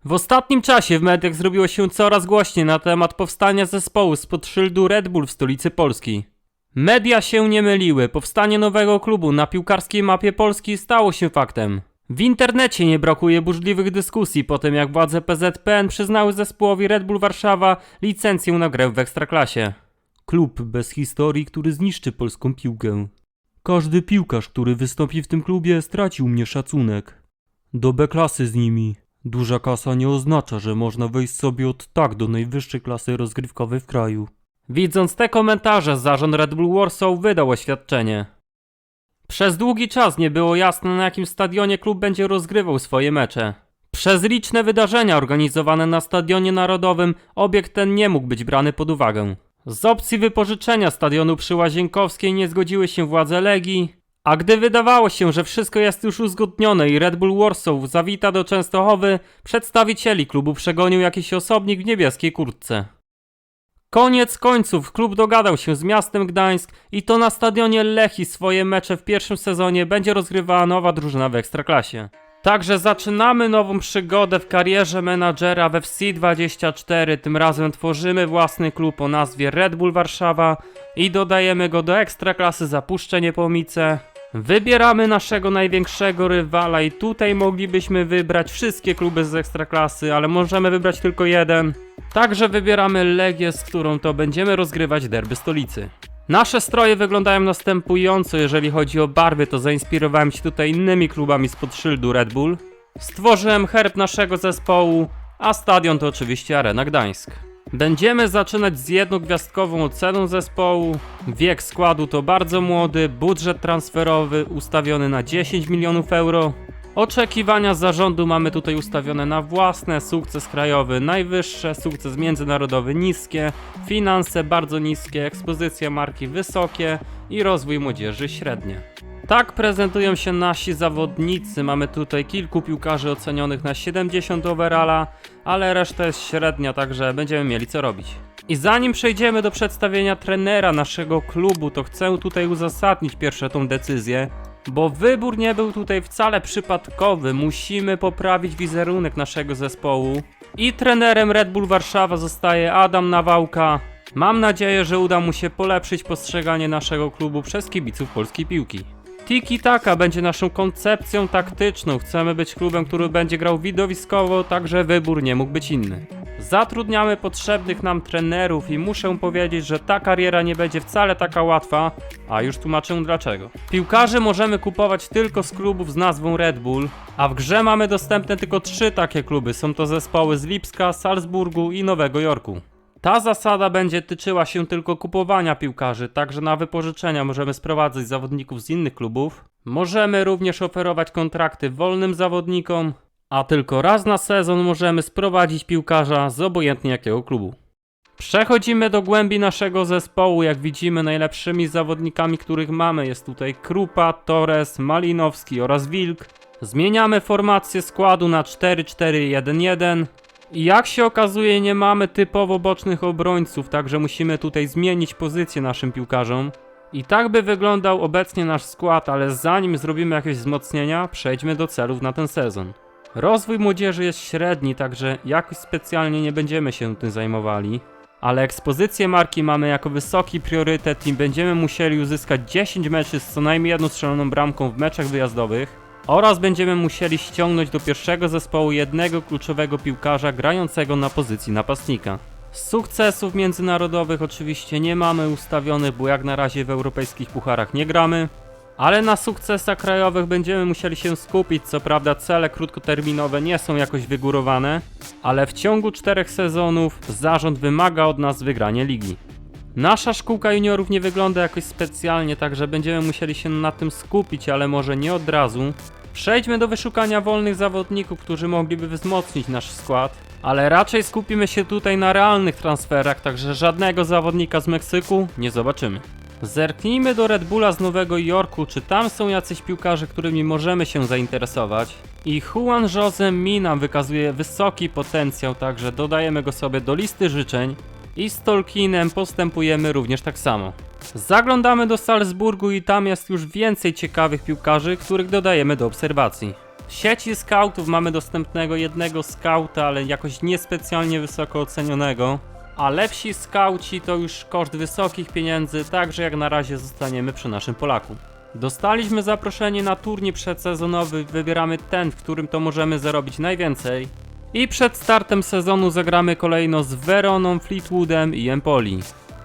W ostatnim czasie w mediach zrobiło się coraz głośniej na temat powstania zespołu spod szyldu Red Bull w stolicy Polski. Media się nie myliły, powstanie nowego klubu na piłkarskiej mapie Polski stało się faktem. W internecie nie brakuje burzliwych dyskusji po tym, jak władze PZPN przyznały zespołowi Red Bull Warszawa licencję na grę w Ekstraklasie. Klub bez historii, który zniszczy polską piłkę. Każdy piłkarz, który wystąpi w tym klubie, stracił mnie szacunek. Do B-klasy z nimi. Duża kasa nie oznacza, że można wejść sobie od tak do najwyższej klasy rozgrywkowej w kraju. Widząc te komentarze, zarząd Red Bull Warsaw wydał oświadczenie. Przez długi czas nie było jasne, na jakim stadionie klub będzie rozgrywał swoje mecze. Przez liczne wydarzenia organizowane na Stadionie Narodowym obiekt ten nie mógł być brany pod uwagę. Z opcji wypożyczenia stadionu przy Łazienkowskiej nie zgodziły się władze Legii, a gdy wydawało się, że wszystko jest już uzgodnione i Red Bull Warsaw zawita do Częstochowy, przedstawicieli klubu przegonił jakiś osobnik w niebieskiej kurtce. Koniec końców klub dogadał się z miastem Gdańsk i to na stadionie Lechii swoje mecze w pierwszym sezonie będzie rozgrywała nowa drużyna w Ekstraklasie. Także zaczynamy nową przygodę w karierze menadżera w FC24. Tym razem tworzymy własny klub o nazwie Red Bull Warszawa i dodajemy go do Ekstraklasy za Puszczę Niepomice. Wybieramy naszego największego rywala i tutaj moglibyśmy wybrać wszystkie kluby z Ekstraklasy, ale możemy wybrać tylko jeden. Także wybieramy Legię, z którą to będziemy rozgrywać derby stolicy. Nasze stroje wyglądają następująco, jeżeli chodzi o barwy, to zainspirowałem się tutaj innymi klubami spod szyldu Red Bull. Stworzyłem herb naszego zespołu, a stadion to oczywiście Arena Gdańsk. Będziemy zaczynać z jednogwiazdkową oceną zespołu. Wiek składu to bardzo młody, budżet transferowy ustawiony na 10 milionów euro. Oczekiwania zarządu mamy tutaj ustawione na własne, sukces krajowy najwyższe, sukces międzynarodowy niskie, finanse bardzo niskie, ekspozycja marki wysokie i rozwój młodzieży średnie. Tak prezentują się nasi zawodnicy, mamy tutaj kilku piłkarzy ocenionych na 70 overalla, ale reszta jest średnia, także będziemy mieli co robić. I zanim przejdziemy do przedstawienia trenera naszego klubu, to chcę tutaj uzasadnić pierwsze tą decyzję. Bo wybór nie był tutaj wcale przypadkowy, musimy poprawić wizerunek naszego zespołu. I trenerem Red Bull Warszawa zostaje Adam Nawałka. Mam nadzieję, że uda mu się polepszyć postrzeganie naszego klubu przez kibiców polskiej piłki. Tiki Taka będzie naszą koncepcją taktyczną, chcemy być klubem, który będzie grał widowiskowo, także wybór nie mógł być inny. Zatrudniamy potrzebnych nam trenerów i muszę powiedzieć, że ta kariera nie będzie wcale taka łatwa, a już tłumaczę dlaczego. Piłkarzy możemy kupować tylko z klubów z nazwą Red Bull, a w grze mamy dostępne tylko 3 takie kluby, są to zespoły z Lipska, Salzburgu i Nowego Jorku. Ta zasada będzie tyczyła się tylko kupowania piłkarzy, także na wypożyczenia możemy sprowadzać zawodników z innych klubów. Możemy również oferować kontrakty wolnym zawodnikom, a tylko raz na sezon możemy sprowadzić piłkarza z obojętnie jakiego klubu. Przechodzimy do głębi naszego zespołu. Jak widzimy, najlepszymi zawodnikami, których mamy, jest tutaj Krupa, Torres, Malinowski oraz Wilk. Zmieniamy formację składu na 4-4-1-1. I jak się okazuje, nie mamy typowo bocznych obrońców, także musimy tutaj zmienić pozycję naszym piłkarzom. I tak by wyglądał obecnie nasz skład, ale zanim zrobimy jakieś wzmocnienia, przejdźmy do celów na ten sezon. Rozwój młodzieży jest średni, także jakoś specjalnie nie będziemy się tym zajmowali. Ale ekspozycję marki mamy jako wysoki priorytet i będziemy musieli uzyskać 10 meczy z co najmniej jedną strzeloną bramką w meczach wyjazdowych. Oraz będziemy musieli ściągnąć do pierwszego zespołu jednego kluczowego piłkarza grającego na pozycji napastnika. Sukcesów międzynarodowych oczywiście nie mamy ustawionych, bo jak na razie w europejskich pucharach nie gramy. Ale na sukcesach krajowych będziemy musieli się skupić, co prawda cele krótkoterminowe nie są jakoś wygórowane, ale w ciągu 4 sezonów zarząd wymaga od nas wygrania ligi. Nasza szkółka juniorów nie wygląda jakoś specjalnie, także będziemy musieli się na tym skupić, ale może nie od razu. Przejdźmy do wyszukania wolnych zawodników, którzy mogliby wzmocnić nasz skład, ale raczej skupimy się tutaj na realnych transferach, także żadnego zawodnika z Meksyku nie zobaczymy. Zerknijmy do Red Bulla z Nowego Jorku, czy tam są jacyś piłkarze, którymi możemy się zainteresować. I Juan José Mina wykazuje wysoki potencjał, także dodajemy go sobie do listy życzeń. I z Tolkienem postępujemy również tak samo. Zaglądamy do Salzburgu i tam jest już więcej ciekawych piłkarzy, których dodajemy do obserwacji. W sieci scoutów mamy dostępnego jednego skauta, ale jakoś niespecjalnie wysoko ocenionego. A lepsi skauci to już koszt wysokich pieniędzy, także jak na razie zostaniemy przy naszym Polaku. Dostaliśmy zaproszenie na turniej przedsezonowy, wybieramy ten, w którym to możemy zarobić najwięcej. I przed startem sezonu zagramy kolejno z Veroną, Fleetwoodem i Empoli.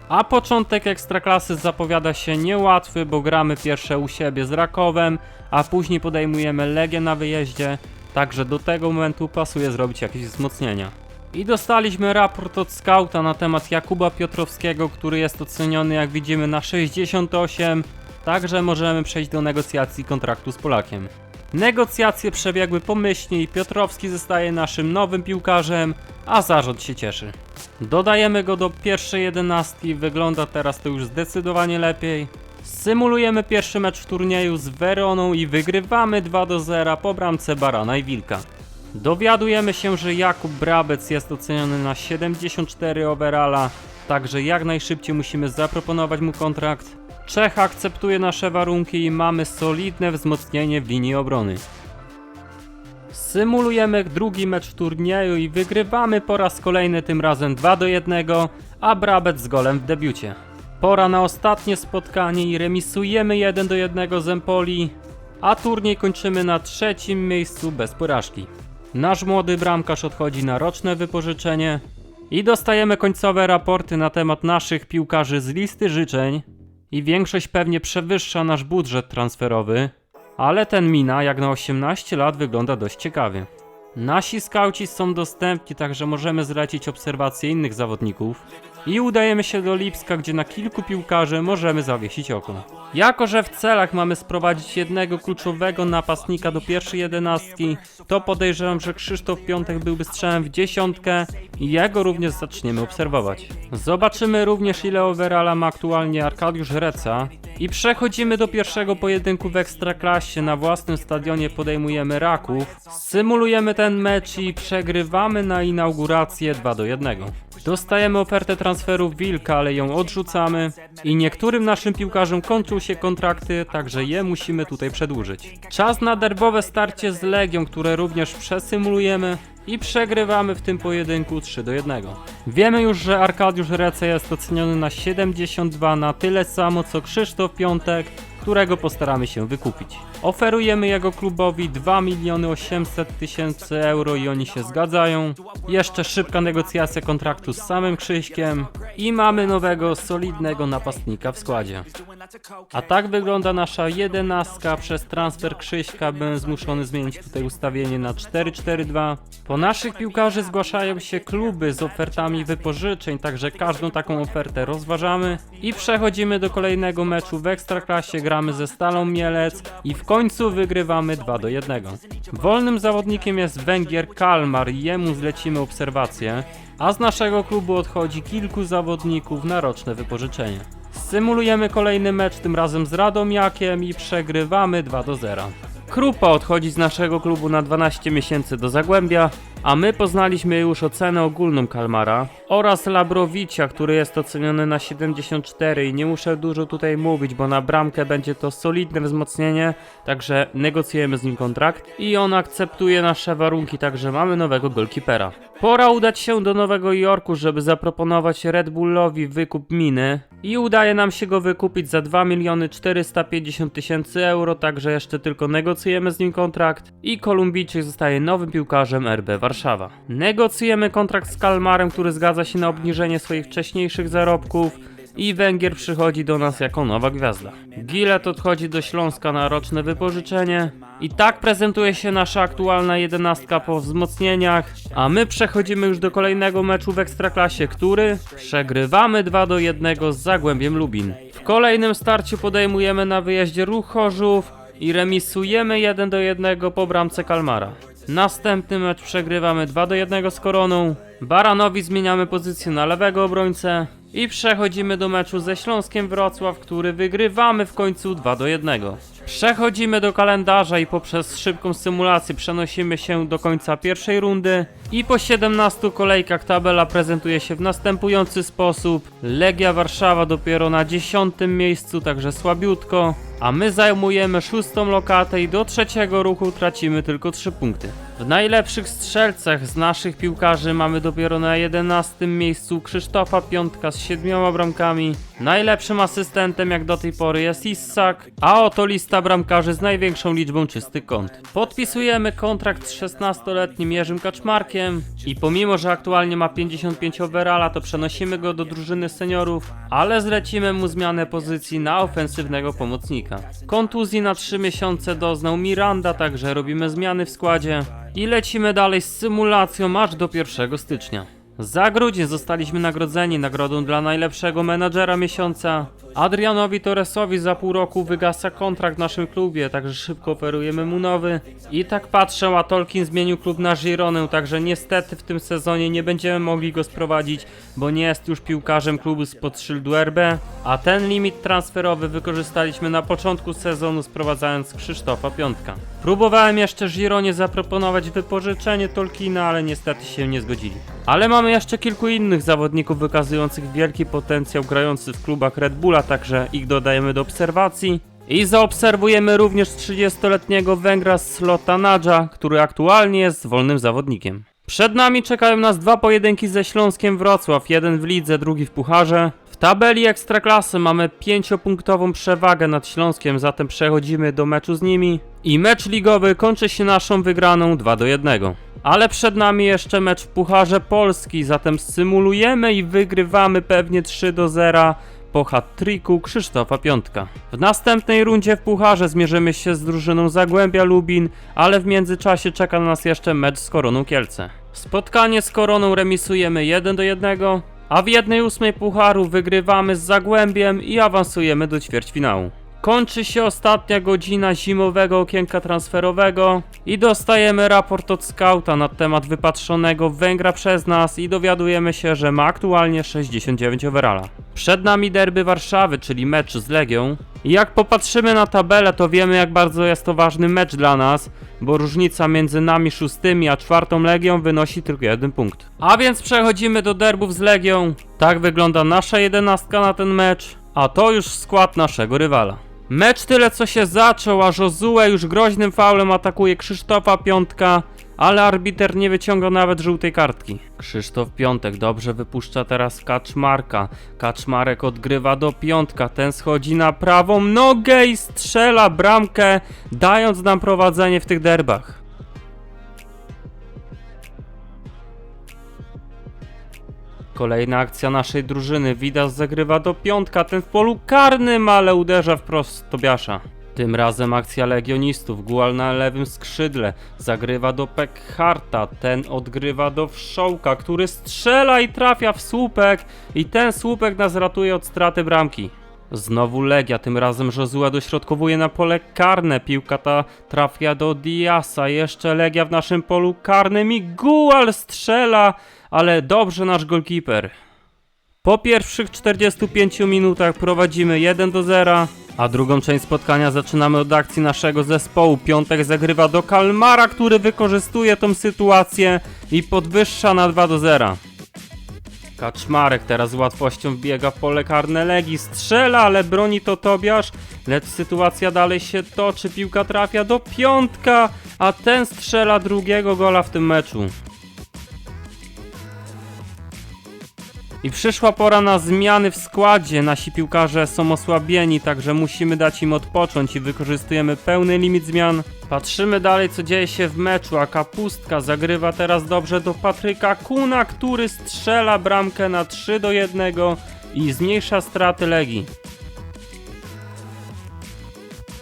A początek Ekstraklasy zapowiada się niełatwy, bo gramy pierwsze u siebie z Rakowem, a później podejmujemy Legię na wyjeździe, także do tego momentu pasuje zrobić jakieś wzmocnienia. I dostaliśmy raport od skauta na temat Jakuba Piotrowskiego, który jest oceniony, jak widzimy, na 68, także możemy przejść do negocjacji kontraktu z Polakiem. Negocjacje przebiegły pomyślnie i Piotrowski zostaje naszym nowym piłkarzem, a zarząd się cieszy. Dodajemy go do pierwszej 11, wygląda teraz to już zdecydowanie lepiej. Symulujemy pierwszy mecz w turnieju z Weroną i wygrywamy 2-0 po bramce Barana i Wilka. Dowiadujemy się, że Jakub Brabec jest oceniony na 74 overalla, także jak najszybciej musimy zaproponować mu kontrakt. Czech akceptuje nasze warunki i mamy solidne wzmocnienie w linii obrony. Symulujemy drugi mecz w turnieju i wygrywamy po raz kolejny, tym razem 2-1, a Brabec z golem w debiucie. Pora na ostatnie spotkanie i remisujemy 1-1 z Empoli, a turniej kończymy na trzecim miejscu bez porażki. Nasz młody bramkarz odchodzi na roczne wypożyczenie i dostajemy końcowe raporty na temat naszych piłkarzy z listy życzeń i większość pewnie przewyższa nasz budżet transferowy, ale ten Mina jak na 18 lat wygląda dość ciekawie. Nasi skauci są dostępni, także możemy zlecić obserwację innych zawodników i udajemy się do Lipska, gdzie na kilku piłkarzy możemy zawiesić oko. Jako że w celach mamy sprowadzić jednego kluczowego napastnika do pierwszej 11, to podejrzewam, że Krzysztof Piątek byłby strzałem w dziesiątkę i jego również zaczniemy obserwować. Zobaczymy również, ile overalla ma aktualnie Arkadiusz Reca i przechodzimy do pierwszego pojedynku w Ekstraklasie. Na własnym stadionie podejmujemy Raków, symulujemy ten mecz i przegrywamy na inaugurację 2-1. Dostajemy ofertę transferu Wilka, ale ją odrzucamy i niektórym naszym piłkarzom kończą się kontrakty, także je musimy tutaj przedłużyć. Czas na derbowe starcie z Legią, które również przesymulujemy i przegrywamy w tym pojedynku 3-1. Wiemy już, że Arkadiusz Rece jest oceniony na 72, na tyle samo co Krzysztof Piątek, którego postaramy się wykupić. Oferujemy jego klubowi 2 800 000 euro i oni się zgadzają. Jeszcze szybka negocjacja kontraktu z samym Krzyśkiem i mamy nowego, solidnego napastnika w składzie. A tak wygląda nasza 11. Przez transfer Krzyśka byłem zmuszony zmienić tutaj ustawienie na 4-4-2. Po naszych piłkarzy zgłaszają się kluby z ofertami wypożyczeń, także każdą taką ofertę rozważamy i przechodzimy do kolejnego meczu w Ekstraklasie. Gramy ze Stalą Mielec i w końcu wygrywamy 2-1. Wolnym zawodnikiem jest Węgier Kalmar i jemu zlecimy obserwację, a z naszego klubu odchodzi kilku zawodników na roczne wypożyczenie. Symulujemy kolejny mecz, tym razem z Radomiakiem i przegrywamy 2-0. Krupa odchodzi z naszego klubu na 12 miesięcy do Zagłębia, a my poznaliśmy już ocenę ogólną Kalmara oraz Labrowicia, który jest oceniony na 74 i nie muszę dużo tutaj mówić, bo na bramkę będzie to solidne wzmocnienie, także negocjujemy z nim kontrakt i on akceptuje nasze warunki, także mamy nowego golkipera. Pora udać się do Nowego Jorku, żeby zaproponować Red Bullowi wykup Miny i udaje nam się go wykupić za 2 450 000 euro, także jeszcze tylko negocjujemy z nim kontrakt i Kolumbijczyk zostaje nowym piłkarzem RB Warszawa. Negocjujemy kontrakt z Kalmarem, który zgadza się na obniżenie swoich wcześniejszych zarobków i Węgier przychodzi do nas jako nowa gwiazda. Gilet odchodzi do Śląska na roczne wypożyczenie i tak prezentuje się nasza aktualna 11 po wzmocnieniach, a my przechodzimy już do kolejnego meczu w Ekstraklasie, który przegrywamy 2-1 z Zagłębiem Lubin. W kolejnym starciu podejmujemy na wyjeździe Ruch Chorzów i remisujemy 1-1 po bramce Kalmara. Następny mecz przegrywamy 2-1 z Koroną, Baranowi zmieniamy pozycję na lewego obrońcę i przechodzimy do meczu ze Śląskiem Wrocław, który wygrywamy w końcu 2-1. Przechodzimy do kalendarza i poprzez szybką symulację przenosimy się do końca pierwszej rundy I po 17 kolejkach tabela prezentuje się w następujący sposób. Legia Warszawa dopiero na 10. miejscu, także słabiutko. A my zajmujemy 6. lokatę i do 3. ruchu tracimy tylko 3 punkty. W najlepszych strzelcach z naszych piłkarzy mamy dopiero na 11. miejscu Krzysztofa Piątka z 7 bramkami. Najlepszym asystentem jak do tej pory jest Issak, a oto lista bramkarzy z największą liczbą czystych kąt. Podpisujemy kontrakt z 16-letnim Jerzym Kaczmarkiem i pomimo, że aktualnie ma 55 overalla, to przenosimy go do drużyny seniorów, ale zlecimy mu zmianę pozycji na ofensywnego pomocnika. Kontuzji na 3 miesiące doznał Miranda, także robimy zmiany w składzie i lecimy dalej z symulacją aż do 1 stycznia. Za grudzień zostaliśmy nagrodzeni nagrodą dla najlepszego menadżera miesiąca. Adrianowi Torresowi za pół roku wygasa kontrakt w naszym klubie, także szybko oferujemy mu nowy. I tak patrzę, a Tolkien zmienił klub na Gironę, także niestety w tym sezonie nie będziemy mogli go sprowadzić, bo nie jest już piłkarzem klubu spod szyldu RB, a ten limit transferowy wykorzystaliśmy na początku sezonu, sprowadzając Krzysztofa Piątka. Próbowałem jeszcze Gironie zaproponować wypożyczenie Tolkiena, ale niestety się nie zgodzili. Ale mamy jeszcze kilku innych zawodników wykazujących wielki potencjał grający w klubach Red Bulla, także ich dodajemy do obserwacji. I zaobserwujemy również 30-letniego Węgra Slotanadża, który aktualnie jest wolnym zawodnikiem. Przed nami czekają nas 2 pojedynki ze Śląskiem Wrocław, jeden w lidze, drugi w pucharze. W tabeli Ekstraklasy mamy 5-punktową przewagę nad Śląskiem, zatem przechodzimy do meczu z nimi. I mecz ligowy kończy się naszą wygraną 2-1. Ale przed nami jeszcze mecz w Pucharze Polski, zatem symulujemy i wygrywamy pewnie 3-0 po hat-tricku Krzysztofa Piątka. W następnej rundzie w Pucharze zmierzymy się z drużyną Zagłębia Lubin, ale w międzyczasie czeka na nas jeszcze mecz z Koroną Kielce. Spotkanie z Koroną remisujemy 1-1, a w 1/8 Pucharu wygrywamy z Zagłębiem i awansujemy do ćwierćfinału. Kończy się ostatnia godzina zimowego okienka transferowego i dostajemy raport od skauta na temat wypatrzonego Węgra przez nas i dowiadujemy się, że ma aktualnie 69 overalla. Przed nami derby Warszawy, czyli mecz z Legią. I jak popatrzymy na tabelę, to wiemy, jak bardzo jest to ważny mecz dla nas, bo różnica między nami 6. a 4. Legią wynosi tylko 1 punkt. A więc przechodzimy do derbów z Legią. Tak wygląda nasza 11 na ten mecz, a to już skład naszego rywala. Mecz tyle co się zaczął, a Josue już groźnym faulem atakuje Krzysztofa Piątka, ale arbiter nie wyciąga nawet żółtej kartki. Krzysztof Piątek dobrze wypuszcza teraz Kaczmarka. Kaczmarek odgrywa do Piątka, ten schodzi na prawą nogę i strzela bramkę, dając nam prowadzenie w tych derbach. Kolejna akcja naszej drużyny. Widas zagrywa do Piątka, ten w polu karnym, ale uderza wprost Tobiasza. Tym razem akcja legionistów. Gual na lewym skrzydle zagrywa do Pekharta, ten odgrywa do Wszołka, który strzela i trafia w słupek i ten słupek nas ratuje od straty bramki. Znowu Legia, tym razem Josua dośrodkowuje na pole karne, piłka ta trafia do Diasa, jeszcze Legia w naszym polu karnym i Gual strzela, ale dobrze nasz golkiper. Po pierwszych 45 minutach prowadzimy 1-0, a drugą część spotkania zaczynamy od akcji naszego zespołu. Piątek zagrywa do Kalmara, który wykorzystuje tą sytuację i podwyższa na 2-0. Kaczmarek teraz z łatwością wbiega w pole karne Legii, strzela, ale broni to Tobiasz, lecz sytuacja dalej się toczy, piłka trafia do Piątka, a ten strzela drugiego gola w tym meczu. I przyszła pora na zmiany w składzie. Nasi piłkarze są osłabieni, także musimy dać im odpocząć i wykorzystujemy pełny limit zmian. Patrzymy dalej, co dzieje się w meczu, a Kapustka zagrywa teraz dobrze do Patryka Kuna, który strzela bramkę na 3-1 i zmniejsza straty Legii.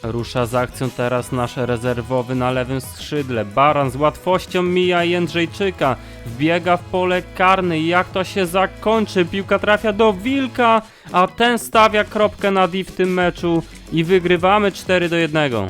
Rusza z akcją teraz nasz rezerwowy na lewym skrzydle. Baran z łatwością mija Jędrzejczyka. Wbiega w pole karne i jak to się zakończy? Piłka trafia do Wilka, a ten stawia kropkę nad i w tym meczu i wygrywamy 4-1.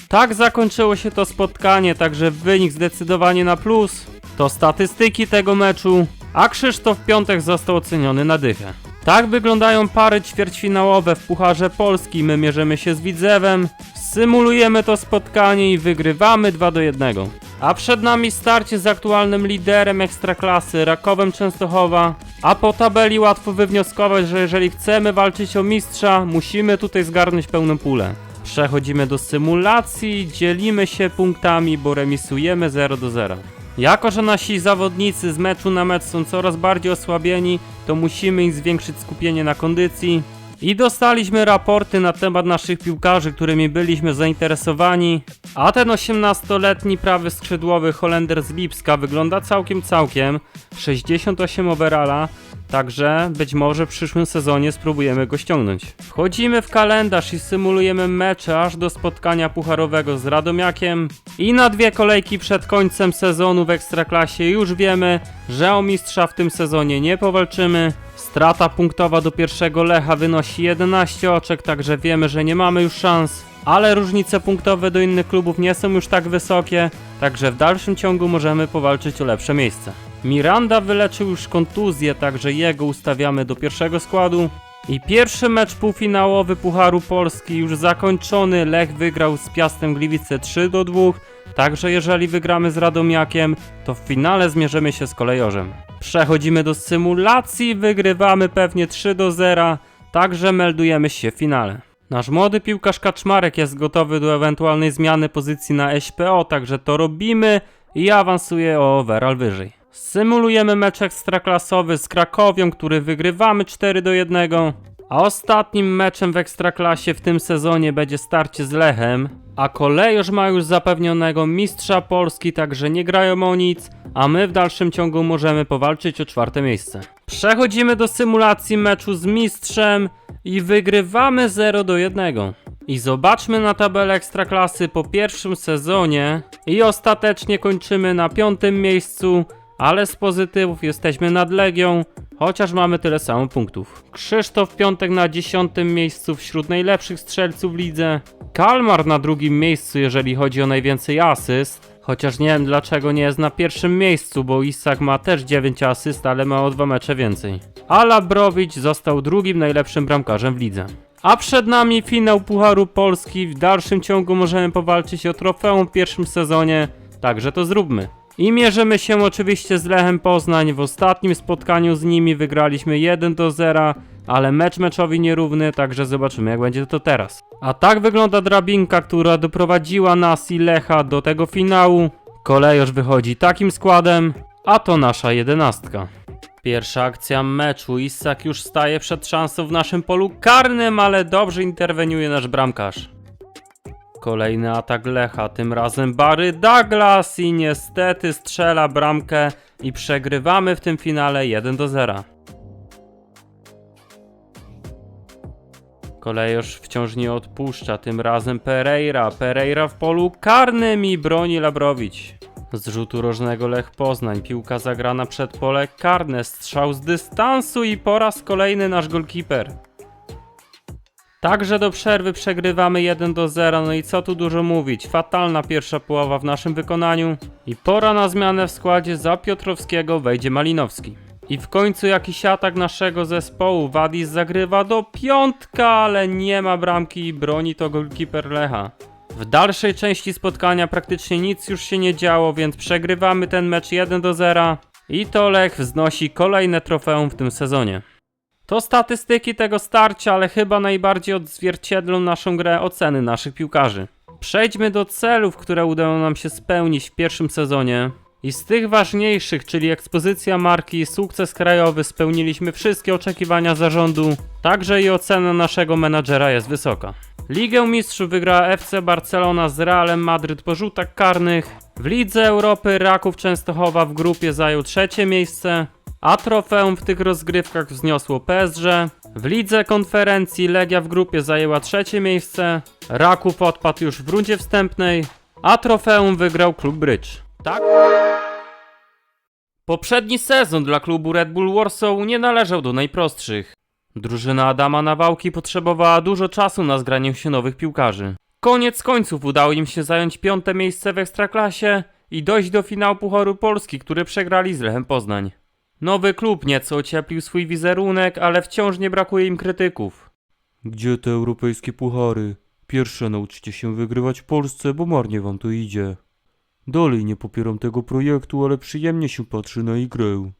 Tak zakończyło się to spotkanie, także wynik zdecydowanie na plus. To statystyki tego meczu, a Krzysztof Piątek został oceniony na dychę. Tak wyglądają pary ćwierćfinałowe w Pucharze Polski. My mierzymy się z Widzewem, symulujemy to spotkanie i wygrywamy 2-1. A przed nami starcie z aktualnym liderem Ekstraklasy, Rakowem Częstochowa. A po tabeli łatwo wywnioskować, że jeżeli chcemy walczyć o mistrza, musimy tutaj zgarnąć pełną pulę. Przechodzimy do symulacji, dzielimy się punktami, bo remisujemy 0-0. Jako że nasi zawodnicy z meczu na mecz są coraz bardziej osłabieni, to musimy im zwiększyć skupienie na kondycji. I dostaliśmy raporty na temat naszych piłkarzy, którymi byliśmy zainteresowani. A ten 18-letni prawy skrzydłowy Holender z Lipska wygląda całkiem. 68 overalla, także być może w przyszłym sezonie spróbujemy go ściągnąć. Wchodzimy w kalendarz i symulujemy mecze aż do spotkania pucharowego z Radomiakiem. I na 2 kolejki przed końcem sezonu w Ekstraklasie już wiemy, że o mistrza w tym sezonie nie powalczymy. Strata punktowa do pierwszego Lecha wynosi 11 oczek, także wiemy, że nie mamy już szans. Ale różnice punktowe do innych klubów nie są już tak wysokie, także w dalszym ciągu możemy powalczyć o lepsze miejsce. Miranda wyleczył już kontuzję, także jego ustawiamy do pierwszego składu. I pierwszy mecz półfinałowy Pucharu Polski już zakończony. Lech wygrał z Piastem Gliwice 3-2. Także jeżeli wygramy z Radomiakiem, to w finale zmierzymy się z Kolejorzem. Przechodzimy do symulacji, wygrywamy pewnie 3-0, także meldujemy się w finale. Nasz młody piłkarz Kaczmarek jest gotowy do ewentualnej zmiany pozycji na SPO, także to robimy i awansuje o overall wyżej. Symulujemy mecz ekstraklasowy z Krakowią, który wygrywamy 4-1. A ostatnim meczem w Ekstraklasie w tym sezonie będzie starcie z Lechem. A Kolejorz ma już zapewnionego mistrza Polski, także nie grają o nic, a my w dalszym ciągu możemy powalczyć o 4. miejsce. Przechodzimy do symulacji meczu z mistrzem i wygrywamy 0-1. I zobaczmy na tabelę Ekstraklasy po pierwszym sezonie i ostatecznie kończymy na 5. miejscu, ale z pozytywów jesteśmy nad Legią, chociaż mamy tyle samo punktów. Krzysztof Piątek na 10. miejscu wśród najlepszych strzelców w lidze. Kalmar na 2. miejscu, jeżeli chodzi o najwięcej asyst. Chociaż nie wiem dlaczego nie jest na 1. miejscu, bo Isak ma też 9 asyst, ale ma o 2 mecze więcej. A Labrowicz został 2. najlepszym bramkarzem w lidze. A przed nami finał Pucharu Polski. W dalszym ciągu możemy powalczyć o trofeum w pierwszym sezonie, także to zróbmy. I mierzymy się oczywiście z Lechem Poznań. W ostatnim spotkaniu z nimi wygraliśmy 1-0, ale mecz meczowi nierówny, także zobaczymy jak będzie to teraz. A tak wygląda drabinka, która doprowadziła nas i Lecha do tego finału. Kolejorz wychodzi takim składem, a to nasza 11. Pierwsza akcja meczu. Isak już staje przed szansą w naszym polu karnym, ale dobrze interweniuje nasz bramkarz. Kolejny atak Lecha, tym razem Barry Douglas i niestety strzela bramkę i przegrywamy w tym finale 1-0. Kolejorz wciąż nie odpuszcza, tym razem Pereira w polu karnym i broni Labrowicz. Z rzutu rożnego Lech Poznań, piłka zagrana przed pole karne, strzał z dystansu i po raz kolejny nasz golkiper. Także do przerwy przegrywamy 1-0, no i co tu dużo mówić, fatalna pierwsza połowa w naszym wykonaniu i pora na zmianę w składzie. Za Piotrowskiego wejdzie Malinowski. I w końcu jakiś atak naszego zespołu, Wadis zagrywa do piątka, ale nie ma bramki i broni to golkiper Lecha. W dalszej części spotkania praktycznie nic już się nie działo, więc przegrywamy ten mecz 1-0 i to Lech wznosi kolejne trofeum w tym sezonie. To statystyki tego starcia, ale chyba najbardziej odzwierciedlą naszą grę oceny naszych piłkarzy. Przejdźmy do celów, które udało nam się spełnić w pierwszym sezonie. I z tych ważniejszych, czyli ekspozycja marki i sukces krajowy, spełniliśmy wszystkie oczekiwania zarządu, także i ocena naszego menadżera jest wysoka. Ligę Mistrzów wygrała FC Barcelona z Realem Madryt po rzutach karnych. W Lidze Europy Raków Częstochowa w grupie zajął 3. miejsce, a trofeum w tych rozgrywkach wzniosło PSG. W Lidze Konferencji Legia w grupie zajęła 3. miejsce, Raków odpadł już w rundzie wstępnej, a trofeum wygrał klub Brycz. Tak? Poprzedni sezon dla klubu Red Bull Warsaw nie należał do najprostszych. Drużyna Adama Nawałki potrzebowała dużo czasu na zgranie się nowych piłkarzy. Koniec końców udało im się zająć 5. miejsce w Ekstraklasie i dojść do finału Pucharu Polski, który przegrali z Lechem Poznań. Nowy klub nieco ocieplił swój wizerunek, ale wciąż nie brakuje im krytyków. Gdzie te europejskie puchary? Pierwsze nauczcie się wygrywać w Polsce, bo marnie wam to idzie. Dalej nie popieram tego projektu, ale przyjemnie się patrzy na ich grę.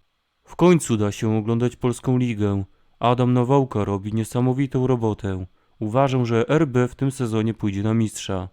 W końcu da się oglądać polską ligę. Adam Nawałka robi niesamowitą robotę. Uważam, że RB w tym sezonie pójdzie na mistrza.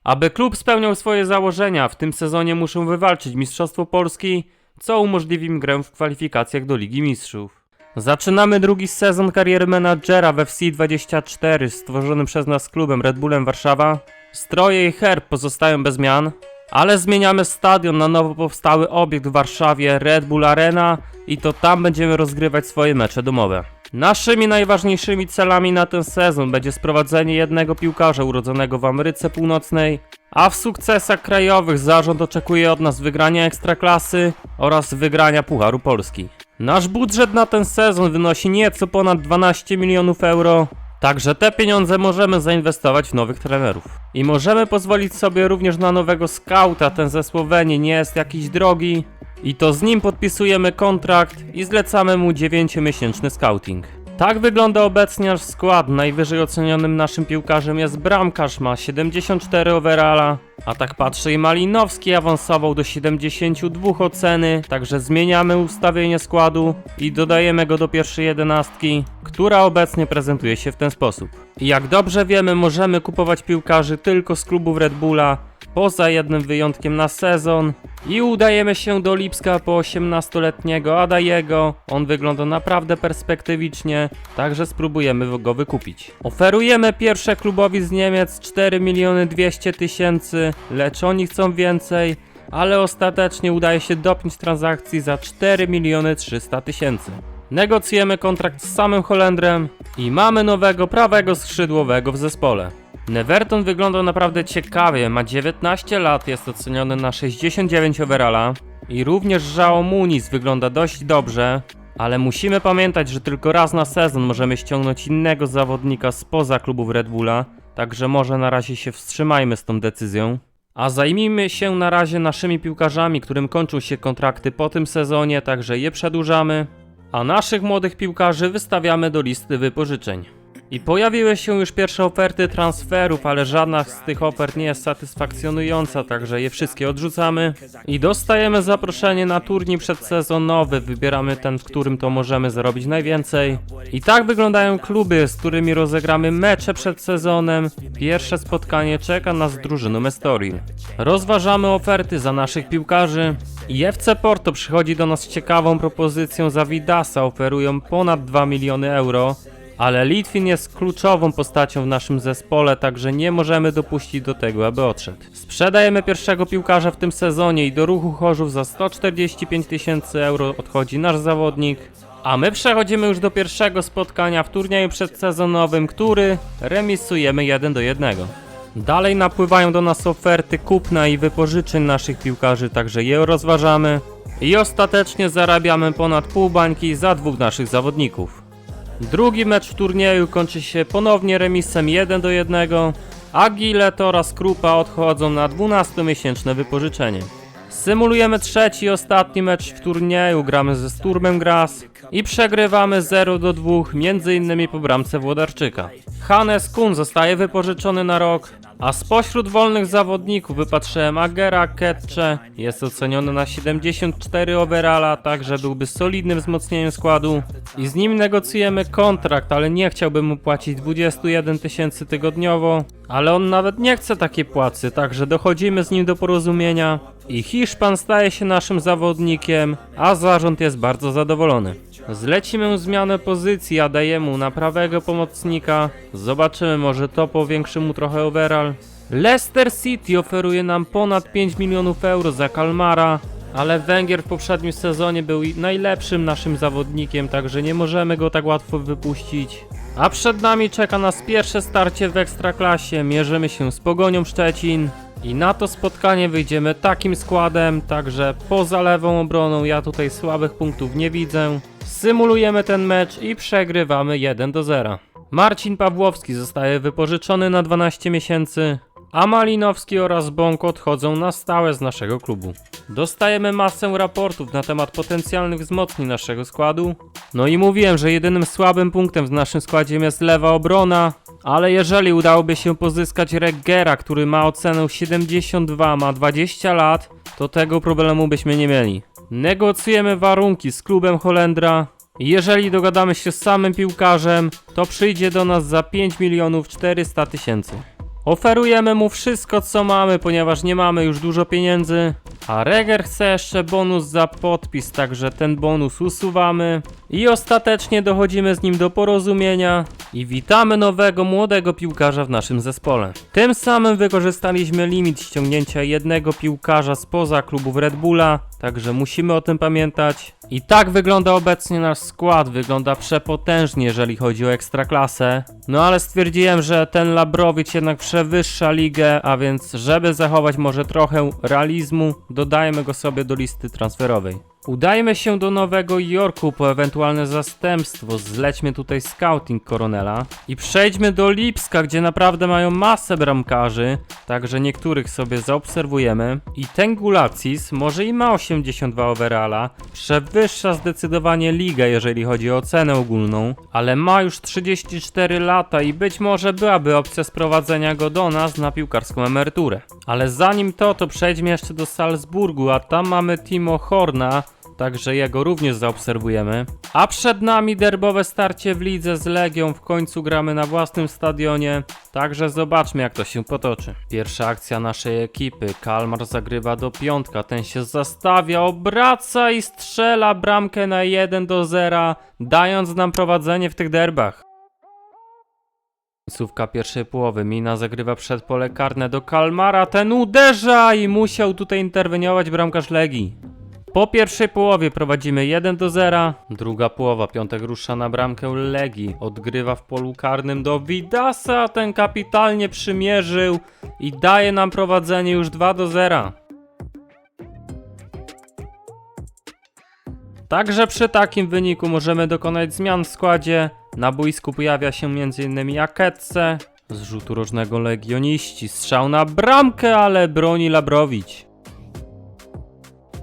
Aby klub spełniał swoje założenia, w tym sezonie muszą wywalczyć Mistrzostwo Polski, co umożliwi im grę w kwalifikacjach do Ligi Mistrzów. Zaczynamy drugi sezon kariery menadżera w FC24 stworzonym przez nas klubem Red Bullem Warszawa. Stroje i herb pozostają bez zmian, ale zmieniamy stadion na nowo powstały obiekt w Warszawie Red Bull Arena i to tam będziemy rozgrywać swoje mecze domowe. Naszymi najważniejszymi celami na ten sezon będzie sprowadzenie jednego piłkarza urodzonego w Ameryce Północnej, a w sukcesach krajowych zarząd oczekuje od nas wygrania Ekstraklasy oraz wygrania Pucharu Polski. Nasz budżet na ten sezon wynosi nieco ponad 12 milionów euro, także te pieniądze możemy zainwestować w nowych trenerów. I możemy pozwolić sobie również na nowego skauta, ten ze Słowenii nie jest jakiś drogi i to z nim podpisujemy kontrakt i zlecamy mu 9-miesięczny scouting. Tak wygląda obecnie nasz skład. Najwyżej ocenionym naszym piłkarzem jest bramkarz, ma 74 overalla, a tak patrzę i Malinowski awansował do 72 oceny, także zmieniamy ustawienie składu i dodajemy go do pierwszej jedenastki, która obecnie prezentuje się w ten sposób. I jak dobrze wiemy, możemy kupować piłkarzy tylko z klubów Red Bulla, poza jednym wyjątkiem na sezon i udajemy się do Lipska po 18-letniego Adajego. On wygląda naprawdę perspektywicznie, także spróbujemy go wykupić. Oferujemy pierwsze klubowi z Niemiec 4 200 000, lecz oni chcą więcej, ale ostatecznie udaje się dopiąć transakcji za 4 300 000. Negocjujemy kontrakt z samym Holendrem i mamy nowego prawego skrzydłowego w zespole. Neverton wygląda naprawdę ciekawie, ma 19 lat, jest oceniony na 69 overalla i również João Muniz wygląda dość dobrze, ale musimy pamiętać, że tylko raz na sezon możemy ściągnąć innego zawodnika spoza klubów Red Bulla, także może na razie się wstrzymajmy z tą decyzją. A zajmijmy się na razie naszymi piłkarzami, którym kończą się kontrakty po tym sezonie, także je przedłużamy, a naszych młodych piłkarzy wystawiamy do listy wypożyczeń. I pojawiły się już pierwsze oferty transferów, ale żadna z tych ofert nie jest satysfakcjonująca, także je wszystkie odrzucamy. I dostajemy zaproszenie na turniej przedsezonowy, wybieramy ten, w którym to możemy zarobić najwięcej. I tak wyglądają kluby, z którymi rozegramy mecze przed sezonem. Pierwsze spotkanie czeka nas z drużyną Estoril. Rozważamy oferty za naszych piłkarzy. I FC Porto przychodzi do nas z ciekawą propozycją za Vidasa, oferują ponad 2 miliony euro. Ale Litwin jest kluczową postacią w naszym zespole, także nie możemy dopuścić do tego, aby odszedł. Sprzedajemy pierwszego piłkarza w tym sezonie i do Ruchu Chorzów za 145 000 euro odchodzi nasz zawodnik. A my przechodzimy już do pierwszego spotkania w turnieju przedsezonowym, który remisujemy 1-1. Dalej napływają do nas oferty kupna i wypożyczeń naszych piłkarzy, także je rozważamy. I ostatecznie zarabiamy ponad pół bańki za dwóch naszych zawodników. Drugi mecz w turnieju kończy się ponownie remisem 1-1, a Gilet oraz Krupa odchodzą na 12-miesięczne wypożyczenie. Symulujemy trzeci i ostatni mecz w turnieju, gramy ze Sturmem Graz i przegrywamy 0-2, m.in. po bramce Włodarczyka. Hannes Kuhn zostaje wypożyczony na rok, a spośród wolnych zawodników wypatrzyłem Agera Ketcze, jest oceniony na 74 overalla, także byłby solidnym wzmocnieniem składu i z nim negocjujemy kontrakt, ale nie chciałbym mu płacić 21 000 tygodniowo, ale on nawet nie chce takiej płacy, także dochodzimy z nim do porozumienia i Hiszpan staje się naszym zawodnikiem, a zarząd jest bardzo zadowolony. Zlecimy zmianę pozycji, a dajemy mu na prawego pomocnika. Zobaczymy, może to powiększy mu trochę overall. Leicester City oferuje nam ponad 5 milionów euro za Kalmara, ale Węgier w poprzednim sezonie był najlepszym naszym zawodnikiem, także nie możemy go tak łatwo wypuścić. A przed nami czeka nas pierwsze starcie w Ekstraklasie, mierzymy się z Pogonią Szczecin. I na to spotkanie wyjdziemy takim składem, także poza lewą obroną ja tutaj słabych punktów nie widzę. Symulujemy ten mecz i przegrywamy 1-0. Marcin Pawłowski zostaje wypożyczony na 12 miesięcy, a Malinowski oraz Bąk odchodzą na stałe z naszego klubu. Dostajemy masę raportów na temat potencjalnych wzmocnień naszego składu. No i mówiłem, że jedynym słabym punktem w naszym składzie jest lewa obrona, ale jeżeli udałoby się pozyskać Reggera, który ma ocenę 72, ma 20 lat, to tego problemu byśmy nie mieli. Negocjujemy warunki z klubem Holendra. Jeżeli dogadamy się z samym piłkarzem, to przyjdzie do nas za 5 400 000. Oferujemy mu wszystko co mamy, ponieważ nie mamy już dużo pieniędzy. A Reger chce jeszcze bonus za podpis, także ten bonus usuwamy. I ostatecznie dochodzimy z nim do porozumienia i witamy nowego młodego piłkarza w naszym zespole. Tym samym wykorzystaliśmy limit ściągnięcia jednego piłkarza spoza klubów Red Bulla, także musimy o tym pamiętać. I tak wygląda obecnie nasz skład, wygląda przepotężnie jeżeli chodzi o ekstraklasę. No ale stwierdziłem, że ten Labrowicz jednak przewyższa ligę, a więc żeby zachować może trochę realizmu, dodajmy go sobie do listy transferowej. Udajmy się do Nowego Jorku po ewentualne zastępstwo, zlećmy tutaj scouting Coronela i przejdźmy do Lipska, gdzie naprawdę mają masę bramkarzy, także niektórych sobie zaobserwujemy. I ten Gulacis może i ma 82 overalla, przewyższa zdecydowanie ligę jeżeli chodzi o cenę ogólną, ale ma już 34 lata i być może byłaby opcja sprowadzenia go do nas na piłkarską emeryturę. Ale zanim to przejdźmy jeszcze do Salzburgu, a tam mamy Timo Horna, także jego również zaobserwujemy. A przed nami derbowe starcie w lidze z Legią, w końcu gramy na własnym stadionie, także zobaczmy jak to się potoczy. Pierwsza akcja naszej ekipy, Kalmar zagrywa do piątka, ten się zastawia, obraca i strzela bramkę na 1-0, dając nam prowadzenie w tych derbach. Końcówka pierwszej połowy, Mina zagrywa przed pole karne do Kalmara, ten uderza i musiał tutaj interweniować bramkarz Legii. Po pierwszej połowie prowadzimy 1-0, druga połowa, Piątek rusza na bramkę Legii, odgrywa w polu karnym do Vidasa, ten kapitalnie przymierzył i daje nam prowadzenie już 2-0. Także przy takim wyniku możemy dokonać zmian w składzie. Na boisku pojawia się m.in. Aketce, z rzutu rożnego Legioniści, strzał na bramkę, ale broni Labrowicz.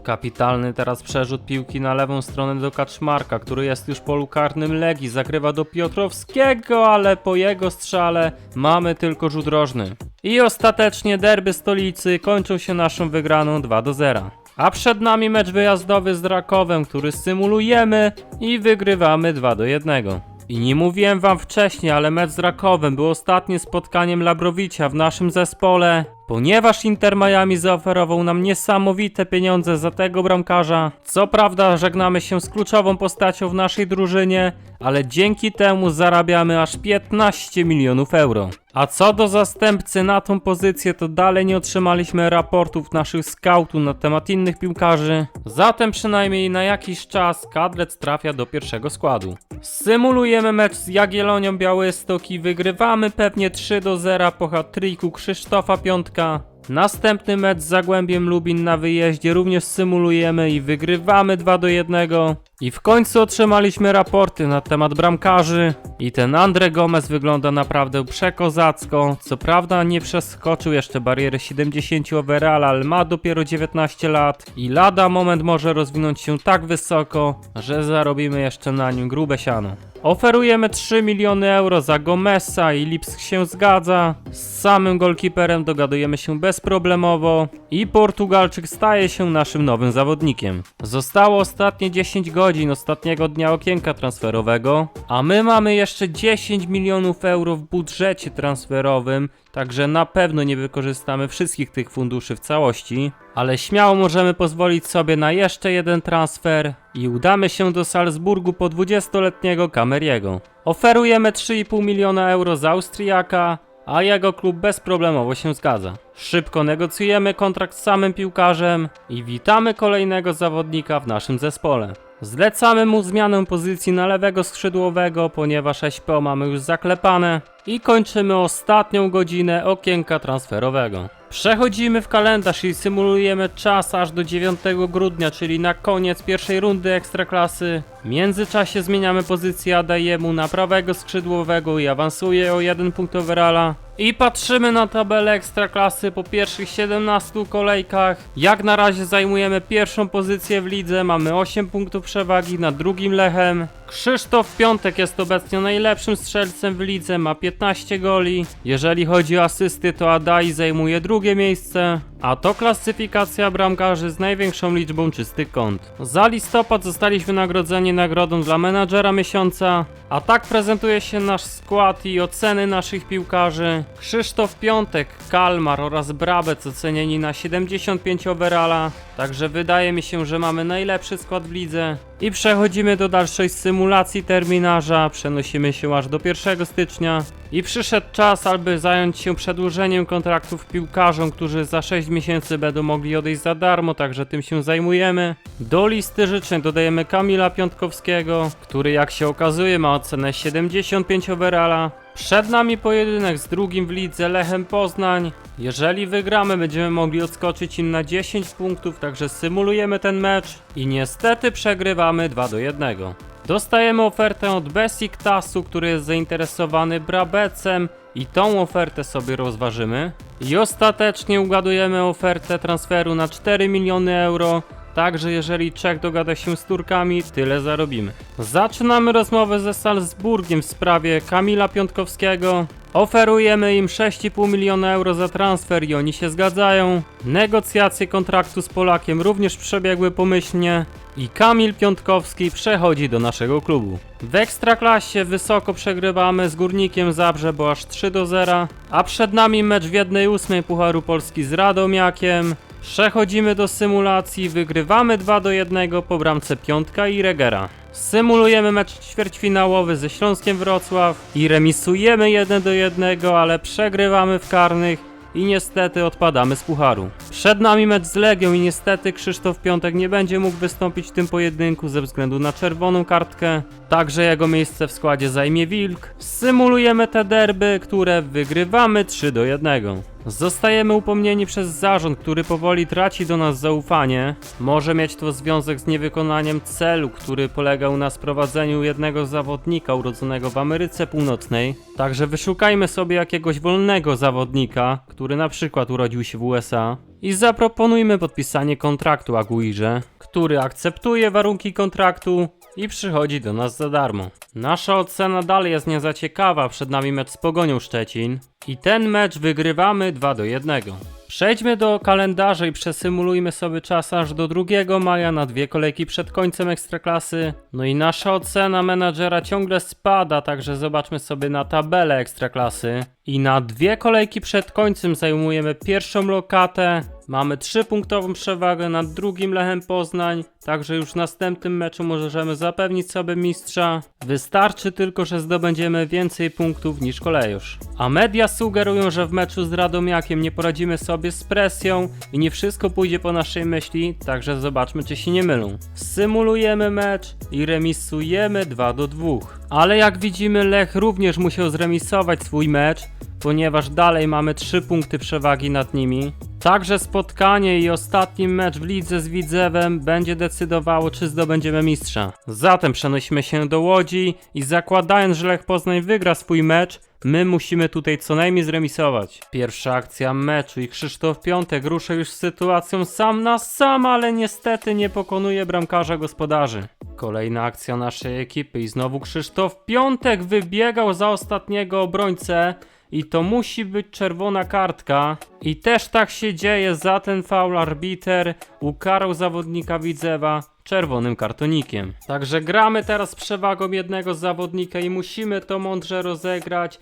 Kapitalny teraz przerzut piłki na lewą stronę do Kaczmarka, który jest już w polu karnym Legii, zagrywa do Piotrowskiego, ale po jego strzale mamy tylko rzut rożny. I ostatecznie derby stolicy kończą się naszą wygraną 2-0. A przed nami mecz wyjazdowy z Rakowem, który symulujemy i wygrywamy 2-1. I nie mówiłem wam wcześniej, ale mecz z Rakowem był ostatnim spotkaniem Labrowicza w naszym zespole, ponieważ Inter Miami zaoferował nam niesamowite pieniądze za tego bramkarza. Co prawda żegnamy się z kluczową postacią w naszej drużynie, ale dzięki temu zarabiamy aż 15 milionów euro. A co do zastępcy na tą pozycję, to dalej nie otrzymaliśmy raportów naszych scoutów na temat innych piłkarzy. Zatem przynajmniej na jakiś czas kadlec trafia do pierwszego składu. Symulujemy mecz z Jagiellonią Białystok i wygrywamy pewnie 3-0 po hat-tricku Krzysztofa Piątka. Następny mecz z Zagłębiem Lubin na wyjeździe również symulujemy i wygrywamy 2-1. I w końcu otrzymaliśmy raporty na temat bramkarzy i ten Andre Gomez wygląda naprawdę przekozacko. Co prawda nie przeskoczył jeszcze bariery 70 overalla, ale ma dopiero 19 lat i lada moment może rozwinąć się tak wysoko, że zarobimy jeszcze na nim grube siano. Oferujemy 3 miliony euro za Gomeza i Lipsk się zgadza. Z samym golkiperem dogadujemy się bezproblemowo i Portugalczyk staje się naszym nowym zawodnikiem. Zostało ostatnie 10 godzin ostatniego dnia okienka transferowego, a my mamy jeszcze 10 milionów euro w budżecie transferowym, także na pewno nie wykorzystamy wszystkich tych funduszy w całości, ale śmiało możemy pozwolić sobie na jeszcze jeden transfer i udamy się do Salzburgu po 20-letniego Cameriego. Oferujemy 3,5 miliona euro za Austriaka, a jego klub bezproblemowo się zgadza. Szybko negocjujemy kontrakt z samym piłkarzem i witamy kolejnego zawodnika w naszym zespole. Zlecamy mu zmianę pozycji na lewego skrzydłowego, ponieważ SPO mamy już zaklepane i kończymy ostatnią godzinę okienka transferowego. Przechodzimy w kalendarz i symulujemy czas aż do 9 grudnia, czyli na koniec pierwszej rundy Ekstraklasy. W międzyczasie zmieniamy pozycję Adayemu na prawego skrzydłowego i awansuje o 1 punkt overalla. I patrzymy na tabelę Ekstraklasy po pierwszych 17 kolejkach. Jak na razie zajmujemy pierwszą pozycję w lidze, mamy 8 punktów przewagi nad drugim Lechem. Krzysztof Piątek jest obecnie najlepszym strzelcem w lidze, ma 15 goli. Jeżeli chodzi o asysty, to Adai zajmuje drugie miejsce, a to klasyfikacja bramkarzy z największą liczbą czystych kąt. Za listopad zostaliśmy nagrodzeni nagrodą dla menadżera miesiąca, a tak prezentuje się nasz skład i oceny naszych piłkarzy. Krzysztof Piątek, Kalmar oraz Brabec ocenieni na 75 overalla, także wydaje mi się, że mamy najlepszy skład w lidze. I przechodzimy do dalszej symulacji terminarza, przenosimy się aż do 1 stycznia. I przyszedł czas, aby zająć się przedłużeniem kontraktów piłkarzom, którzy za 6 miesięcy będą mogli odejść za darmo, także tym się zajmujemy. Do listy życzeń dodajemy Kamila Piątkowskiego, który jak się okazuje ma ocenę 75 overalla. Przed nami pojedynek z drugim w lidze Lechem Poznań. Jeżeli wygramy, będziemy mogli odskoczyć im na 10 punktów, także symulujemy ten mecz i niestety przegrywamy 2-1. Dostajemy ofertę od Besiktasu, który jest zainteresowany Brabecem i tą ofertę sobie rozważymy. I ostatecznie ugadujemy ofertę transferu na 4 miliony euro. Także jeżeli Czech dogada się z Turkami, tyle zarobimy. Zaczynamy rozmowę ze Salzburgiem w sprawie Kamila Piątkowskiego. Oferujemy im 6,5 miliona euro za transfer i oni się zgadzają. Negocjacje kontraktu z Polakiem również przebiegły pomyślnie i Kamil Piątkowski przechodzi do naszego klubu. W Ekstraklasie wysoko przegrywamy z Górnikiem Zabrze, bo aż 3-0, a przed nami mecz w 1/8 Pucharu Polski z Radomiakiem. Przechodzimy do symulacji, wygrywamy 2-1 po bramce Piątka i Regera. Symulujemy mecz ćwierćfinałowy ze Śląskiem Wrocław i remisujemy 1-1, ale przegrywamy w karnych i niestety odpadamy z pucharu. Przed nami mecz z Legią i niestety Krzysztof Piątek nie będzie mógł wystąpić w tym pojedynku ze względu na czerwoną kartkę, także jego miejsce w składzie zajmie Wilk. Symulujemy te derby, które wygrywamy 3-1. Zostajemy upomnieni przez zarząd, który powoli traci do nas zaufanie. Może mieć to związek z niewykonaniem celu, który polegał na sprowadzeniu jednego zawodnika urodzonego w Ameryce Północnej. Także wyszukajmy sobie jakiegoś wolnego zawodnika, który na przykład urodził się w USA i zaproponujmy podpisanie kontraktu Aguirze, który akceptuje warunki kontraktu i przychodzi do nas za darmo. Nasza ocena dalej jest nie za ciekawa, przed nami mecz z Pogonią Szczecin i ten mecz wygrywamy 2-1. Przejdźmy do kalendarza i przesymulujmy sobie czas aż do 2 maja na 2 kolejki przed końcem Ekstraklasy. No i nasza ocena menadżera ciągle spada, także zobaczmy sobie na tabelę Ekstraklasy. I na 2 kolejki przed końcem zajmujemy pierwszą lokatę. Mamy 3-punktową przewagę nad drugim Lechem Poznań, także już w następnym meczu możemy zapewnić sobie mistrza. Wystarczy tylko, że zdobędziemy więcej punktów niż kolejorz. A media sugerują, że w meczu z Radomiakiem nie poradzimy sobie z presją i nie wszystko pójdzie po naszej myśli, także zobaczmy, czy się nie mylą. Symulujemy mecz i remisujemy 2-2. Ale jak widzimy, Lech również musiał zremisować swój mecz, ponieważ dalej mamy 3 punkty przewagi nad nimi. Także spotkanie i ostatni mecz w lidze z Widzewem będzie decydowało, czy zdobędziemy mistrza. Zatem przenosimy się do Łodzi i zakładając, że Lech Poznań wygra swój mecz, my musimy tutaj co najmniej zremisować. Pierwsza akcja meczu i Krzysztof Piątek rusza już z sytuacją sam na sam, ale niestety nie pokonuje bramkarza gospodarzy. Kolejna akcja naszej ekipy i znowu Krzysztof Piątek wybiegał za ostatniego obrońcę. I to musi być czerwona kartka. I też tak się dzieje, za ten faul arbiter ukarał zawodnika Widzewa czerwonym kartonikiem. Także gramy teraz z przewagą jednego zawodnika i musimy to mądrze rozegrać.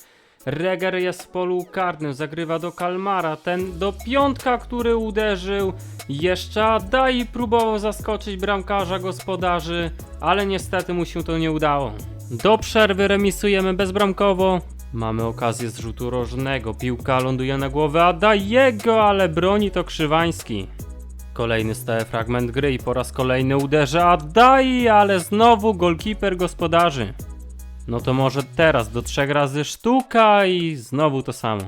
Reger jest w polu karnym, zagrywa do Kalmara, ten do Piątka, który uderzył. Jeszcze Adai próbował zaskoczyć bramkarza gospodarzy, ale niestety mu się to nie udało. Do przerwy remisujemy bezbramkowo. Mamy okazję z rzutu rożnego, piłka ląduje na głowę Adaiego, ale broni to Krzywański. Kolejny stały fragment gry i po raz kolejny uderza Adai, ale znowu golkiper gospodarzy. No to może teraz do 3 razy sztuka i znowu to samo.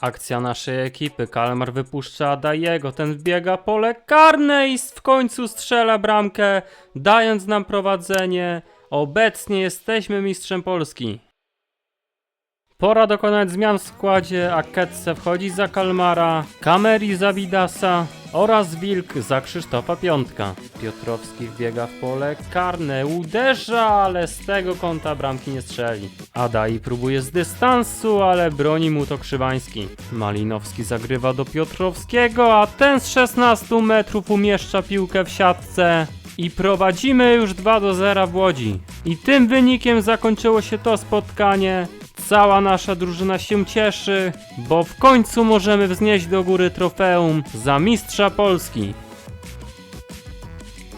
Akcja naszej ekipy, Kalmar wypuszcza Adaiego, ten wbiega pole karne i w końcu strzela bramkę, dając nam prowadzenie. Obecnie jesteśmy mistrzem Polski. Pora dokonać zmian w składzie, a Ketce wchodzi za Kalmara, Kameri za Widasa oraz Wilk za Krzysztofa Piątka. Piotrowski wbiega w pole karne, uderza, ale z tego kąta bramki nie strzeli. Adai próbuje z dystansu, ale broni mu to Krzywański. Malinowski zagrywa do Piotrowskiego, a ten z 16 metrów umieszcza piłkę w siatce. I prowadzimy już 2-0 w Łodzi. I tym wynikiem zakończyło się to spotkanie. Cała nasza drużyna się cieszy, bo w końcu możemy wznieść do góry trofeum za mistrza Polski.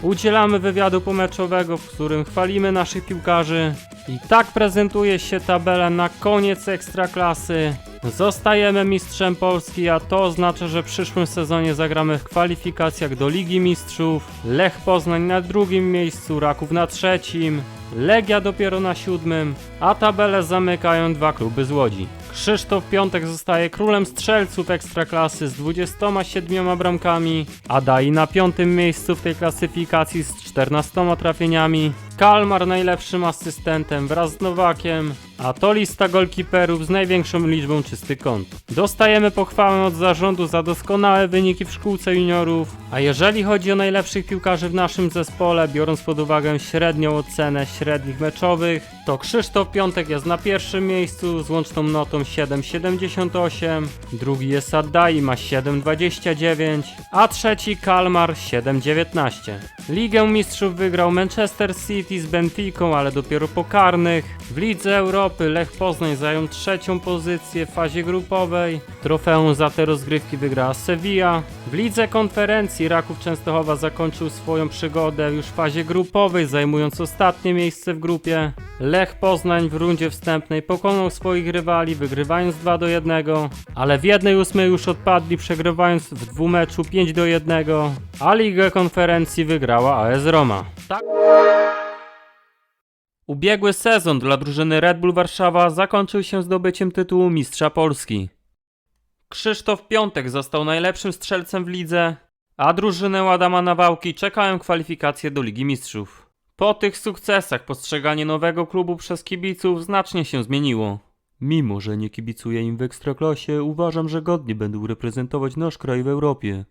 Udzielamy wywiadu pomeczowego, w którym chwalimy naszych piłkarzy. I tak prezentuje się tabela na koniec Ekstraklasy. Zostajemy mistrzem Polski, a to oznacza, że w przyszłym sezonie zagramy w kwalifikacjach do Ligi Mistrzów. Lech Poznań na drugim miejscu, Raków na trzecim, Legia dopiero na 7, a tabelę zamykają 2 kluby z Łodzi. Krzysztof Piątek zostaje królem strzelców Ekstraklasy z 27 bramkami, Adai na 5. miejscu w tej klasyfikacji z 14 trafieniami, Kalmar najlepszym asystentem wraz z Nowakiem, a to lista golkiperów z największą liczbą czystych kąt. Dostajemy pochwałę od zarządu za doskonałe wyniki w szkółce juniorów, a jeżeli chodzi o najlepszych piłkarzy w naszym zespole, biorąc pod uwagę średnią ocenę średnich meczowych, to Krzysztof Piątek jest na 1. miejscu z łączną notą 7,78, drugi jest Adai, ma 7,29, a trzeci Kalmar 7,19. Ligę Mistrzów wygrał Manchester City z Benficą, ale dopiero po karnych. W Lidze Europy Lech Poznań zajął 3. pozycję w fazie grupowej. Trofeum za te rozgrywki wygrała Sevilla. W Lidze Konferencji Raków Częstochowa zakończył swoją przygodę już w fazie grupowej, zajmując ostatnie miejsce w grupie. Lech Poznań w rundzie wstępnej pokonał swoich rywali, wygrywając 2-1, ale w 1/8 już odpadli, przegrywając w dwumeczu 5-1, a Ligę Konferencji wygrała AS Roma. Ubiegły sezon dla drużyny Red Bull Warszawa zakończył się zdobyciem tytułu mistrza Polski. Krzysztof Piątek został najlepszym strzelcem w lidze, a drużynę Adama Nawałki czekają kwalifikacje do Ligi Mistrzów. Po tych sukcesach postrzeganie nowego klubu przez kibiców znacznie się zmieniło. Mimo, że nie kibicuję im w Ekstraklasie, uważam, że godnie będą reprezentować nasz kraj w Europie.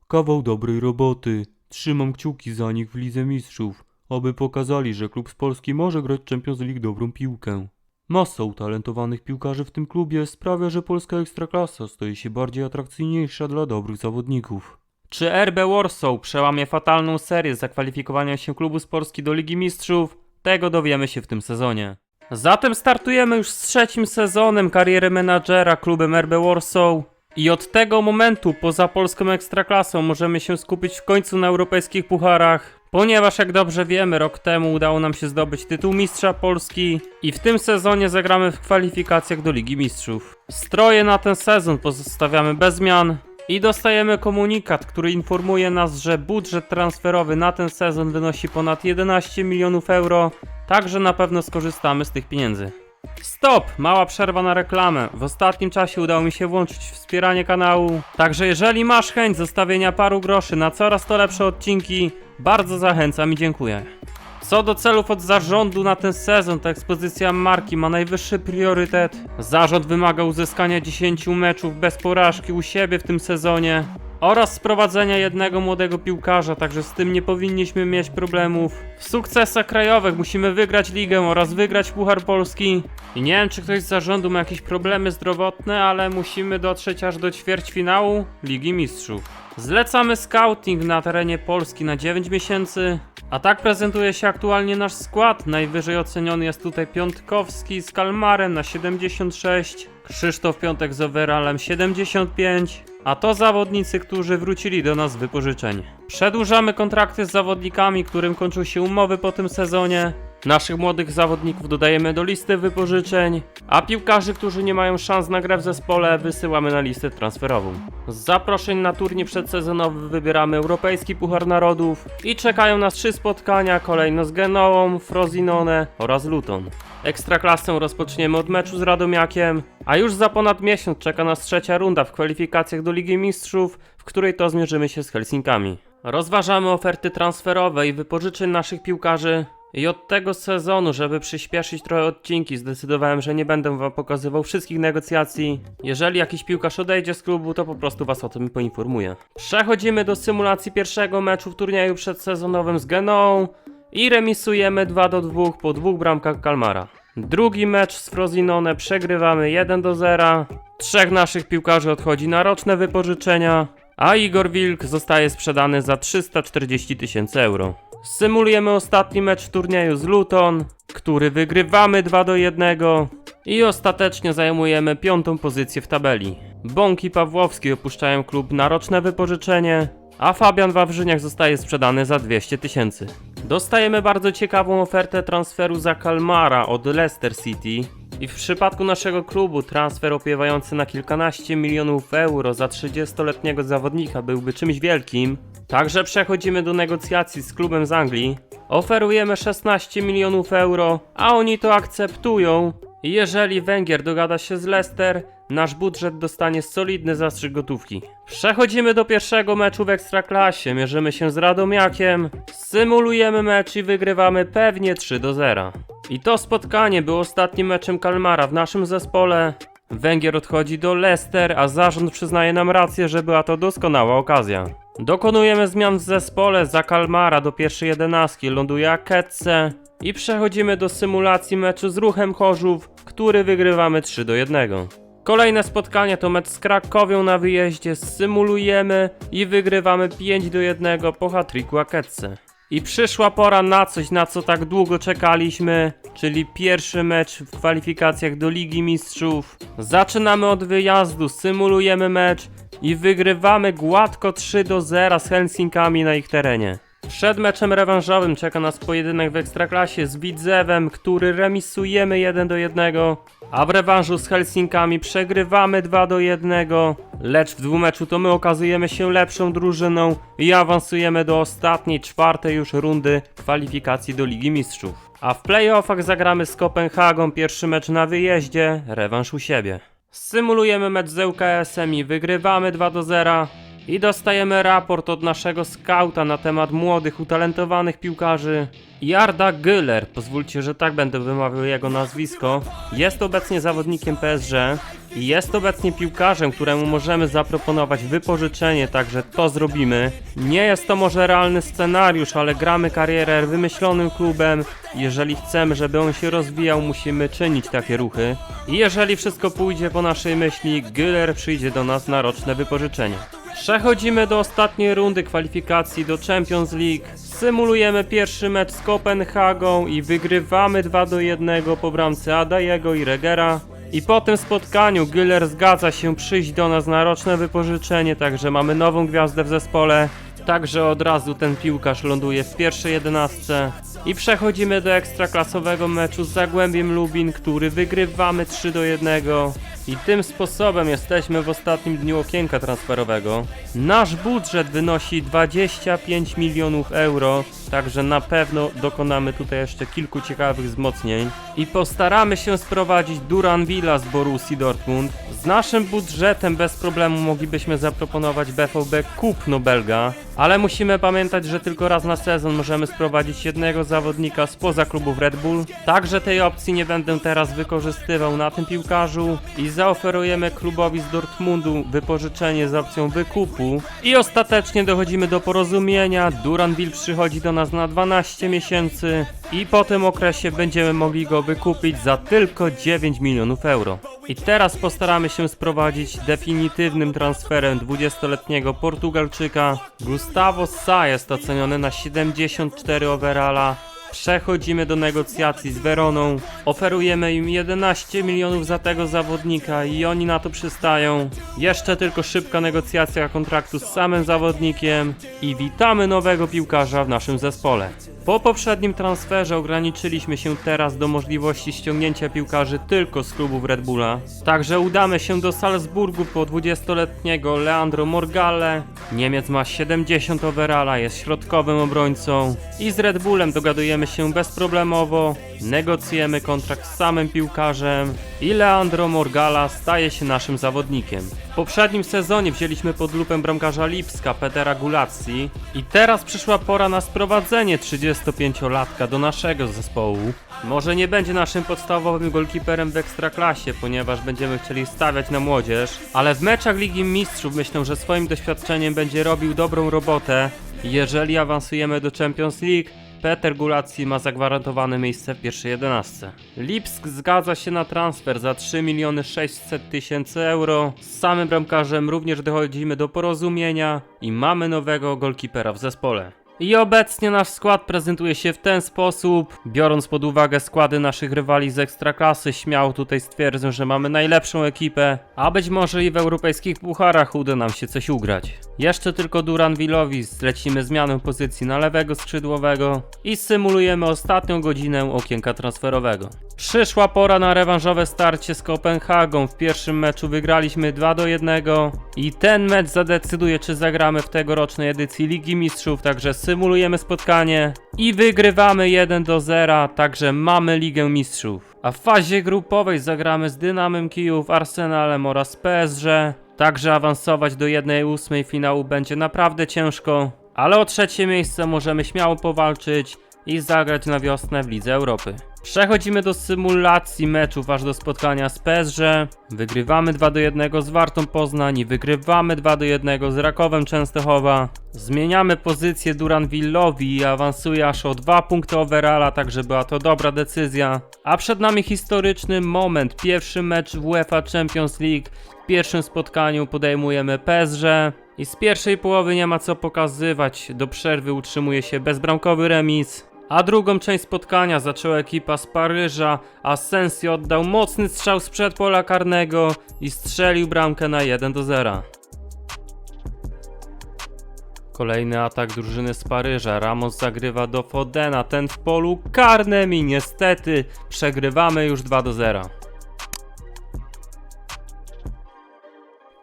Kawał dobrej roboty. Trzymam kciuki za nich w Lidze Mistrzów, aby pokazali, że klub z Polski może grać Champions League dobrą piłkę. Masa utalentowanych piłkarzy w tym klubie sprawia, że polska Ekstraklasa staje się bardziej atrakcyjniejsza dla dobrych zawodników. Czy RB Warsaw przełamie fatalną serię zakwalifikowania się klubu z Polski do Ligi Mistrzów? Tego dowiemy się w tym sezonie. Zatem startujemy już z 3. sezonem kariery menadżera klubem RB Warsaw. I od tego momentu poza polską Ekstraklasą możemy się skupić w końcu na europejskich pucharach, ponieważ jak dobrze wiemy, rok temu udało nam się zdobyć tytuł mistrza Polski i w tym sezonie zagramy w kwalifikacjach do Ligi Mistrzów. Stroje na ten sezon pozostawiamy bez zmian i dostajemy komunikat, który informuje nas, że budżet transferowy na ten sezon wynosi ponad 11 milionów euro, także na pewno skorzystamy z tych pieniędzy. Stop! Mała przerwa na reklamę. W ostatnim czasie udało mi się włączyć wspieranie kanału. Także jeżeli masz chęć zostawienia paru groszy na coraz to lepsze odcinki, bardzo zachęcam i dziękuję. Co do celów od zarządu na ten sezon, to ekspozycja marki ma najwyższy priorytet. Zarząd wymaga uzyskania 10 meczów bez porażki u siebie w tym sezonie oraz sprowadzenia jednego młodego piłkarza, także z tym nie powinniśmy mieć problemów. W sukcesach krajowych musimy wygrać ligę oraz wygrać Puchar Polski. I nie wiem, czy ktoś z zarządu ma jakieś problemy zdrowotne, ale musimy dotrzeć aż do ćwierćfinału Ligi Mistrzów. Zlecamy scouting na terenie Polski na 9 miesięcy. A tak prezentuje się aktualnie nasz skład. Najwyżej oceniony jest tutaj Piątkowski z Kalmarem na 76, Krzysztof Piątek z overallem 75, a to zawodnicy, którzy wrócili do nas z wypożyczeń. Przedłużamy kontrakty z zawodnikami, którym kończą się umowy po tym sezonie. Naszych młodych zawodników dodajemy do listy wypożyczeń, a piłkarzy, którzy nie mają szans na grę w zespole, wysyłamy na listę transferową. Z zaproszeń na turniej przedsezonowy wybieramy Europejski Puchar Narodów i czekają nas 3 spotkania, kolejno z Genoą, Frosinone oraz Luton. Ekstraklasę rozpoczniemy od meczu z Radomiakiem, a już za ponad miesiąc czeka nas 3. runda w kwalifikacjach do Ligi Mistrzów, w której to zmierzymy się z Helsinkami. Rozważamy oferty transferowe i wypożyczeń naszych piłkarzy. I od tego sezonu, żeby przyspieszyć trochę odcinki, zdecydowałem, że nie będę wam pokazywał wszystkich negocjacji. Jeżeli jakiś piłkarz odejdzie z klubu, to po prostu was o tym poinformuję. Przechodzimy do symulacji pierwszego meczu w turnieju przedsezonowym z Genoą i remisujemy 2-2 po 2 bramkach Kalmara. Drugi mecz z Frosinone przegrywamy 1-0. 3 naszych piłkarzy odchodzi na roczne wypożyczenia, a Igor Wilk zostaje sprzedany za 340 000 euro. Symulujemy ostatni mecz w turnieju z Luton, który wygrywamy 2-1 i ostatecznie zajmujemy 5. pozycję w tabeli. Bąk i Pawłowski opuszczają klub na roczne wypożyczenie, a Fabian Wawrzyniak zostaje sprzedany za 200 000. Dostajemy bardzo ciekawą ofertę transferu za Kalmara od Leicester City. I w przypadku naszego klubu transfer opiewający na kilkanaście milionów euro za 30-letniego zawodnika byłby czymś wielkim. Także przechodzimy do negocjacji z klubem z Anglii. Oferujemy 16 milionów euro, a oni to akceptują. I jeżeli Węgier dogada się z Leicester, nasz budżet dostanie solidny zastrzyk gotówki. Przechodzimy do pierwszego meczu w Ekstraklasie, mierzymy się z Radomiakiem, symulujemy mecz i wygrywamy pewnie 3-0. I to spotkanie było ostatnim meczem Kalmara w naszym zespole. Węgier odchodzi do Leicester, a zarząd przyznaje nam rację, że była to doskonała okazja. Dokonujemy zmian w zespole, za Kalmara do pierwszej 11 ląduje Aketce i przechodzimy do symulacji meczu z Ruchem Chorzów, który wygrywamy 3-1. Kolejne spotkanie to mecz z Krakowią na wyjeździe, symulujemy i wygrywamy 5-1 po hat-tricku Aketce. I przyszła pora na coś, na co tak długo czekaliśmy, czyli pierwszy mecz w kwalifikacjach do Ligi Mistrzów. Zaczynamy od wyjazdu, symulujemy mecz i wygrywamy gładko 3-0 z Helsinkami na ich terenie. Przed meczem rewanżowym czeka nas pojedynek w Ekstraklasie z Widzewem, który remisujemy 1-1, a w rewanżu z Helsinkami przegrywamy 2-1, lecz w dwumeczu to my okazujemy się lepszą drużyną i awansujemy do ostatniej, 4. już rundy kwalifikacji do Ligi Mistrzów. A w playoffach zagramy z Kopenhagą, pierwszy mecz na wyjeździe, rewanż u siebie. Symulujemy mecz z ŁKS-em i wygrywamy 2-0. I dostajemy raport od naszego skauta na temat młodych, utalentowanych piłkarzy. Jarda Güler, pozwólcie, że tak będę wymawiał jego nazwisko, jest obecnie zawodnikiem PSG i jest obecnie piłkarzem, któremu możemy zaproponować wypożyczenie, także to zrobimy. Nie jest to może realny scenariusz, ale gramy karierę wymyślonym klubem. Jeżeli chcemy, żeby on się rozwijał, musimy czynić takie ruchy. I jeżeli wszystko pójdzie po naszej myśli, Güler przyjdzie do nas na roczne wypożyczenie. Przechodzimy do ostatniej rundy kwalifikacji do Champions League. Symulujemy pierwszy mecz z Kopenhagą i wygrywamy 2-1 po bramce Adajego i Regera. I po tym spotkaniu Güler zgadza się przyjść do nas na roczne wypożyczenie, także mamy nową gwiazdę w zespole. Także od razu ten piłkarz ląduje w pierwszej 11. I przechodzimy do ekstraklasowego meczu z Zagłębiem Lubin, który wygrywamy 3-1. I tym sposobem jesteśmy w ostatnim dniu okienka transferowego. Nasz budżet wynosi 25 milionów euro, także na pewno dokonamy tutaj jeszcze kilku ciekawych wzmocnień. I postaramy się sprowadzić Duranvilla z Borussii Dortmund. Z naszym budżetem bez problemu moglibyśmy zaproponować BVB kupno Belga, ale musimy pamiętać, że tylko raz na sezon możemy sprowadzić jednego zawodnika spoza klubów Red Bull. Także tej opcji nie będę teraz wykorzystywał na tym piłkarzu i zaoferujemy klubowi z Dortmundu wypożyczenie z opcją wykupu. I ostatecznie dochodzimy do porozumienia. Duranville przychodzi do nas na 12 miesięcy i po tym okresie będziemy mogli go wykupić za tylko 9 milionów euro. I teraz postaramy się sprowadzić definitywnym transferem 20-letniego Portugalczyka. Gustavo Sa jest oceniony na 74 overalla. Przechodzimy do negocjacji z Weroną. Oferujemy im 11 milionów za tego zawodnika i oni na to przystają. Jeszcze tylko szybka negocjacja kontraktu z samym zawodnikiem i witamy nowego piłkarza w naszym zespole. Po poprzednim transferze ograniczyliśmy się teraz do możliwości ściągnięcia piłkarzy tylko z klubów Red Bulla. Także udamy się do Salzburgu po 20-letniego Leandro Morgale Niemiec ma 70 overalla, jest środkowym obrońcą i z Red Bullem dogadujemy się bezproblemowo, negocjujemy kontrakt z samym piłkarzem i Leandro Morgala staje się naszym zawodnikiem. W poprzednim sezonie wzięliśmy pod lupę bramkarza Lipska, Petera Gulazzi i teraz przyszła pora na sprowadzenie 35-latka do naszego zespołu. Może nie będzie naszym podstawowym golkiperem w Ekstraklasie, ponieważ będziemy chcieli stawiać na młodzież, ale w meczach Ligi Mistrzów myślę, że swoim doświadczeniem będzie robił dobrą robotę. Jeżeli awansujemy do Champions League, Peter Gulazzi ma zagwarantowane miejsce w pierwszej 11. Lipsk zgadza się na transfer za 3 600 000 euro. Z samym bramkarzem również dochodzimy do porozumienia i mamy nowego golkipera w zespole. I obecnie nasz skład prezentuje się w ten sposób. Biorąc pod uwagę składy naszych rywali z Ekstraklasy, śmiało tutaj stwierdzę, że mamy najlepszą ekipę, a być może i w europejskich pucharach uda nam się coś ugrać. Jeszcze tylko Duranvillowi zlecimy zmianę pozycji na lewego skrzydłowego i symulujemy ostatnią godzinę okienka transferowego. Przyszła pora na rewanżowe starcie z Kopenhagą. W pierwszym meczu wygraliśmy 2-1 i ten mecz zadecyduje, czy zagramy w tegorocznej edycji Ligi Mistrzów, także symulujemy spotkanie i wygrywamy 1-0, także mamy Ligę Mistrzów. A w fazie grupowej zagramy z Dynamem Kijów, Arsenalem oraz PSG. Także awansować do 1/8 finału będzie naprawdę ciężko, ale o trzecie miejsce możemy śmiało powalczyć i zagrać na wiosnę w Lidze Europy. Przechodzimy do symulacji meczów aż do spotkania z PSG. Wygrywamy 2-1 z Wartą Poznań i wygrywamy 2-1 z Rakowem Częstochowa. Zmieniamy pozycję Duranvillowi i awansuje aż o 2 punkty overalla, także była to dobra decyzja. A przed nami historyczny moment, pierwszy mecz w UEFA Champions League. W pierwszym spotkaniu podejmujemy PSG. I z pierwszej połowy nie ma co pokazywać, do przerwy utrzymuje się bezbramkowy remis. A drugą część spotkania zaczęła ekipa z Paryża, Asensio oddał mocny strzał sprzed pola karnego i strzelił bramkę na 1-0. Kolejny atak drużyny z Paryża, Ramos zagrywa do Fodena, ten w polu karnym i niestety przegrywamy już 2-0.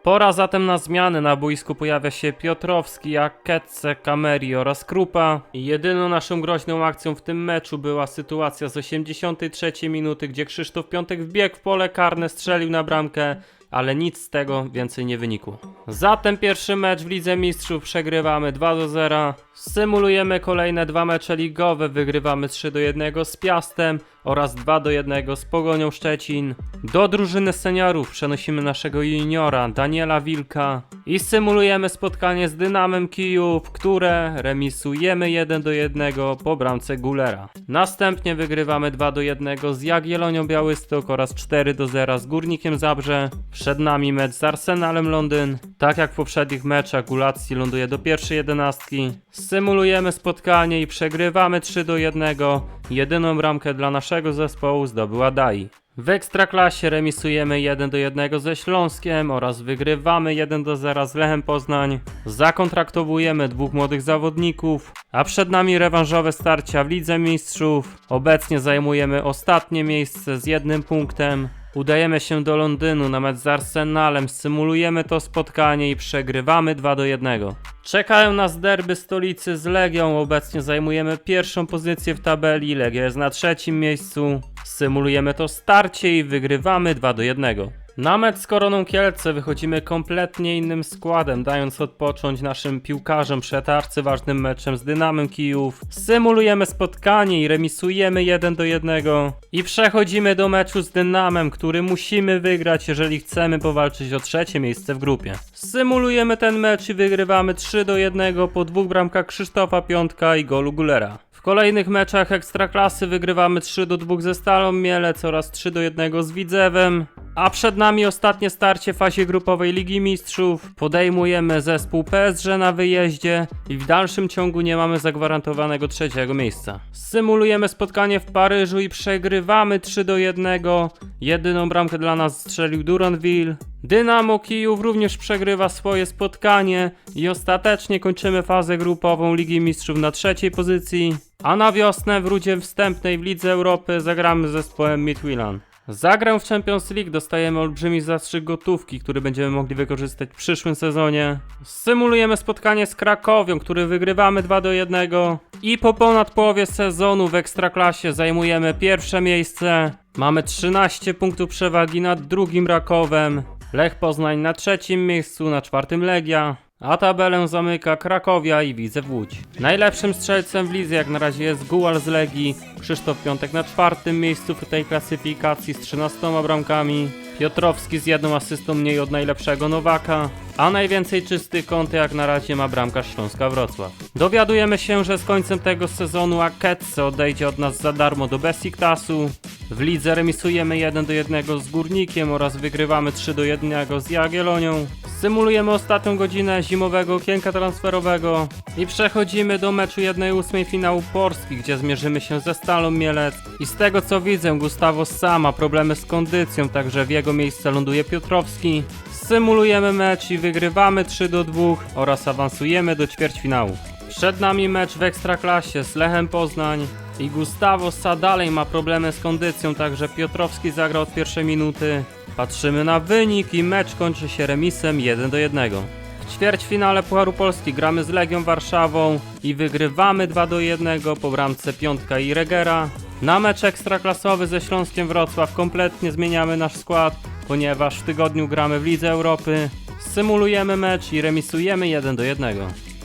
Pora zatem na zmiany. Na boisku pojawia się Piotrowski, Aketce, Kameri oraz Krupa. I jedyną naszą groźną akcją w tym meczu była sytuacja z 83 minuty, gdzie Krzysztof Piątek wbiegł w pole karne, strzelił na bramkę, ale nic z tego więcej nie wynikło. Zatem pierwszy mecz w Lidze Mistrzów przegrywamy 2-0. Symulujemy kolejne dwa mecze ligowe, wygrywamy 3-1 z Piastem oraz 2-1 z Pogonią Szczecin. Do drużyny seniorów przenosimy naszego juniora Daniela Wilka i symulujemy spotkanie z Dynamem Kijów, które remisujemy 1-1 po bramce Gullera. Następnie wygrywamy 2-1 z Jagiellonią Białystok oraz 4-0 z Górnikiem Zabrze. Przed nami mecz z Arsenalem Londyn. Tak jak w poprzednich meczach, Gulazzi ląduje do pierwszej 11. Symulujemy spotkanie i przegrywamy 3-1. Jedyną bramkę dla naszego zespołu zdobyła Dai. W Ekstraklasie remisujemy 1-1 ze Śląskiem oraz wygrywamy 1-0 z Lechem Poznań. Zakontraktowujemy dwóch młodych zawodników, a przed nami rewanżowe starcia w Lidze Mistrzów. Obecnie zajmujemy ostatnie miejsce z 1 punktem. Udajemy się do Londynu na mecz z Arsenalem, symulujemy to spotkanie i przegrywamy 2-1. Czekają nas derby stolicy z Legią, obecnie zajmujemy pierwszą pozycję w tabeli, Legia jest na trzecim miejscu. Symulujemy to starcie i wygrywamy 2-1. Na mecz z Koroną Kielce wychodzimy kompletnie innym składem, dając odpocząć naszym piłkarzom przed arcyważnym meczem z Dynamem Kijów. Symulujemy spotkanie i remisujemy 1-1. I przechodzimy do meczu z Dynamem, który musimy wygrać, jeżeli chcemy powalczyć o trzecie miejsce w grupie. Symulujemy ten mecz i wygrywamy 3-1 po dwóch bramkach Krzysztofa Piątka i golu Gullera. W kolejnych meczach Ekstraklasy wygrywamy 3-2 ze Stalą Mielec oraz 3-1 z Widzewem. A przed nami ostatnie starcie w fazie grupowej Ligi Mistrzów. Podejmujemy zespół PSG na wyjeździe i w dalszym ciągu nie mamy zagwarantowanego trzeciego miejsca. Symulujemy spotkanie w Paryżu i przegrywamy 3-1. Jedyną bramkę dla nas strzelił Duranville. Dynamo Kijów również przegrywa swoje spotkanie i ostatecznie kończymy fazę grupową Ligi Mistrzów na trzeciej pozycji. A na wiosnę w rundzie wstępnej w Lidze Europy zagramy z zespołem Midtjylland. Za grę w Champions League dostajemy olbrzymi zastrzyk gotówki, który będziemy mogli wykorzystać w przyszłym sezonie. Symulujemy spotkanie z Krakowią, który wygrywamy 2-1 i po ponad połowie sezonu w Ekstraklasie zajmujemy pierwsze miejsce. Mamy 13 punktów przewagi nad drugim Rakowem, Lech Poznań na trzecim miejscu, na czwartym Legia, a tabelę zamyka Krakowia i Widzew Łódź. Najlepszym strzelcem w lidze jak na razie jest Gual z Legii, Krzysztof Piątek na czwartym miejscu w tej klasyfikacji z 13 bramkami, Piotrowski z 1 asystą mniej od najlepszego Nowaka, a najwięcej czystych kąt jak na razie ma bramkarz Śląska Wrocław. Dowiadujemy się, że z końcem tego sezonu Aketze odejdzie od nas za darmo do Besiktasu. W lidze remisujemy 1-1 z Górnikiem oraz wygrywamy 3-1 z Jagiellonią. Symulujemy ostatnią godzinę zimowego okienka transferowego i przechodzimy do meczu 1/8 finału Polski, gdzie zmierzymy się ze Stalą Mielec. I z tego co widzę, Gustavo Sa ma problemy z kondycją, także w jego miejsce ląduje Piotrowski. Symulujemy mecz i wygrywamy 3-2 oraz awansujemy do ćwierćfinału. Przed nami mecz w Ekstraklasie z Lechem Poznań i Gustavo Sa dalej ma problemy z kondycją, także Piotrowski zagra od pierwszej minuty. Patrzymy na wynik i mecz kończy się remisem 1-1. W ćwierćfinale Pucharu Polski gramy z Legią Warszawą i wygrywamy 2-1 po bramce Piątka i Regera. Na mecz ekstraklasowy ze Śląskiem Wrocław kompletnie zmieniamy nasz skład, ponieważ w tygodniu gramy w Lidze Europy. Symulujemy mecz i remisujemy 1-1.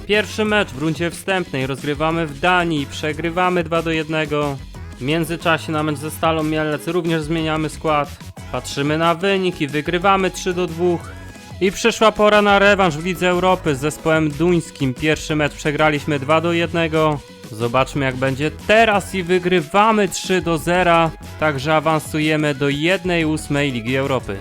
Pierwszy mecz w rundzie wstępnej rozgrywamy w Danii i przegrywamy 2-1. W międzyczasie na mecz ze Stalą Mielec również zmieniamy skład. Patrzymy na wynik i wygrywamy 3-2. I przyszła pora na rewanż w Lidze Europy z zespołem duńskim. Pierwszy mecz przegraliśmy 2-1. Zobaczmy jak będzie teraz i wygrywamy 3-0. Także awansujemy do 1/8 Ligi Europy.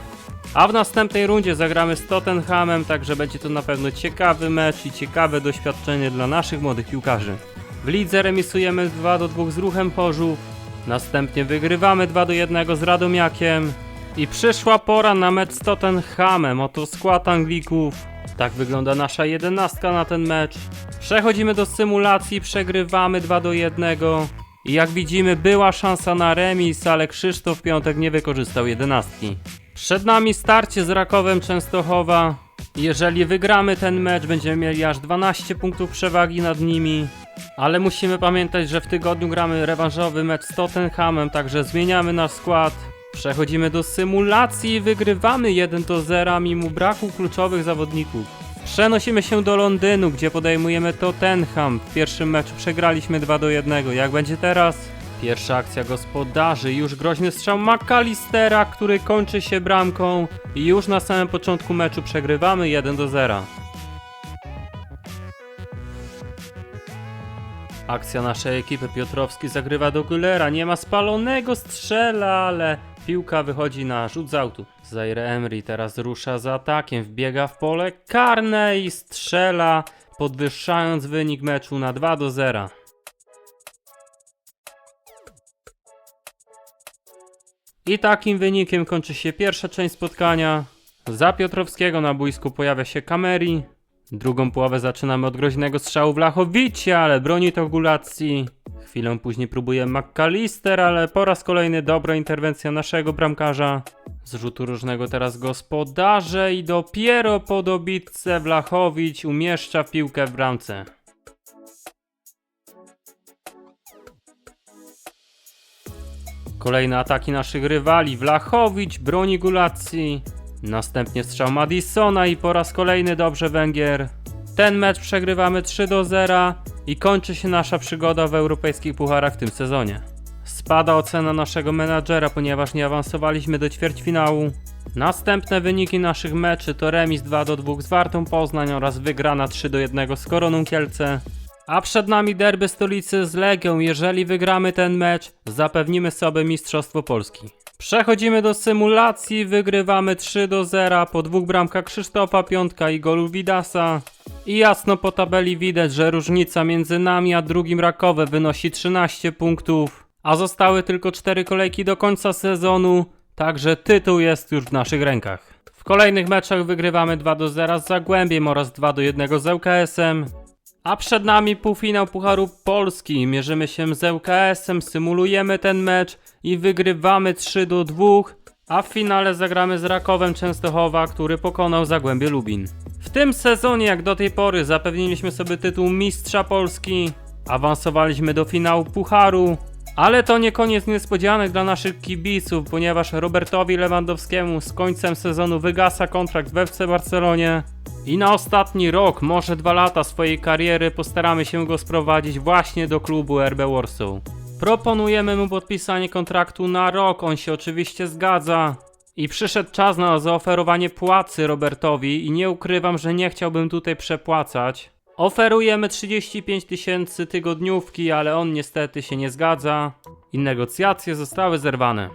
A w następnej rundzie zagramy z Tottenhamem, także będzie to na pewno ciekawy mecz i ciekawe doświadczenie dla naszych młodych piłkarzy. W lidze remisujemy 2-2 z Ruchem Chorzów. Następnie wygrywamy 2-1 z Radomiakiem. I przyszła pora na mecz z Tottenhamem, oto skład Anglików. Tak wygląda nasza 11 na ten mecz. Przechodzimy do symulacji, przegrywamy 2-1. I jak widzimy była szansa na remis, ale Krzysztof Piątek nie wykorzystał 11. Przed nami starcie z Rakowem Częstochowa. Jeżeli wygramy ten mecz, będziemy mieli aż 12 punktów przewagi nad nimi. Ale musimy pamiętać, że w tygodniu gramy rewanżowy mecz z Tottenhamem, także zmieniamy nasz skład. Przechodzimy do symulacji i wygrywamy 1-0 mimo braku kluczowych zawodników. Przenosimy się do Londynu, gdzie podejmujemy Tottenham. W pierwszym meczu przegraliśmy 2-1. Jak będzie teraz? Pierwsza akcja gospodarzy, już groźny strzał McAllistera, który kończy się bramką i już na samym początku meczu przegrywamy 1-0. Akcja naszej ekipy, Piotrowski zagrywa do Güllera, nie ma spalonego, strzela, ale piłka wychodzi na rzut z autu. Zaire Emery teraz rusza z atakiem, wbiega w pole karne i strzela, podwyższając wynik meczu na 2-0. I takim wynikiem kończy się pierwsza część spotkania. Za Piotrowskiego na boisku pojawia się Kameri. Drugą połowę zaczynamy od groźnego strzału Wlachowicia, ale broni to Gulacji. Chwilę później próbuje McAllister, ale po raz kolejny dobra interwencja naszego bramkarza. Z rzutu różnego teraz gospodarze i dopiero po dobitce Wlachowicz umieszcza piłkę w bramce. Kolejne ataki naszych rywali. Wlachowicz broni Gulacji. Następnie strzał Madisona i po raz kolejny dobrze Węgier. Ten mecz przegrywamy 3-0 i kończy się nasza przygoda w europejskich pucharach w tym sezonie. Spada ocena naszego menadżera, ponieważ nie awansowaliśmy do ćwierćfinału. Następne wyniki naszych meczy to remis 2-2 z Wartą Poznań oraz wygrana 3-1 z Koroną Kielce. A przed nami derby stolicy z Legią. Jeżeli wygramy ten mecz, zapewnimy sobie Mistrzostwo Polski. Przechodzimy do symulacji, wygrywamy 3-0 po 2 bramkach Krzysztofa Piątka i golu Widasa. I jasno po tabeli widać, że różnica między nami a drugim Rakowem wynosi 13 punktów. A zostały tylko 4 kolejki do końca sezonu, także tytuł jest już w naszych rękach. W kolejnych meczach wygrywamy 2-0 z Zagłębiem oraz 2-1 z ŁKS-em. A przed nami półfinał Pucharu Polski. Mierzymy się z ŁKS-em, symulujemy ten mecz i wygrywamy 3-2. A w finale zagramy z Rakowem Częstochowa, który pokonał Zagłębie Lubin. W tym sezonie, jak do tej pory, zapewniliśmy sobie tytuł Mistrza Polski, awansowaliśmy do finału Pucharu, ale to nie koniec niespodzianek dla naszych kibiców, ponieważ Robertowi Lewandowskiemu z końcem sezonu wygasa kontrakt w FC Barcelonie i na ostatni rok, może 2 lata swojej kariery postaramy się go sprowadzić właśnie do klubu RB Warsaw. Proponujemy mu podpisanie kontraktu na rok, on się oczywiście zgadza. I przyszedł czas na zaoferowanie płacy Robertowi i nie ukrywam, że nie chciałbym tutaj przepłacać. Oferujemy 35 000 tygodniówki, ale on niestety się nie zgadza i negocjacje zostały zerwane.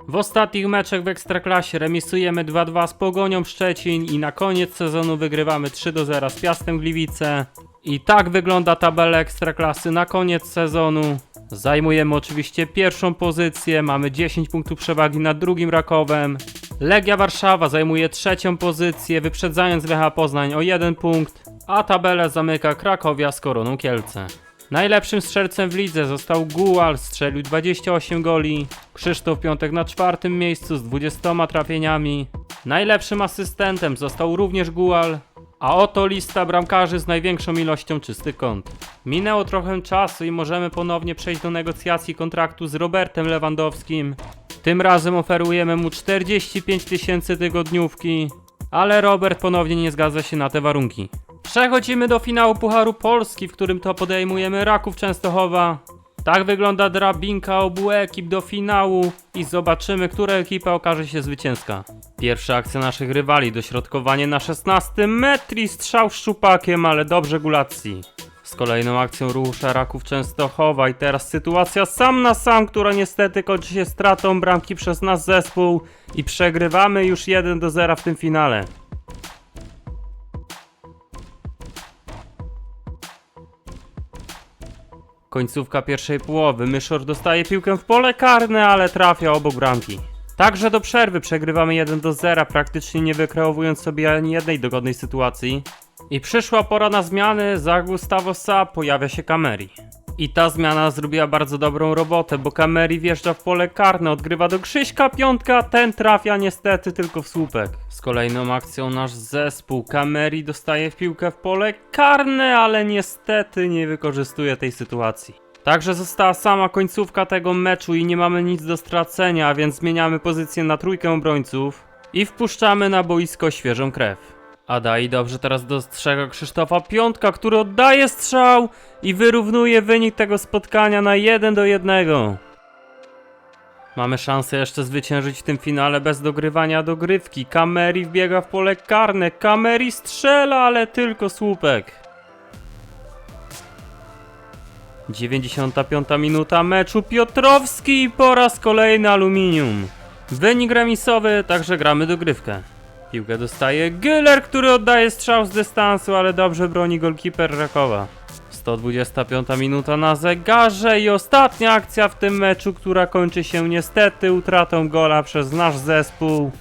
W ostatnich meczach w Ekstraklasie remisujemy 2-2 z Pogonią Szczecin i na koniec sezonu wygrywamy 3-0 z Piastem Gliwice. I tak wygląda tabela Ekstraklasy na koniec sezonu. Zajmujemy oczywiście pierwszą pozycję, mamy 10 punktów przewagi nad drugim Rakowem. Legia Warszawa zajmuje trzecią pozycję, wyprzedzając Lecha Poznań o 1 punkt, a tabelę zamyka Krakowia z Koroną Kielce. Najlepszym strzelcem w lidze został Gual, strzelił 28 goli. Krzysztof Piątek na 4. miejscu z 20 trafieniami. Najlepszym asystentem został również Gual. A oto lista bramkarzy z największą ilością czystych kąt. Minęło trochę czasu i możemy ponownie przejść do negocjacji kontraktu z Robertem Lewandowskim. Tym razem oferujemy mu 45 000 tygodniówki, ale Robert ponownie nie zgadza się na te warunki. Przechodzimy do finału Pucharu Polski, w którym to podejmujemy Raków Częstochowa. Tak wygląda drabinka obu ekip do finału i zobaczymy, która ekipa okaże się zwycięska. Pierwsza akcja naszych rywali, dośrodkowanie na 16 metr i strzał szczupakiem, ale dobrze Gulacji. Z kolejną akcją rusza Raków Częstochowa i teraz sytuacja sam na sam, która niestety kończy się stratą bramki przez nasz zespół i przegrywamy już 1-0 w tym finale. Końcówka pierwszej połowy, Myszor dostaje piłkę w pole karne, ale trafia obok bramki. Także do przerwy przegrywamy 1-0, praktycznie nie wykreowując sobie ani jednej dogodnej sytuacji. I przyszła pora na zmiany, za Gustavo Sa pojawia się Kameri. I ta zmiana zrobiła bardzo dobrą robotę, bo Kameri wjeżdża w pole karne, odgrywa do Krzyśka Piątka, ten trafia niestety tylko w słupek. Z kolejną akcją nasz zespół, Kameri dostaje piłkę w pole karne, ale niestety nie wykorzystuje tej sytuacji. Także została sama końcówka tego meczu i nie mamy nic do stracenia, a więc zmieniamy pozycję na trójkę obrońców i wpuszczamy na boisko świeżą krew. Adai dobrze teraz dostrzega Krzysztofa Piątka, który oddaje strzał i wyrównuje wynik tego spotkania na 1-1. Mamy szansę jeszcze zwyciężyć w tym finale bez dogrywania dogrywki. Kameri wbiega w pole karne, Kameri strzela, ale tylko słupek. 95 minuta meczu, Piotrowski i po raz kolejny Aluminium. Wynik remisowy, także gramy dogrywkę. Piłkę dostaje Güler, który oddaje strzał z dystansu, ale dobrze broni golkiper Rakowa. 125 minuta na zegarze i ostatnia akcja w tym meczu, która kończy się niestety utratą gola przez nasz zespół.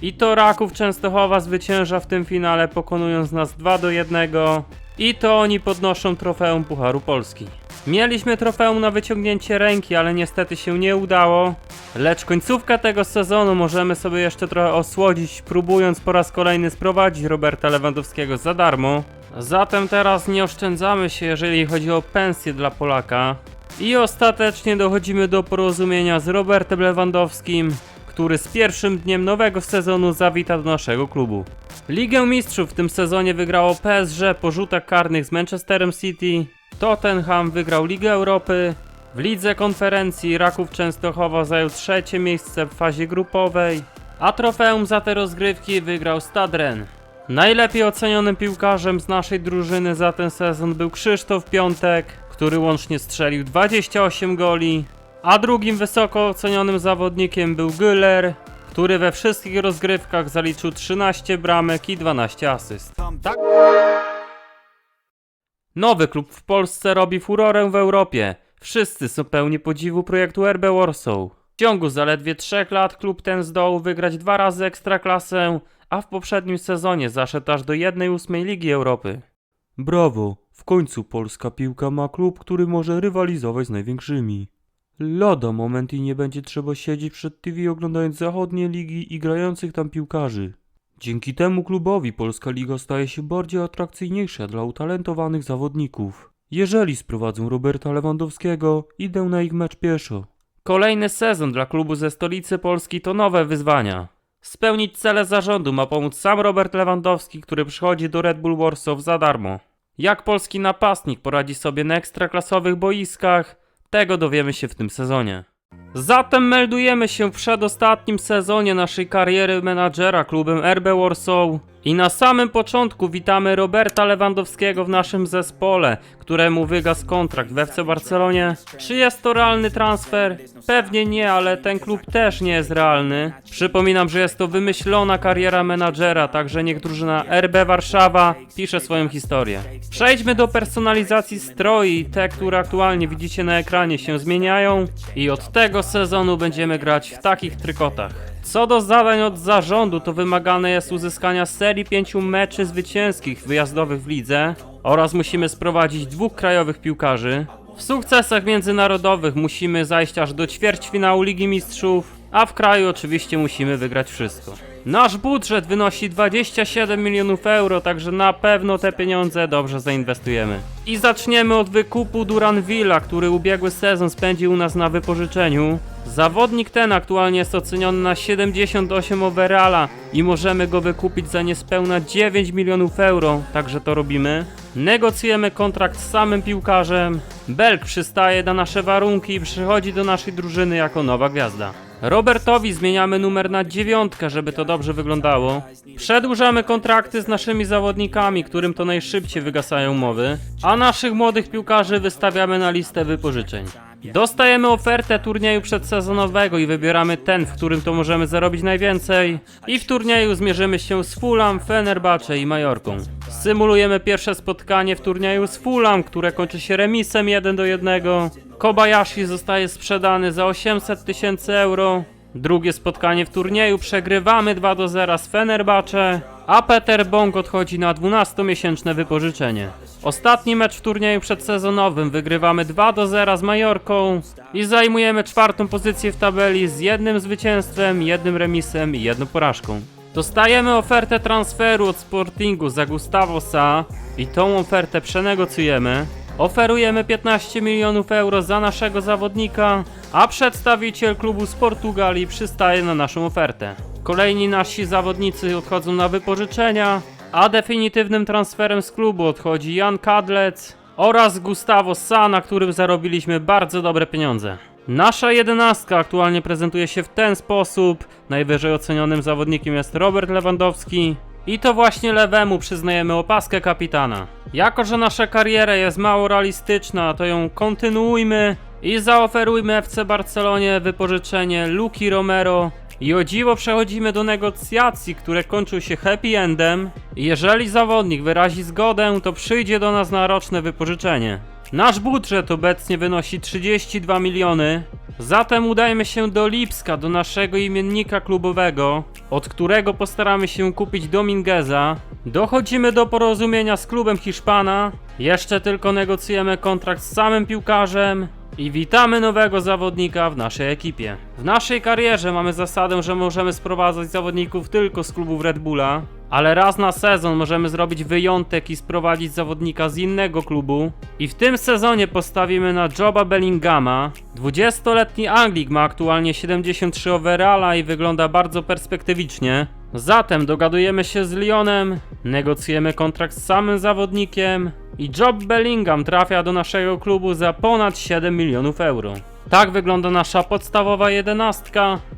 I to Raków Częstochowa zwycięża w tym finale, pokonując nas 2-1. I to oni podnoszą trofeum Pucharu Polski. Mieliśmy trofeum na wyciągnięcie ręki, ale niestety się nie udało. Lecz końcówkę tego sezonu możemy sobie jeszcze trochę osłodzić, próbując po raz kolejny sprowadzić Roberta Lewandowskiego za darmo. Zatem teraz nie oszczędzamy się, jeżeli chodzi o pensję dla Polaka. I ostatecznie dochodzimy do porozumienia z Robertem Lewandowskim, który z pierwszym dniem nowego sezonu zawita do naszego klubu. Ligę Mistrzów w tym sezonie wygrało PSG po rzutach karnych z Manchesterem City. Tottenham wygrał Ligę Europy. W Lidze Konferencji Raków Częstochowa zajął 3. miejsce w fazie grupowej, a trofeum za te rozgrywki wygrał Stade Rennes. Najlepiej ocenionym piłkarzem z naszej drużyny za ten sezon był Krzysztof Piątek, który łącznie strzelił 28 goli, a drugim wysoko ocenionym zawodnikiem był Güler, który we wszystkich rozgrywkach zaliczył 13 bramek i 12 asyst. Tak. Nowy klub w Polsce robi furorę w Europie. Wszyscy są pełni podziwu projektu RB Warsaw. W ciągu zaledwie 3 lat klub ten zdołał wygrać 2 razy Ekstraklasę, a w poprzednim sezonie zaszedł aż do 1/8 Ligi Europy. Brawo, w końcu polska piłka ma klub, który może rywalizować z największymi. Lada moment i nie będzie trzeba siedzieć przed TV oglądając zachodnie ligi i grających tam piłkarzy. Dzięki temu klubowi polska liga staje się bardziej atrakcyjniejsza dla utalentowanych zawodników. Jeżeli sprowadzą Roberta Lewandowskiego, idę na ich mecz pieszo. Kolejny sezon dla klubu ze stolicy Polski to nowe wyzwania. Spełnić cele zarządu ma pomóc sam Robert Lewandowski, który przychodzi do Red Bull Warsaw za darmo. Jak polski napastnik poradzi sobie na ekstraklasowych boiskach, tego dowiemy się w tym sezonie. Zatem meldujemy się w przedostatnim sezonie naszej kariery menadżera klubem RB Warsaw i na samym początku witamy Roberta Lewandowskiego w naszym zespole, któremu wygasł kontrakt w FC Barcelonie. Czy jest to realny transfer? Pewnie nie, ale ten klub też nie jest realny. Przypominam, że jest to wymyślona kariera menadżera, także niech drużyna RB Warszawa pisze swoją historię. Przejdźmy do personalizacji stroi. Te, które aktualnie widzicie na ekranie, się zmieniają i od tego sezonu będziemy grać w takich trykotach. Co do zadań od zarządu, to wymagane jest uzyskania serii 5 meczy zwycięskich wyjazdowych w lidze oraz musimy sprowadzić 2 krajowych piłkarzy. W sukcesach międzynarodowych musimy zajść aż do ćwierćfinału Ligi Mistrzów, a w kraju oczywiście musimy wygrać wszystko. Nasz budżet wynosi 27 milionów euro, także na pewno te pieniądze dobrze zainwestujemy. I zaczniemy od wykupu Duranville'a, który ubiegły sezon spędził u nas na wypożyczeniu. Zawodnik ten aktualnie jest oceniony na 78 overalla i możemy go wykupić za niespełna 9 milionów euro, także to robimy. Negocjujemy kontrakt z samym piłkarzem. Belg przystaje na nasze warunki i przychodzi do naszej drużyny jako nowa gwiazda. Robertowi zmieniamy numer na 9, żeby to dobrze wyglądało. Przedłużamy kontrakty z naszymi zawodnikami, którym to najszybciej wygasają umowy, a naszych młodych piłkarzy wystawiamy na listę wypożyczeń. Dostajemy ofertę turnieju przedsezonowego i wybieramy ten, w którym to możemy zarobić najwięcej. I w turnieju zmierzymy się z Fulham, Fenerbahce i Majorką. Symulujemy pierwsze spotkanie w turnieju z Fulham, które kończy się remisem 1-1. Kobayashi zostaje sprzedany za 800 000 euro. Drugie spotkanie w turnieju przegrywamy 2-0 z Fenerbahce, a Peter Bong odchodzi na 12-miesięczne wypożyczenie. Ostatni mecz w turnieju przedsezonowym wygrywamy 2-0 z Majorką i zajmujemy 4. pozycję w tabeli z 1 zwycięstwem, 1 remisem i 1 porażką. Dostajemy ofertę transferu od Sportingu za Gustavo Sa i tą ofertę przenegocjujemy. Oferujemy 15 milionów euro za naszego zawodnika, a przedstawiciel klubu z Portugalii przystaje na naszą ofertę. Kolejni nasi zawodnicy odchodzą na wypożyczenia, a definitywnym transferem z klubu odchodzi Jan Kadlec oraz Gustavo Sa, na którym zarobiliśmy bardzo dobre pieniądze. Nasza 11 aktualnie prezentuje się w ten sposób. Najwyżej ocenionym zawodnikiem jest Robert Lewandowski. I to właśnie lewemu przyznajemy opaskę kapitana. Jako że nasza kariera jest mało realistyczna, to ją kontynuujmy i zaoferujmy FC Barcelonie wypożyczenie Luki Romero. I o dziwo przechodzimy do negocjacji, które kończą się happy endem. I jeżeli zawodnik wyrazi zgodę, to przyjdzie do nas na roczne wypożyczenie. Nasz budżet obecnie wynosi 32 miliony, zatem udajmy się do Lipska, do naszego imiennika klubowego, od którego postaramy się kupić Domingueza. Dochodzimy do porozumienia z klubem Hiszpana, jeszcze tylko negocjujemy kontrakt z samym piłkarzem i witamy nowego zawodnika w naszej ekipie. W naszej karierze mamy zasadę, że możemy sprowadzać zawodników tylko z klubów Red Bulla, ale raz na sezon możemy zrobić wyjątek i sprowadzić zawodnika z innego klubu. I w tym sezonie postawimy na Joba Bellingama. 20-letni Anglik ma aktualnie 73 overalla i wygląda bardzo perspektywicznie. Zatem dogadujemy się z Lyonem, negocjujemy kontrakt z samym zawodnikiem i Job Bellingham trafia do naszego klubu za ponad 7 milionów euro. Tak wygląda nasza podstawowa 11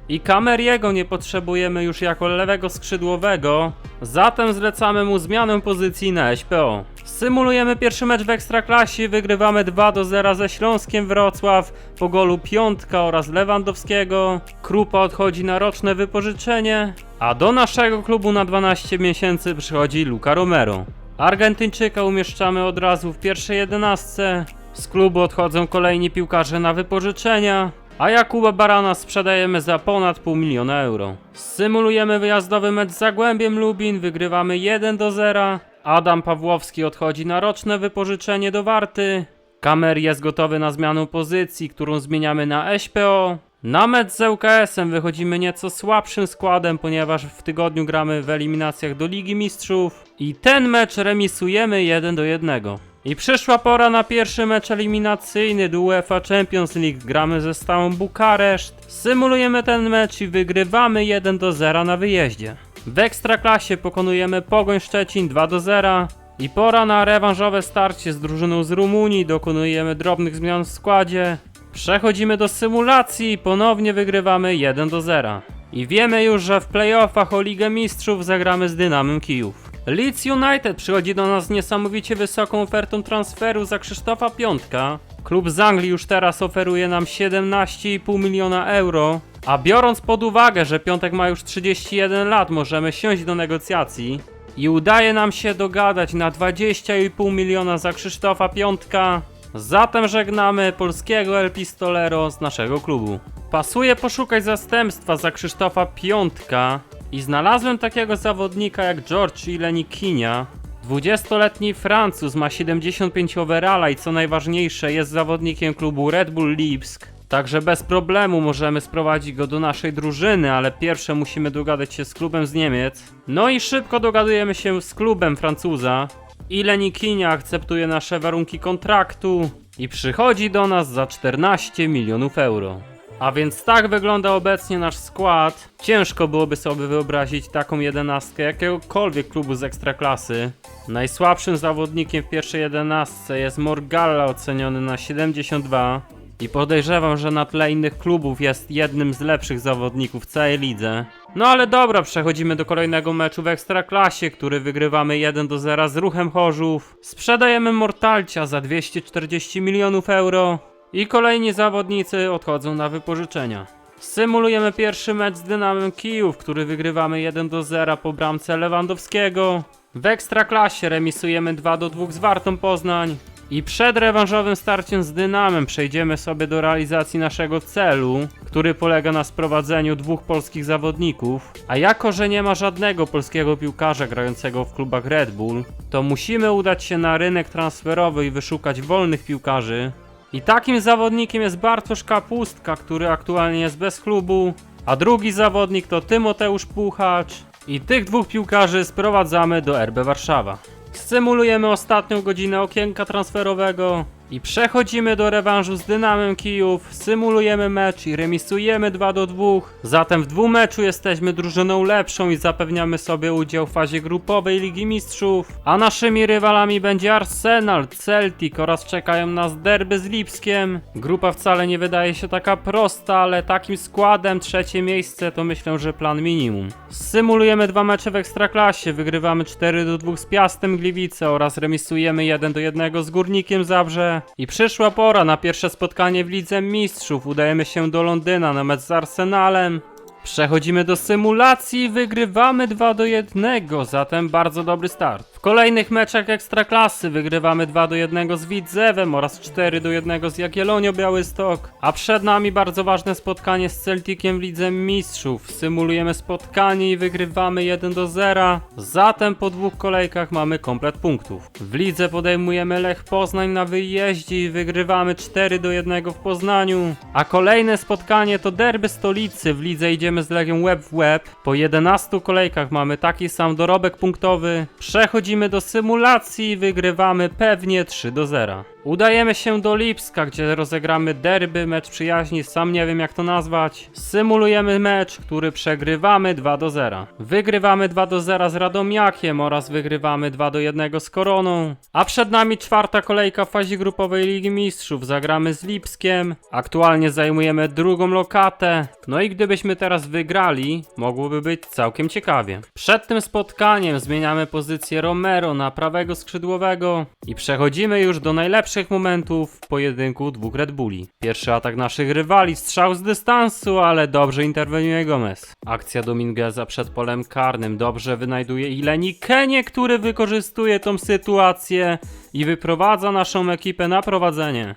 i Cameriego nie potrzebujemy już jako lewego skrzydłowego, zatem zlecamy mu zmianę pozycji na SPO. Symulujemy pierwszy mecz w Ekstraklasie, wygrywamy 2-0 ze Śląskiem Wrocław po golu Piątka oraz Lewandowskiego. Krupa odchodzi na roczne wypożyczenie, a do naszego klubu na 12 miesięcy przychodzi Luka Romero. Argentyńczyka umieszczamy od razu w pierwszej 11. Z klubu odchodzą kolejni piłkarze na wypożyczenia, a Jakuba Barana sprzedajemy za ponad 500 000 euro. Symulujemy wyjazdowy mecz z Zagłębiem Lubin, wygrywamy 1-0. Adam Pawłowski odchodzi na roczne wypożyczenie do Warty. Kamer jest gotowy na zmianę pozycji, którą zmieniamy na SPO. Na mecz z ŁKS-em wychodzimy nieco słabszym składem, ponieważ w tygodniu gramy w eliminacjach do Ligi Mistrzów. I ten mecz remisujemy 1-1. I przyszła pora na pierwszy mecz eliminacyjny do UEFA Champions League. Gramy ze Stałą Bukareszt. Symulujemy ten mecz i wygrywamy 1-0 na wyjeździe. W Ekstraklasie pokonujemy Pogoń Szczecin 2-0. I pora na rewanżowe starcie z drużyną z Rumunii. Dokonujemy drobnych zmian w składzie. Przechodzimy do symulacji i ponownie wygrywamy 1-0. I wiemy już, że w playoffach o Ligę Mistrzów zagramy z Dynamem Kijów. Leeds United przychodzi do nas z niesamowicie wysoką ofertą transferu za Krzysztofa Piątka. Klub z Anglii już teraz oferuje nam 17,5 miliona euro. A biorąc pod uwagę, że Piątek ma już 31 lat, możemy siąść do negocjacji. I udaje nam się dogadać na 20,5 miliona za Krzysztofa Piątka. Zatem żegnamy polskiego El Pistolero z naszego klubu. Pasuje poszukać zastępstwa za Krzysztofa Piątka i znalazłem takiego zawodnika jak George Ilenikinia. 20-letni Francuz ma 75 overalla i co najważniejsze jest zawodnikiem klubu Red Bull Lipsk. Także bez problemu możemy sprowadzić go do naszej drużyny, ale pierwsze musimy dogadać się z klubem z Niemiec. No i szybko dogadujemy się z klubem Francuza. Ilenikinia akceptuje nasze warunki kontraktu i przychodzi do nas za 14 milionów euro. A więc tak wygląda obecnie nasz skład. Ciężko byłoby sobie wyobrazić taką jedenastkę jakiegokolwiek klubu z Ekstraklasy. Najsłabszym zawodnikiem w pierwszej jedenastce jest Morgalla, oceniony na 72. I podejrzewam, że na tle innych klubów jest jednym z lepszych zawodników w całej lidze. No ale dobra, przechodzimy do kolejnego meczu w Ekstraklasie, który wygrywamy 1-0 z Ruchem Chorzów. Sprzedajemy Mortalcia za 240 milionów euro. I kolejni zawodnicy odchodzą na wypożyczenia. Symulujemy pierwszy mecz z Dynamem Kijów, który wygrywamy 1-0 po bramce Lewandowskiego. W Ekstraklasie remisujemy 2-2 z Wartą Poznań. I przed rewanżowym starciem z Dynamem przejdziemy sobie do realizacji naszego celu, który polega na sprowadzeniu 2 polskich zawodników. A jako, że nie ma żadnego polskiego piłkarza grającego w klubach Red Bull, to musimy udać się na rynek transferowy i wyszukać wolnych piłkarzy. I takim zawodnikiem jest Bartosz Kapustka, który aktualnie jest bez klubu, a drugi zawodnik to Tymoteusz Puchacz. I tych 2 piłkarzy sprowadzamy do RB Warszawa. Symulujemy ostatnią godzinę okienka transferowego i przechodzimy do rewanżu z Dynamem Kijów, symulujemy mecz i remisujemy 2-2. Zatem w 2 meczu jesteśmy drużyną lepszą i zapewniamy sobie udział w fazie grupowej Ligi Mistrzów. A naszymi rywalami będzie Arsenal, Celtic oraz czekają nas derby z Lipskiem. Grupa wcale nie wydaje się taka prosta, ale takim składem 3. miejsce to myślę, że plan minimum. Symulujemy 2 mecze w Ekstraklasie, wygrywamy 4-2 z Piastem Gliwice oraz remisujemy 1-1 z Górnikiem Zabrze. I przyszła pora na pierwsze spotkanie w Lidze Mistrzów. Udajemy się do Londyna na mecz z Arsenalem. Przechodzimy do symulacji i wygrywamy 2-1, zatem bardzo dobry start. W kolejnych meczach Ekstraklasy wygrywamy 2-1 z Widzewem oraz 4-1 z Jagiellonią Białystok. A przed nami bardzo ważne spotkanie z Celticiem w Lidze Mistrzów. Symulujemy spotkanie i wygrywamy 1-0, zatem po 2 kolejkach mamy komplet punktów. W lidze podejmujemy Lech Poznań na wyjeździe i wygrywamy 4-1 w Poznaniu. A kolejne spotkanie to derby stolicy, w lidze idziemy z Legią łeb w łeb. Po 11 kolejkach mamy taki sam dorobek punktowy. Przechodzimy do symulacji i wygrywamy pewnie 3-0. Udajemy się do Lipska, gdzie rozegramy derby, mecz przyjaźni, sam nie wiem jak to nazwać. Symulujemy mecz, który przegrywamy 2-0. Wygrywamy 2-0 z Radomiakiem oraz wygrywamy 2-1 z Koroną. A przed nami 4. kolejka w fazie grupowej Ligi Mistrzów. Zagramy z Lipskiem. Aktualnie zajmujemy 2. lokatę. No i gdybyśmy teraz wygrali, mogłoby być całkiem ciekawie. Przed tym spotkaniem zmieniamy pozycję Romero na prawego skrzydłowego i przechodzimy już do najlepszych momentów w pojedynku 2 Red Bulli. Pierwszy atak naszych rywali, strzał z dystansu, ale dobrze interweniuje Gomez. Akcja Domingueza przed polem karnym, dobrze wynajduje Ilenikenie, który wykorzystuje tą sytuację i wyprowadza naszą ekipę na prowadzenie.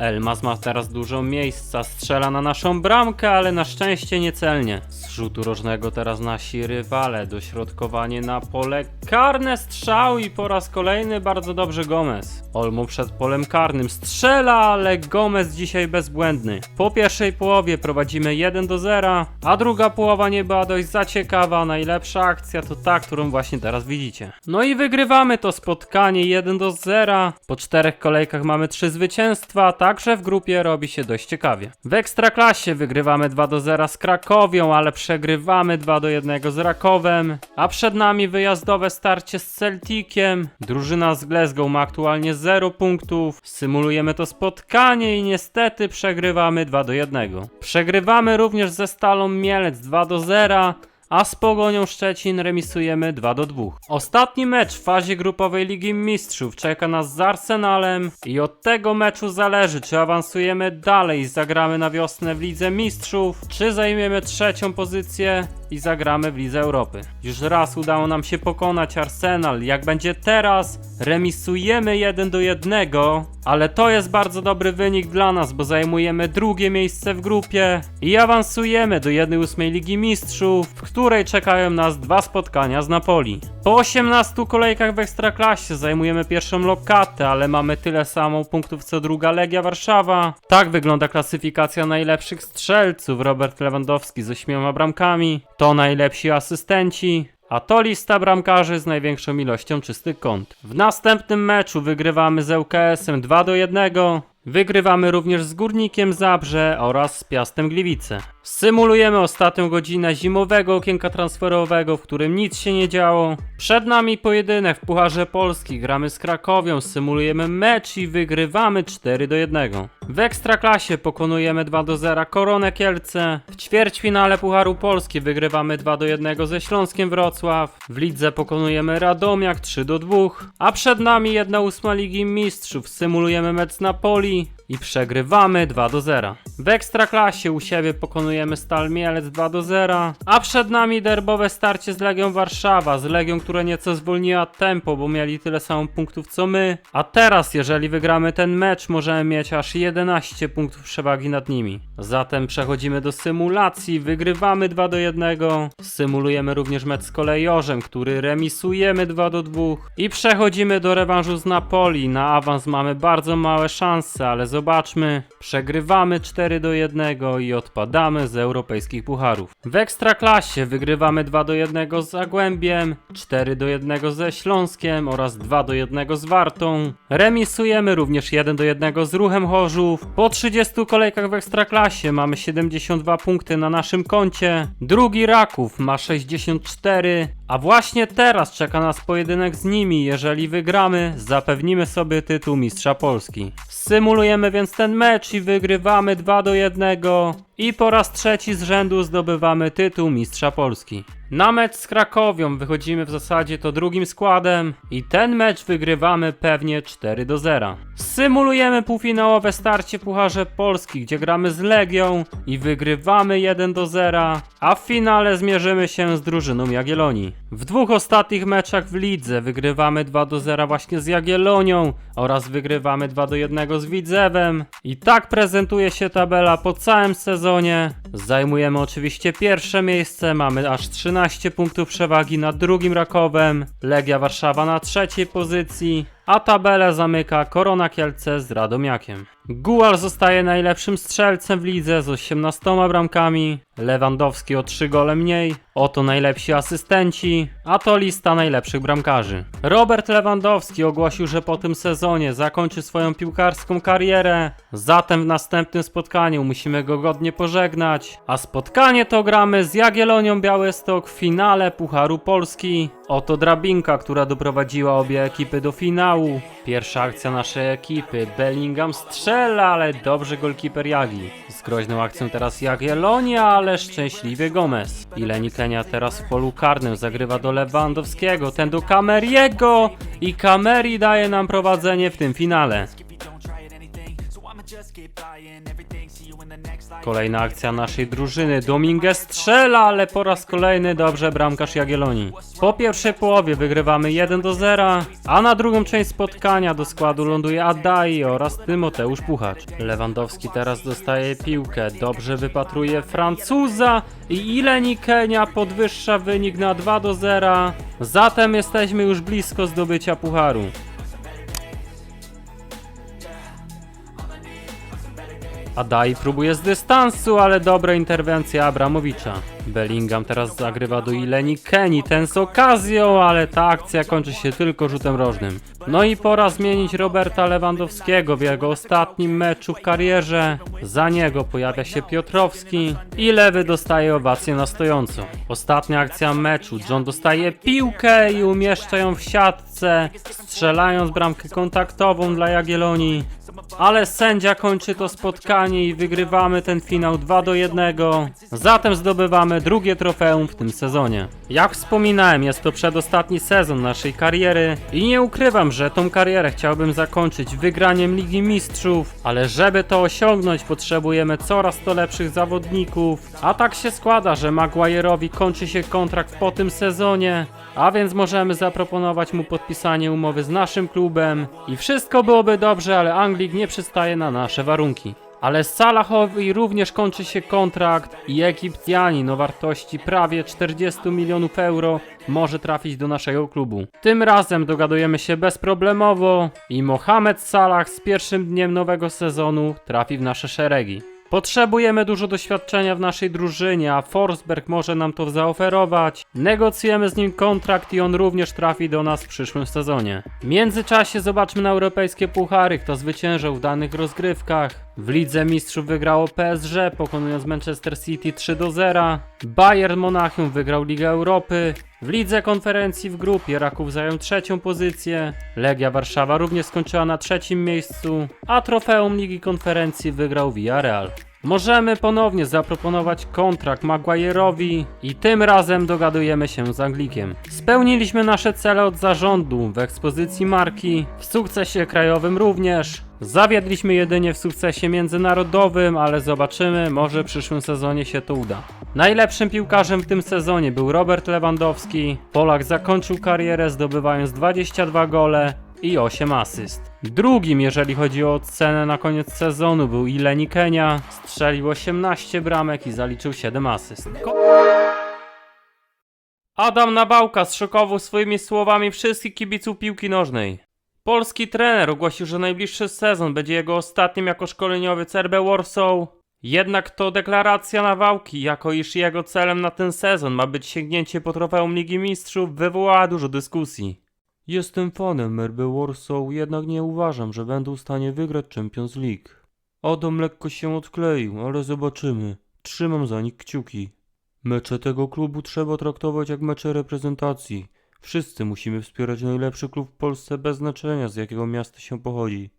Elmas ma teraz dużo miejsca, strzela na naszą bramkę, ale na szczęście niecelnie. Z rzutu rożnego teraz nasi rywale, dośrodkowanie na pole karne, strzał i po raz kolejny bardzo dobrze Gomez. Olmo przed polem karnym strzela, ale Gomez dzisiaj bezbłędny. Po pierwszej połowie prowadzimy 1-0, a druga połowa nie była dość za ciekawa. Najlepsza akcja to ta, którą właśnie teraz widzicie. No i wygrywamy to spotkanie 1-0. Po 4 kolejkach mamy 3 zwycięstwa, także w grupie robi się dość ciekawie. W Ekstraklasie wygrywamy 2-0 z Krakowią, ale przegrywamy 2-1 z Rakowem, a przed nami wyjazdowe starcie z Celticiem. Drużyna z Glasgow ma aktualnie 0 punktów. Symulujemy to spotkanie i niestety przegrywamy 2-1. Przegrywamy również ze Stalą Mielec 2-0. A z Pogonią Szczecin remisujemy 2-2. Ostatni mecz w fazie grupowej Ligi Mistrzów czeka nas z Arsenalem i od tego meczu zależy, czy awansujemy dalej i zagramy na wiosnę w Lidze Mistrzów, czy zajmiemy 3. pozycję i zagramy w Lidze Europy. Już raz udało nam się pokonać Arsenal, jak będzie teraz, remisujemy 1-1, ale to jest bardzo dobry wynik dla nas, bo zajmujemy 2. miejsce w grupie i awansujemy do 1/8 Ligi Mistrzów, w której czekają nas 2 spotkania z Napoli. Po 18 kolejkach w Ekstraklasie zajmujemy 1. lokatę, ale mamy tyle samo punktów co druga Legia Warszawa. Tak wygląda klasyfikacja najlepszych strzelców. Robert Lewandowski z 8 bramkami, to najlepsi asystenci, a to lista bramkarzy z największą ilością czystych kąt. W następnym meczu wygrywamy z ŁKS-em 2-1. Wygrywamy również z Górnikiem Zabrze oraz z Piastem Gliwice. Symulujemy ostatnią godzinę zimowego okienka transferowego, w którym nic się nie działo. Przed nami pojedynek w Pucharze Polski, gramy z Krakowią, symulujemy mecz i wygrywamy 4-1. W Ekstraklasie pokonujemy 2-0 Koronę Kielce. W ćwierćfinale Pucharu Polski wygrywamy 2-1 ze Śląskiem Wrocław. W lidze pokonujemy Radomiak 3-2. A przed nami 1/8 Ligi Mistrzów, symulujemy mecz z Napoli i przegrywamy 2-0. W Ekstraklasie u siebie pokonujemy Stal Mielec 2-0, a przed nami derbowe starcie z Legią Warszawa, z Legią, która nieco zwolniła tempo, bo mieli tyle samo punktów co my, a teraz jeżeli wygramy ten mecz, możemy mieć aż 11 punktów przewagi nad nimi. Zatem przechodzimy do symulacji, wygrywamy 2-1, symulujemy również mecz z Kolejorzem, który remisujemy 2-2 i przechodzimy do rewanżu z Napoli. Na awans mamy bardzo małe szanse, ale zobaczmy, przegrywamy 4-1 i odpadamy z europejskich pucharów. W Ekstraklasie wygrywamy 2-1 z Zagłębiem, 4-1 ze Śląskiem oraz 2-1 z Wartą. Remisujemy również 1-1 z Ruchem Chorzów. Po 30 kolejkach w Ekstraklasie mamy 72 punkty na naszym koncie. Drugi Raków ma 64, a właśnie teraz czeka nas pojedynek z nimi. Jeżeli wygramy, zapewnimy sobie tytuł Mistrza Polski. Symulujemy więc ten mecz i wygrywamy 2-1 i po raz 3 z rzędu zdobywamy tytuł Mistrza Polski. Na mecz z Krakowią wychodzimy w zasadzie to drugim składem i ten mecz wygrywamy pewnie 4-0. Symulujemy półfinałowe starcie w Pucharze Polski, gdzie gramy z Legią i wygrywamy 1-0, a w finale zmierzymy się z drużyną Jagiellonii. W 2 ostatnich meczach w lidze wygrywamy 2-0 właśnie z Jagiellonią oraz wygrywamy 2-1 z Widzewem. I tak prezentuje się tabela po całym sezonie. Zajmujemy oczywiście pierwsze miejsce, mamy aż 13 punktów przewagi nad drugim Rakowem, Legia Warszawa na 3. pozycji, a tabelę zamyka Korona Kielce z Radomiakiem. Gual zostaje najlepszym strzelcem w lidze z 18 bramkami, Lewandowski o 3 gole mniej, oto najlepsi asystenci, a to lista najlepszych bramkarzy. Robert Lewandowski ogłosił, że po tym sezonie zakończy swoją piłkarską karierę, zatem w następnym spotkaniu musimy go godnie pożegnać, a spotkanie to gramy z Jagiellonią Białystok w finale Pucharu Polski. Oto drabinka, która doprowadziła obie ekipy do finału. Pierwsza akcja naszej ekipy, Bellingham strzela, ale dobrze golkiper Jagi. Z groźną akcją teraz Jagiellonia, ale szczęśliwie Gomez. I Leni Kenia teraz w polu karnym zagrywa do Lewandowskiego, ten do Cameriego i Cameri daje nam prowadzenie w tym finale. Kolejna akcja naszej drużyny. Dominguez strzela, ale po raz kolejny dobrze bramkarz Jagiellonii. Po pierwszej połowie wygrywamy 1-0, a na drugą część spotkania do składu ląduje Adai oraz Tymoteusz Puchacz. Lewandowski teraz dostaje piłkę, dobrze wypatruje Francuza i Ileni Kenia podwyższa wynik na 2-0. Zatem jesteśmy już blisko zdobycia pucharu. Adai próbuje z dystansu, ale dobra interwencja Abramowicza. Bellingham teraz zagrywa do Ileni Keni, ten z okazją, ale ta akcja kończy się tylko rzutem rożnym. No i pora zmienić Roberta Lewandowskiego w jego ostatnim meczu w karierze. Za niego pojawia się Piotrowski i lewy dostaje owację na stojąco. Ostatnia akcja meczu. John dostaje piłkę i umieszcza ją w siatce, strzelając bramkę kontaktową dla Jagiellonii. Ale sędzia kończy to spotkanie i wygrywamy ten finał 2-1. Zatem zdobywamy drugie trofeum w tym sezonie. Jak wspominałem, jest to przedostatni sezon naszej kariery i nie ukrywam, że tą karierę chciałbym zakończyć wygraniem Ligi Mistrzów, ale żeby to osiągnąć, potrzebujemy coraz to lepszych zawodników. A tak się składa, że Maguire'owi kończy się kontrakt po tym sezonie, a więc możemy zaproponować mu podpisanie umowy z naszym klubem i wszystko byłoby dobrze, ale Anglik nie przystaje na nasze warunki. Ale Salahowi również kończy się kontrakt i Egipcjanin o wartości prawie 40 milionów euro może trafić do naszego klubu. Tym razem dogadujemy się bezproblemowo i Mohamed Salah z pierwszym dniem nowego sezonu trafi w nasze szeregi. Potrzebujemy dużo doświadczenia w naszej drużynie, a Forsberg może nam to zaoferować. Negocjujemy z nim kontrakt i on również trafi do nas w przyszłym sezonie. W międzyczasie zobaczmy na europejskie puchary, kto zwyciężył w danych rozgrywkach. W Lidze Mistrzów wygrało PSG, pokonując Manchester City 3-0. Bayern Monachium wygrał Ligę Europy. W Lidze Konferencji w grupie Raków zajął trzecią pozycję. Legia Warszawa również skończyła na trzecim miejscu, a trofeum Ligi Konferencji wygrał Villarreal. Możemy ponownie zaproponować kontrakt Maguire'owi i tym razem dogadujemy się z Anglikiem. Spełniliśmy nasze cele od zarządu w ekspozycji marki, w sukcesie krajowym również. Zawiedliśmy jedynie w sukcesie międzynarodowym, ale zobaczymy, może w przyszłym sezonie się to uda. Najlepszym piłkarzem w tym sezonie był Robert Lewandowski. Polak zakończył karierę zdobywając 22 gole i 8 asyst. Drugim, jeżeli chodzi o ocenę na koniec sezonu, był Ileni Kenia. Strzelił 18 bramek i zaliczył 7 asyst. Adam Nabałka zszokował swoimi słowami wszystkich kibiców piłki nożnej. Polski trener ogłosił, że najbliższy sezon będzie jego ostatnim jako szkoleniowiec RB Warsaw. Jednak to deklaracja Nawałki, jako iż jego celem na ten sezon ma być sięgnięcie po trofeum Ligi Mistrzów, wywołała dużo dyskusji. Jestem fanem RB Warsaw, jednak nie uważam, że będą w stanie wygrać Champions League. Adam lekko się odkleił, ale zobaczymy. Trzymam za nich kciuki. Mecze tego klubu trzeba traktować jak mecze reprezentacji. Wszyscy musimy wspierać najlepszy klub w Polsce bez znaczenia, z jakiego miasta się pochodzi.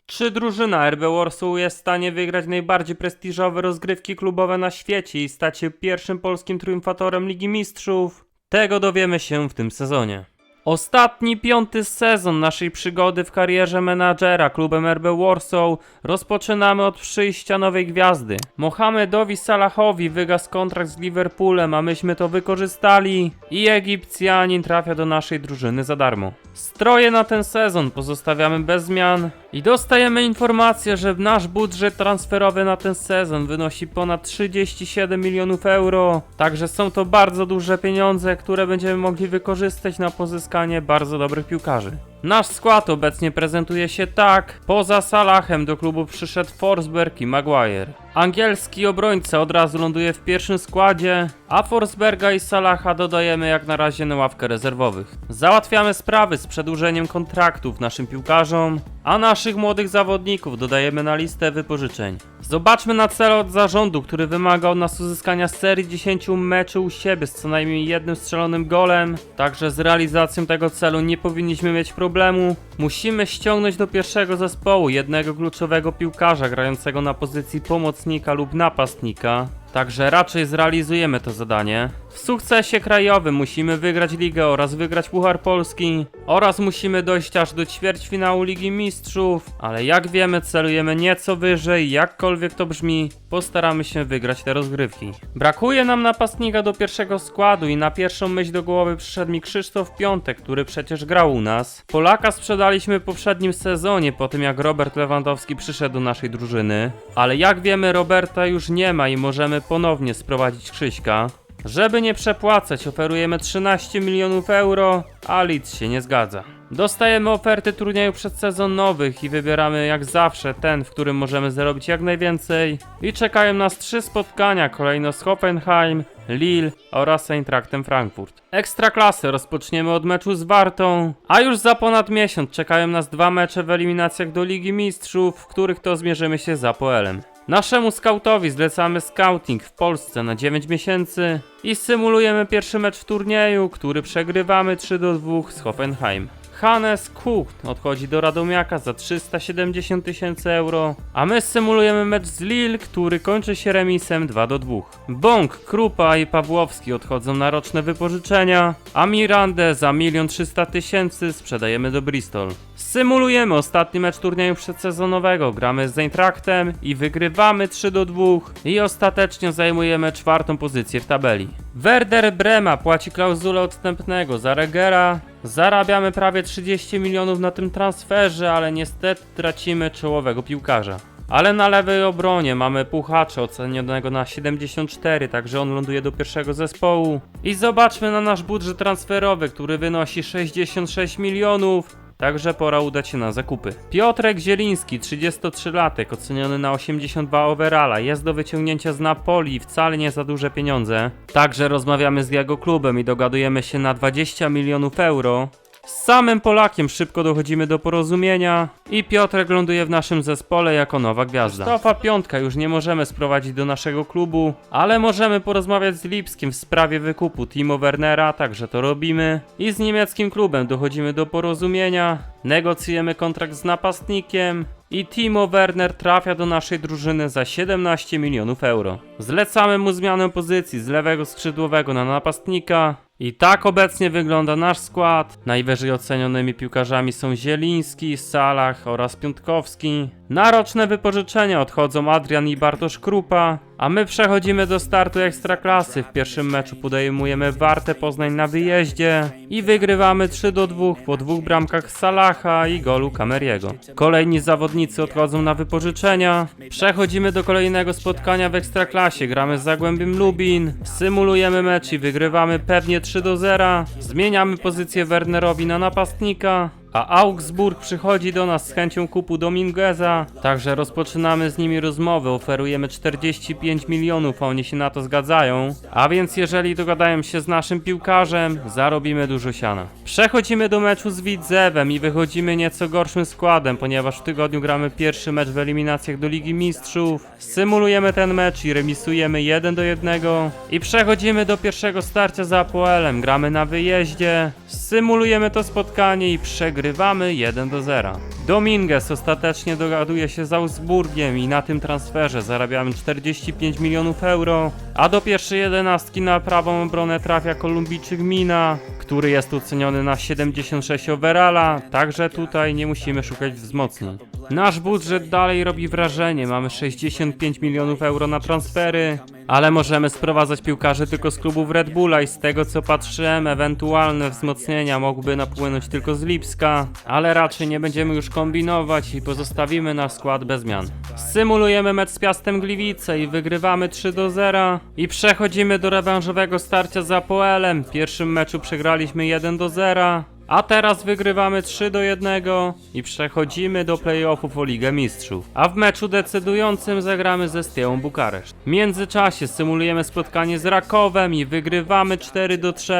Czy drużyna RB Warsaw jest w stanie wygrać najbardziej prestiżowe rozgrywki klubowe na świecie i stać się pierwszym polskim triumfatorem Ligi Mistrzów? Tego dowiemy się w tym sezonie. Ostatni, 5. sezon naszej przygody w karierze menadżera klubem RB Warsaw rozpoczynamy od przyjścia nowej gwiazdy. Mohamedowi Salahowi wygasł kontrakt z Liverpoolem, a myśmy to wykorzystali i Egipcjanin trafia do naszej drużyny za darmo. Stroje na ten sezon pozostawiamy bez zmian i dostajemy informację, że nasz budżet transferowy na ten sezon wynosi ponad 37 milionów euro. Także są to bardzo duże pieniądze, które będziemy mogli wykorzystać na pozyskanie bardzo dobrych piłkarzy. Nasz skład obecnie prezentuje się tak. Poza Salahem do klubu przyszedł Forsberg i Maguire. Angielski obrońca od razu ląduje w pierwszym składzie, a Forsberga i Salaha dodajemy jak na razie na ławkę rezerwowych. Załatwiamy sprawy z przedłużeniem kontraktów naszym piłkarzom, a naszych młodych zawodników dodajemy na listę wypożyczeń. Zobaczmy na cel od zarządu, który wymaga od nas uzyskania serii 10 meczów u siebie z co najmniej jednym strzelonym golem. Także z realizacją tego celu nie powinniśmy mieć problemu. Musimy ściągnąć do pierwszego zespołu jednego kluczowego piłkarza grającego na pozycji pomocnika lub napastnika. Także raczej zrealizujemy to zadanie. W sukcesie krajowym musimy wygrać ligę oraz wygrać Puchar Polski oraz musimy dojść aż do ćwierćfinału Ligi Mistrzów, ale jak wiemy celujemy nieco wyżej, jakkolwiek to brzmi, postaramy się wygrać te rozgrywki. Brakuje nam napastnika do pierwszego składu i na pierwszą myśl do głowy przyszedł mi Krzysztof Piątek, który przecież grał u nas. Polaka sprzedaliśmy w poprzednim sezonie po tym jak Robert Lewandowski przyszedł do naszej drużyny, ale jak wiemy Roberta już nie ma i możemy ponownie sprowadzić Krzyśka. Żeby nie przepłacać, oferujemy 13 milionów euro, a Leeds się nie zgadza. Dostajemy oferty turniejów przedsezonowych i wybieramy jak zawsze ten, w którym możemy zarobić jak najwięcej. I czekają nas 3 spotkania, kolejno z Hoffenheim, Lille oraz Eintrachtem Frankfurt. Ekstraklasę rozpoczniemy od meczu z Wartą, a już za ponad miesiąc czekają nas 2 mecze w eliminacjach do Ligi Mistrzów, w których to zmierzymy się z APOEL-em. Naszemu skautowi zlecamy scouting w Polsce na 9 miesięcy i symulujemy pierwszy mecz w turnieju, który przegrywamy 3-2 z Hoffenheim. Hannes Kucht odchodzi do Radomiaka za 370 000 euro, a my symulujemy mecz z Lille, który kończy się remisem 2-2. Bąk, Krupa i Pawłowski odchodzą na roczne wypożyczenia, a Mirandę za 1 300 000 sprzedajemy do Bristol. Symulujemy ostatni mecz turnieju przedsezonowego, gramy z Eintrachtem i wygrywamy 3-2 i ostatecznie zajmujemy 4. pozycję w tabeli. Werder Brema płaci klauzulę odstępnego za Regera. Zarabiamy prawie 30 milionów na tym transferze, ale niestety tracimy czołowego piłkarza. Ale na lewej obronie mamy Puchacza ocenionego na 74, także on ląduje do pierwszego zespołu. I zobaczmy na nasz budżet transferowy, który wynosi 66 milionów. Także pora udać się na zakupy. Piotrek Zieliński, 33-latek, oceniony na 82 overalla, jest do wyciągnięcia z Napoli i wcale nie za duże pieniądze. Także rozmawiamy z jego klubem i dogadujemy się na 20 milionów euro. Z samym Polakiem szybko dochodzimy do porozumienia i Piotrek ląduje w naszym zespole jako nowa gwiazda. Krzysztofa Piątka już nie możemy sprowadzić do naszego klubu, ale możemy porozmawiać z Lipskim w sprawie wykupu Timo Wernera, także to robimy. I z niemieckim klubem dochodzimy do porozumienia, negocjujemy kontrakt z napastnikiem i Timo Werner trafia do naszej drużyny za 17 milionów euro. Zlecamy mu zmianę pozycji z lewego skrzydłowego na napastnika. I tak obecnie wygląda nasz skład. Najwyżej ocenionymi piłkarzami są Zieliński, Salah oraz Piątkowski. Na roczne wypożyczenia odchodzą Adrian i Bartosz Krupa, a my przechodzimy do startu Ekstraklasy. W pierwszym meczu podejmujemy Wartę Poznań na wyjeździe i wygrywamy 3-2 po 2 bramkach Salaha i golu Kameriego. Kolejni zawodnicy odchodzą na wypożyczenia. Przechodzimy do kolejnego spotkania w Ekstraklasie. Gramy z Zagłębiem Lubin, symulujemy mecz i wygrywamy pewnie 3-0. Zmieniamy pozycję Wernerowi na napastnika, a Augsburg przychodzi do nas z chęcią kupu Domingueza, także rozpoczynamy z nimi rozmowę, oferujemy 45 milionów, a oni się na to zgadzają, a więc jeżeli dogadają się z naszym piłkarzem, zarobimy dużo siana. Przechodzimy do meczu z Widzewem i wychodzimy nieco gorszym składem, ponieważ w tygodniu gramy pierwszy mecz w eliminacjach do Ligi Mistrzów, symulujemy ten mecz i remisujemy 1-1 i przechodzimy do pierwszego starcia z APOEL-em, gramy na wyjeździe, symulujemy to spotkanie i przegrywamy 1-0. Dominguez ostatecznie dogaduje się z Augsburgiem i na tym transferze zarabiamy 45 milionów euro, a do pierwszej 11 na prawą obronę trafia Kolumbijczyk Mina, który jest oceniony na 76 overalla, także tutaj nie musimy szukać wzmocnień. Nasz budżet dalej robi wrażenie, mamy 65 milionów euro na transfery, ale możemy sprowadzać piłkarzy tylko z klubów Red Bulla i z tego co patrzyłem, ewentualne wzmocnienia mogłyby napłynąć tylko z Lipska, ale raczej nie będziemy już kombinować i pozostawimy nasz skład bez zmian. Symulujemy mecz z Piastem Gliwice i wygrywamy 3-0 i przechodzimy do rewanżowego starcia z APOEL-em. W pierwszym meczu przegraliśmy 1-0. A teraz wygrywamy 3-1 i przechodzimy do playoffów o Ligę Mistrzów. A w meczu decydującym zagramy ze Steaua Bukareszt. W międzyczasie symulujemy spotkanie z Rakowem i wygrywamy 4-3.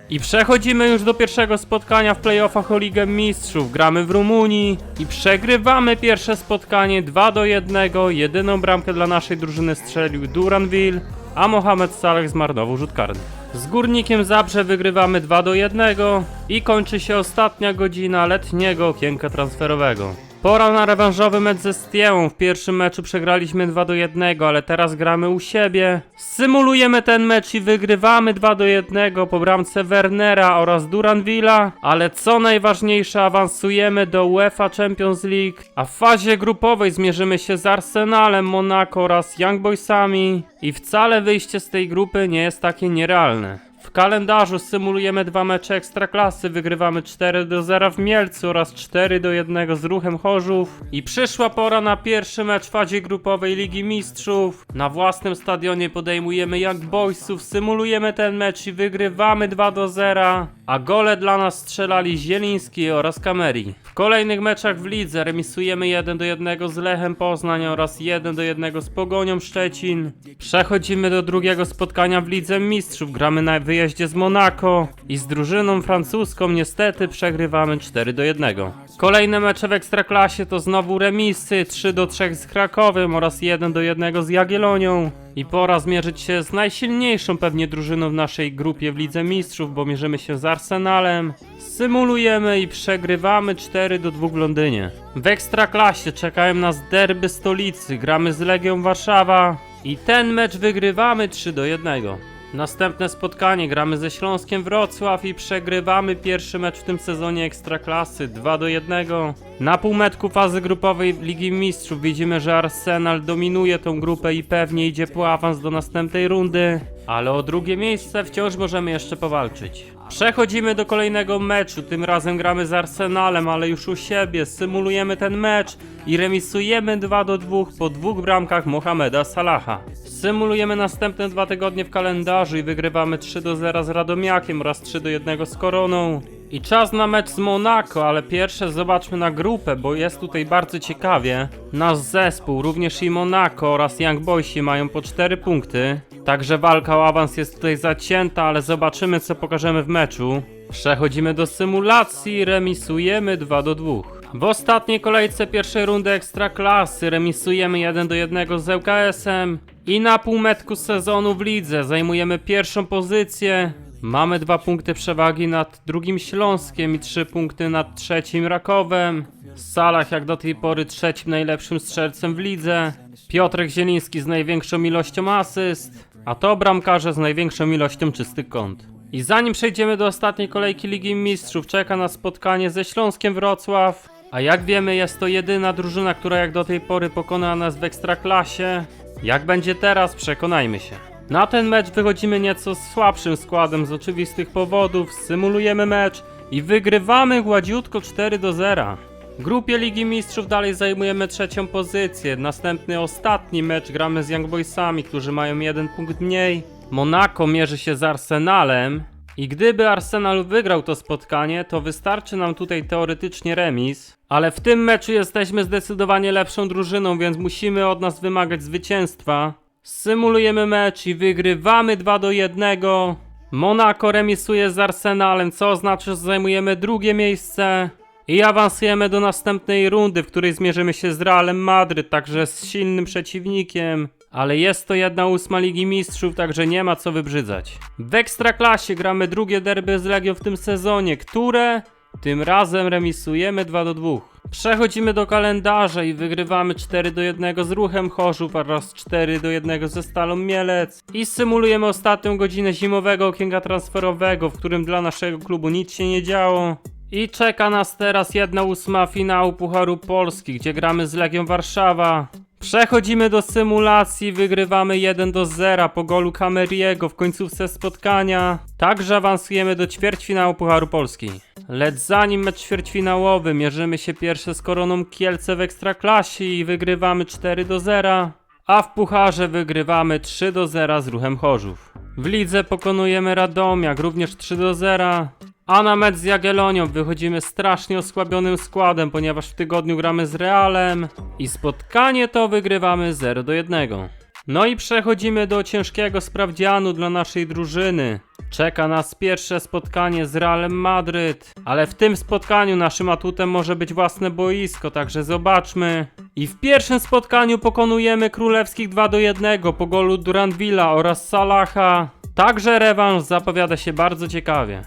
I przechodzimy już do pierwszego spotkania w playoffach o Ligę Mistrzów. Gramy w Rumunii i przegrywamy pierwsze spotkanie 2-1. Jedyną bramkę dla naszej drużyny strzelił Duranville, a Mohamed Salah zmarnował rzut karny. Z Górnikiem Zabrze wygrywamy 2-1 i kończy się ostatnia godzina letniego okienka transferowego. Pora na rewanżowy mecz ze Stiałą. W pierwszym meczu przegraliśmy 2-1, ale teraz gramy u siebie. Symulujemy ten mecz i wygrywamy 2-1 po bramce Wernera oraz Duranville'a. Ale co najważniejsze, awansujemy do UEFA Champions League. A w fazie grupowej zmierzymy się z Arsenalem, Monaco oraz Young Boysami. I wcale wyjście z tej grupy nie jest takie nierealne. W kalendarzu symulujemy 2 mecze Ekstraklasy, wygrywamy 4-0 w Mielcu oraz 4-1 z Ruchem Chorzów. I przyszła pora na pierwszy mecz w fazie grupowej Ligi Mistrzów. Na własnym stadionie podejmujemy Young Boysów, symulujemy ten mecz i wygrywamy 2-0. A gole dla nas strzelali Zieliński oraz Kameri. W kolejnych meczach w lidze remisujemy 1-1 z Lechem Poznań oraz 1-1 z Pogonią Szczecin. Przechodzimy do drugiego spotkania w Lidze Mistrzów, gramy na wyjeździe z Monaco i z drużyną francuską niestety przegrywamy 4-1. Kolejne mecze w Ekstraklasie to znowu remisy 3-3 z Krakowem oraz 1-1 z Jagiellonią. I pora zmierzyć się z najsilniejszą pewnie drużyną w naszej grupie w Lidze Mistrzów, bo mierzymy się z Arsenalem. Symulujemy i przegrywamy 4-2 w Londynie. W Ekstraklasie czekają nas derby stolicy, gramy z Legią Warszawa i ten mecz wygrywamy 3-1. Następne spotkanie gramy ze Śląskiem Wrocław i przegrywamy pierwszy mecz w tym sezonie Ekstraklasy 2-1. Na półmetku fazy grupowej Ligi Mistrzów widzimy, że Arsenal dominuje tą grupę i pewnie idzie po awans do następnej rundy, ale o drugie miejsce wciąż możemy jeszcze powalczyć. Przechodzimy do kolejnego meczu, tym razem gramy z Arsenalem, ale już u siebie, symulujemy ten mecz i remisujemy 2-2 po 2 bramkach Mohameda Salaha. Symulujemy następne 2 tygodnie w kalendarzu i wygrywamy 3-0 z Radomiakiem oraz 3-1 z Koroną. I czas na mecz z Monaco, ale pierwsze zobaczmy na grupę, bo jest tutaj bardzo ciekawie. Nasz zespół, również i Monaco oraz Young Boysi mają po 4 punkty. Także walka o awans jest tutaj zacięta, ale zobaczymy co pokażemy w meczu. Przechodzimy do symulacji, remisujemy 2-2. W ostatniej kolejce pierwszej rundy Ekstraklasy remisujemy 1-1 z ŁKS-em. I na półmetku sezonu w lidze zajmujemy pierwszą pozycję. Mamy 2 punkty przewagi nad drugim Śląskiem i 3 punkty nad trzecim Rakowem. Salah jak do tej pory trzecim najlepszym strzelcem w lidze. Piotrek Zieliński z największą ilością asyst, a to bramkarze z największą ilością czystych kąt. I zanim przejdziemy do ostatniej kolejki Ligi Mistrzów, czeka nas spotkanie ze Śląskiem Wrocław. A jak wiemy, jest to jedyna drużyna, która jak do tej pory pokonała nas w Ekstraklasie. Jak będzie teraz, przekonajmy się. Na ten mecz wychodzimy nieco słabszym składem z oczywistych powodów, symulujemy mecz i wygrywamy gładziutko 4-0. W grupie Ligi Mistrzów dalej zajmujemy trzecią pozycję. Następny, ostatni mecz gramy z Young Boysami, którzy mają 1 punkt mniej. Monaco mierzy się z Arsenalem i gdyby Arsenal wygrał to spotkanie, to wystarczy nam tutaj teoretycznie remis. Ale w tym meczu jesteśmy zdecydowanie lepszą drużyną, więc musimy od nas wymagać zwycięstwa. Symulujemy mecz i wygrywamy 2-1. Monaco remisuje z Arsenalem, co oznacza, że zajmujemy drugie miejsce. I awansujemy do następnej rundy, w której zmierzymy się z Realem Madryt, także z silnym przeciwnikiem. Ale jest to 1/8 Ligi Mistrzów, także nie ma co wybrzydzać. W Ekstraklasie gramy drugie derby z Legią w tym sezonie, które tym razem remisujemy 2-2. Przechodzimy do kalendarza i wygrywamy 4-1 z Ruchem Chorzów oraz 4-1 ze Stalą Mielec. I symulujemy ostatnią godzinę zimowego okienka transferowego, w którym dla naszego klubu nic się nie działo. I czeka nas teraz 1/8 finału Pucharu Polski, gdzie gramy z Legią Warszawa. Przechodzimy do symulacji, wygrywamy 1-0 po golu Kameriego w końcówce spotkania. Także awansujemy do ćwierćfinału Pucharu Polski. Lecz zanim mecz ćwierćfinałowy, mierzymy się pierwsze z Koroną Kielce w Ekstraklasie i wygrywamy 4-0. A w Pucharze wygrywamy 3-0 z Ruchem Chorzów. W lidze pokonujemy Radomiak również 3-0. A na mecz z Jagiellonią wychodzimy strasznie osłabionym składem, ponieważ w tygodniu gramy z Realem i spotkanie to wygrywamy 0-1. No i przechodzimy do ciężkiego sprawdzianu dla naszej drużyny. Czeka nas pierwsze spotkanie z Realem Madryt, ale w tym spotkaniu naszym atutem może być własne boisko, także zobaczmy. I w pierwszym spotkaniu pokonujemy Królewskich 2-1 po golu Duranville'a oraz Salaha. Także rewanż zapowiada się bardzo ciekawie.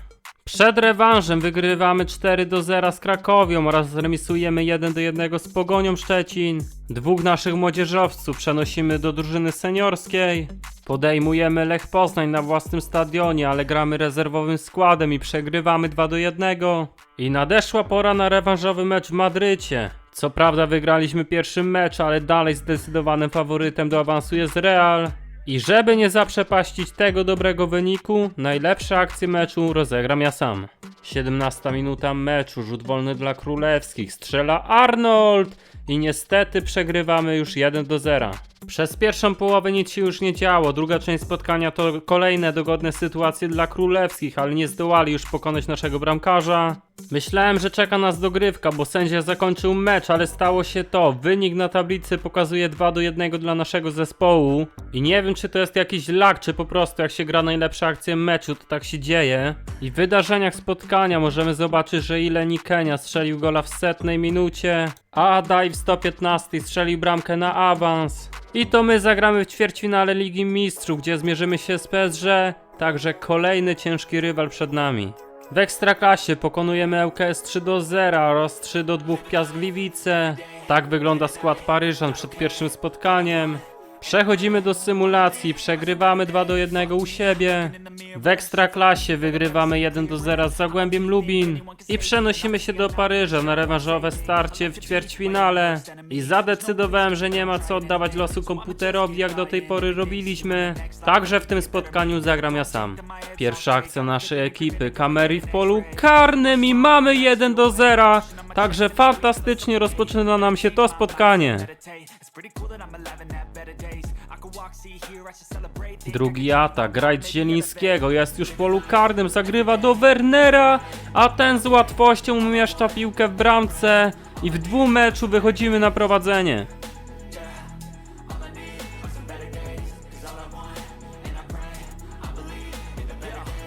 Przed rewanżem wygrywamy 4-0 z Krakowią oraz remisujemy 1-1 z Pogonią Szczecin. Dwóch naszych młodzieżowców przenosimy do drużyny seniorskiej. Podejmujemy Lech Poznań na własnym stadionie, ale gramy rezerwowym składem i przegrywamy 2-1. I nadeszła pora na rewanżowy mecz w Madrycie. Co prawda wygraliśmy pierwszy mecz, ale dalej zdecydowanym faworytem do awansu jest Real. I żeby nie zaprzepaścić tego dobrego wyniku, najlepsze akcje meczu rozegram ja sam. 17 minuta meczu, rzut wolny dla królewskich, strzela Arnold i niestety przegrywamy już 1-0. Przez pierwszą połowę nic się już nie działo, druga część spotkania to kolejne dogodne sytuacje dla królewskich, ale nie zdołali już pokonać naszego bramkarza. Myślałem, że czeka nas dogrywka, bo sędzia zakończył mecz, ale stało się to. Wynik na tablicy pokazuje 2-1 dla naszego zespołu. I nie wiem, czy to jest jakiś lag, czy po prostu jak się gra najlepsze akcje meczu, to tak się dzieje. I w wydarzeniach spotkania możemy zobaczyć, że Ileni Kenia strzelił gola w 100 minucie, a Adai w 115 strzelił bramkę na awans. I to my zagramy w ćwierćfinale Ligi Mistrzów, gdzie zmierzymy się z PSG, także kolejny ciężki rywal przed nami. W Ekstraklasie pokonujemy ŁKS 3-0 oraz 3-2 Piast Gliwice. Tak wygląda skład Paryżan przed pierwszym spotkaniem. Przechodzimy do symulacji, przegrywamy 2-1 u siebie. W Ekstraklasie wygrywamy 1-0 z Zagłębiem Lubin. I przenosimy się do Paryża na rewanżowe starcie w ćwierćfinale. I zadecydowałem, że nie ma co oddawać losu komputerowi, jak do tej pory robiliśmy. Także w tym spotkaniu zagram ja sam. Pierwsza akcja naszej ekipy, kamery w polu karnym i mamy 1-0. Także fantastycznie rozpoczyna nam się to spotkanie. Drugi atak, rajd Zielińskiego, jest już w polu karnym, zagrywa do Wernera, a ten z łatwością umieszcza piłkę w bramce i w dwumeczu wychodzimy na prowadzenie.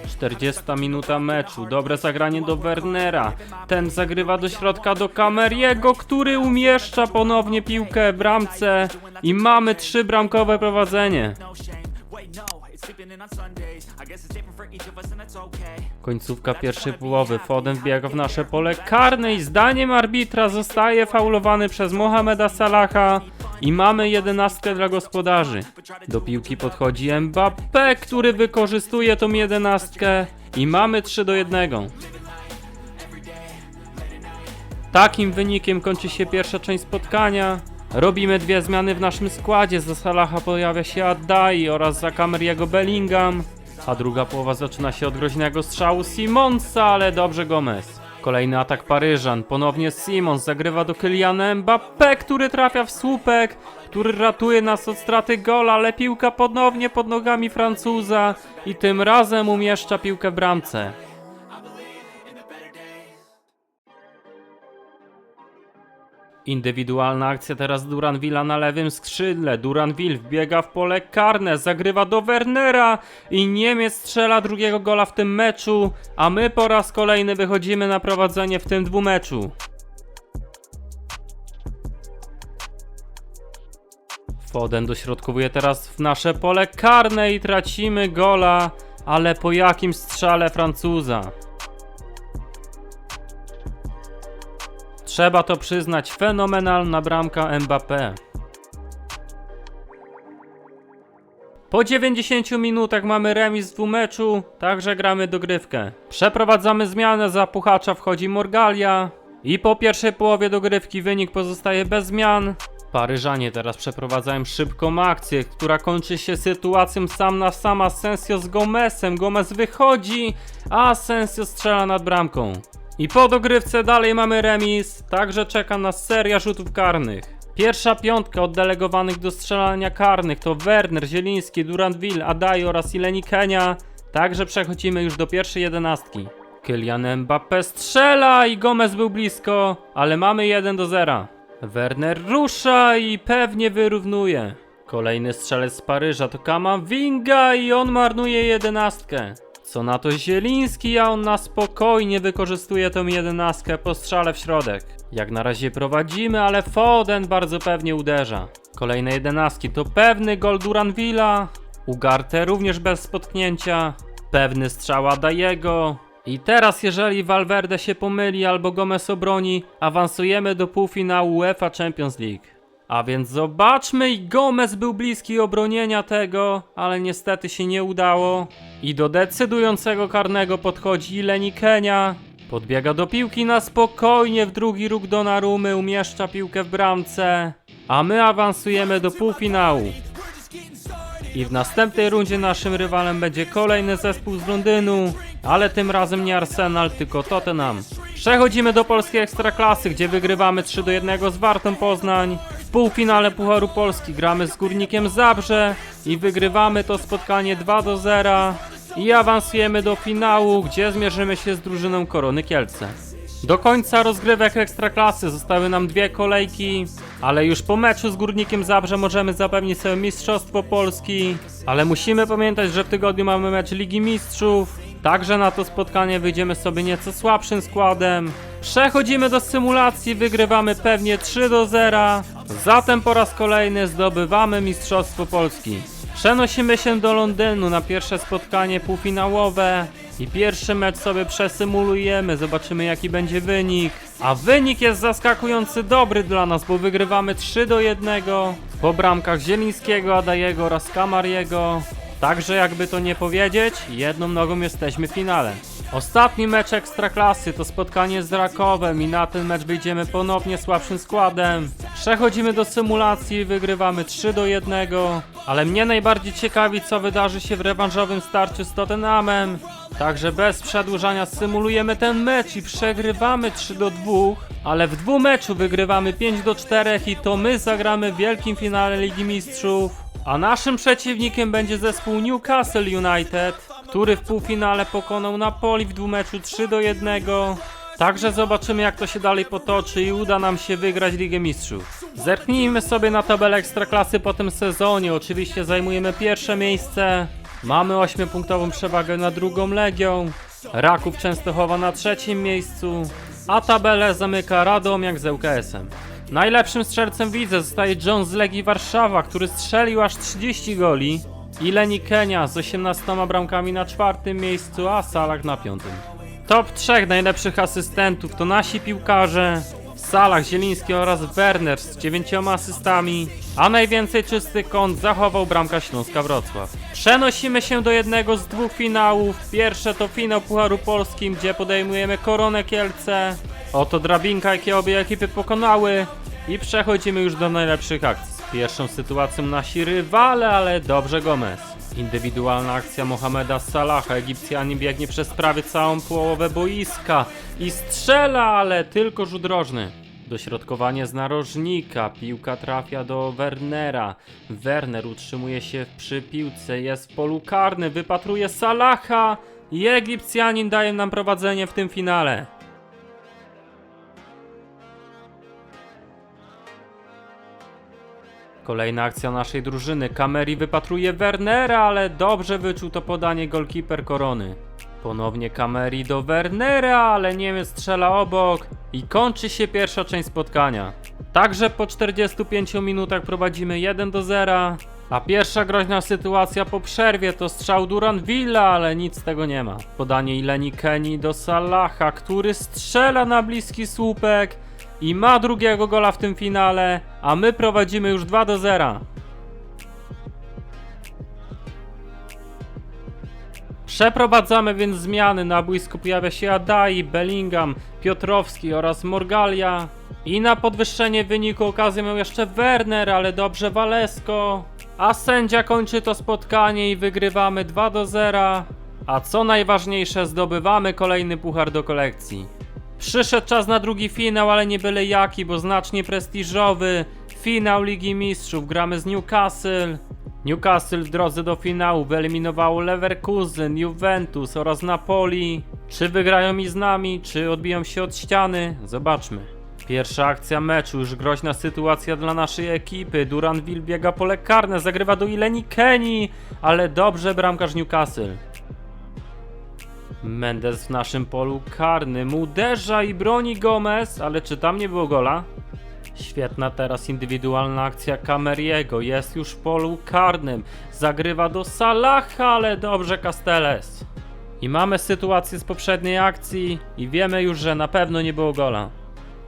Czterdziesta minuta meczu, dobre zagranie do Wernera, ten zagrywa do środka do Cameriego, który umieszcza ponownie piłkę w bramce i mamy 3-bramkowe prowadzenie. Końcówka pierwszej połowy, Foden wbiega w nasze pole karne i zdaniem arbitra zostaje faulowany przez Mohameda Salaha i mamy 11 dla gospodarzy. Do piłki podchodzi Mbappé, który wykorzystuje tą 11 i mamy 3-1. Takim wynikiem kończy się pierwsza część spotkania. Robimy dwie zmiany w naszym składzie, za Salaha pojawia się Adai oraz za Cameriego Bellingham, a druga połowa zaczyna się od groźnego strzału Simonsa, ale dobrze Gomez. Kolejny atak Paryżan, ponownie Simons zagrywa do Kyliana Mbappé, który trafia w słupek, który ratuje nas od straty gola, ale piłka ponownie pod nogami Francuza i tym razem umieszcza piłkę w bramce. Indywidualna akcja teraz Duranville'a na lewym skrzydle. Duranville wbiega w pole karne, zagrywa do Wernera i Niemiec strzela drugiego gola w tym meczu, a my po raz kolejny wychodzimy na prowadzenie w tym dwumeczu. Foden dośrodkowuje teraz w nasze pole karne i tracimy gola, ale po jakim strzale Francuza. Trzeba to przyznać, fenomenalna bramka Mbappé. Po 90 minutach mamy remis w dwumeczu, także gramy dogrywkę. Przeprowadzamy zmianę, za Puchacza wchodzi Morgalia i po pierwszej połowie dogrywki wynik pozostaje bez zmian. Paryżanie teraz przeprowadzają szybką akcję, która kończy się sytuacją sam na sam Asensio z Gomezem. Gomez wychodzi, a Asensio strzela nad bramką. I po dogrywce dalej mamy remis, także czeka nas seria rzutów karnych. Pierwsza piątka oddelegowanych do strzelania karnych to Werner, Zieliński, Duranville, Adai oraz Ileni Kenia. Także przechodzimy już do pierwszej 11. Kylian Mbappé strzela i Gomez był blisko, ale mamy 1-0. Werner rusza i pewnie wyrównuje. Kolejny strzelec z Paryża to Kamavinga i on marnuje 11. Co na to Zieliński, a on na spokojnie wykorzystuje tą 11 po strzale w środek. Jak na razie prowadzimy, ale Foden bardzo pewnie uderza. Kolejne 11 to pewny gol Duranville'a. Ugarte również bez spotknięcia. Pewny strzał Adaiego. I teraz jeżeli Valverde się pomyli albo Gomez obroni, awansujemy do półfinału UEFA Champions League. A więc zobaczmy, i Gomez był bliski obronienia tego, ale niestety się nie udało. I do decydującego karnego podchodzi Leni Kenia. Podbiega do piłki na spokojnie, w drugi róg Donnarumy, umieszcza piłkę w bramce. A my awansujemy do półfinału. I w następnej rundzie naszym rywalem będzie kolejny zespół z Londynu, ale tym razem nie Arsenal, tylko Tottenham. Przechodzimy do polskiej Ekstraklasy, gdzie wygrywamy 3-1 z Wartą Poznań. W półfinale Pucharu Polski gramy z Górnikiem Zabrze i wygrywamy to spotkanie 2-0 i awansujemy do finału, gdzie zmierzymy się z drużyną Korony Kielce. Do końca rozgrywek Ekstraklasy zostały nam 2 kolejki, ale już po meczu z Górnikiem Zabrze możemy zapewnić sobie Mistrzostwo Polski, ale musimy pamiętać, że w tygodniu mamy mecz Ligi Mistrzów, także na to spotkanie wyjdziemy sobie nieco słabszym składem. Przechodzimy do symulacji, wygrywamy pewnie 3-0, zatem po raz kolejny zdobywamy Mistrzostwo Polski. Przenosimy się do Londynu na pierwsze spotkanie półfinałowe i pierwszy mecz sobie przesymulujemy, zobaczymy jaki będzie wynik. A wynik jest zaskakujący dobry dla nas, bo wygrywamy 3-1 po bramkach Zielińskiego, Adajego oraz Kamariego. Także jakby to nie powiedzieć, jedną nogą jesteśmy w finale. Ostatni mecz Ekstraklasy to spotkanie z Rakowem i na ten mecz wyjdziemy ponownie słabszym składem. Przechodzimy do symulacji i wygrywamy 3-1, ale mnie najbardziej ciekawi, co wydarzy się w rewanżowym starciu z Tottenhamem. Także bez przedłużania symulujemy ten mecz i przegrywamy 3-2, ale w dwumeczu wygrywamy 5-4 i to my zagramy w wielkim finale Ligi Mistrzów. A naszym przeciwnikiem będzie zespół Newcastle United, który w półfinale pokonał Napoli w dwumeczu 3-1. Także zobaczymy, jak to się dalej potoczy i uda nam się wygrać Ligę Mistrzów. Zerknijmy sobie na tabelę Ekstraklasy po tym sezonie. Oczywiście zajmujemy pierwsze miejsce. Mamy 8-punktową przewagę nad drugą Legią. Raków Częstochowa na trzecim miejscu. A tabelę zamyka Radomiak z ŁKS-em. Najlepszym strzelcem widzę zostaje John z Legii Warszawa, który strzelił aż 30 goli. I Leni Kenia z 18 bramkami na czwartym miejscu, a Salah na piątym. Top 3 najlepszych asystentów to nasi piłkarze. Salah, Zieliński oraz Werner z 9 asystami, a najwięcej czystych kąt zachował bramka Śląska Wrocław. Przenosimy się do jednego z dwóch finałów. Pierwsze to finał Pucharu Polskim, gdzie podejmujemy Koronę Kielce. Oto drabinka, jakie obie ekipy pokonały i przechodzimy już do najlepszych akcji. Pierwszą sytuacją nasi rywale, ale dobrze Gomez. Indywidualna akcja Mohameda Salaha, Egipcjanin biegnie przez prawie całą połowę boiska i strzela, ale tylko rzut rożny. Dośrodkowanie z narożnika, piłka trafia do Wernera. Werner utrzymuje się przy piłce, jest w polu karnym, wypatruje Salaha i Egipcjanin daje nam prowadzenie w tym finale. Kolejna akcja naszej drużyny. Kameri wypatruje Wernera, ale dobrze wyczuł to podanie golkiper Korony. Ponownie Kameri do Wernera, ale Niemiec strzela obok i kończy się pierwsza część spotkania. Także po 45 minutach prowadzimy 1-0, a pierwsza groźna sytuacja po przerwie to strzał Duranvilla, ale nic z tego nie ma. Podanie Leni Keni do Salaha, który strzela na bliski słupek i ma drugiego gola w tym finale, a my prowadzimy już 2-0. Przeprowadzamy więc zmiany. Na boisku pojawia się Adai, Bellingham, Piotrowski oraz Morgalia. I na podwyższenie wyniku okazję miał jeszcze Werner, ale dobrze Walesko. A sędzia kończy to spotkanie i wygrywamy 2-0. A co najważniejsze, zdobywamy kolejny puchar do kolekcji. Przyszedł czas na drugi finał, ale nie byle jaki, bo znacznie prestiżowy. Finał Ligi Mistrzów, gramy z Newcastle. Newcastle w drodze do finału wyeliminowało Leverkusen, Juventus oraz Napoli. Czy wygrają i z nami, czy odbiją się od ściany? Zobaczmy. Pierwsza akcja meczu, już groźna sytuacja dla naszej ekipy. Duranville biega pole karne, zagrywa do Leni Keni, ale dobrze bramkarz Newcastle. Mendes w naszym polu karnym uderza i broni Gomez, ale czy tam nie było gola? Świetna teraz indywidualna akcja Kameriego, jest już w polu karnym, zagrywa do Salaha, ale dobrze Castells. I mamy sytuację z poprzedniej akcji i wiemy już, że na pewno nie było gola.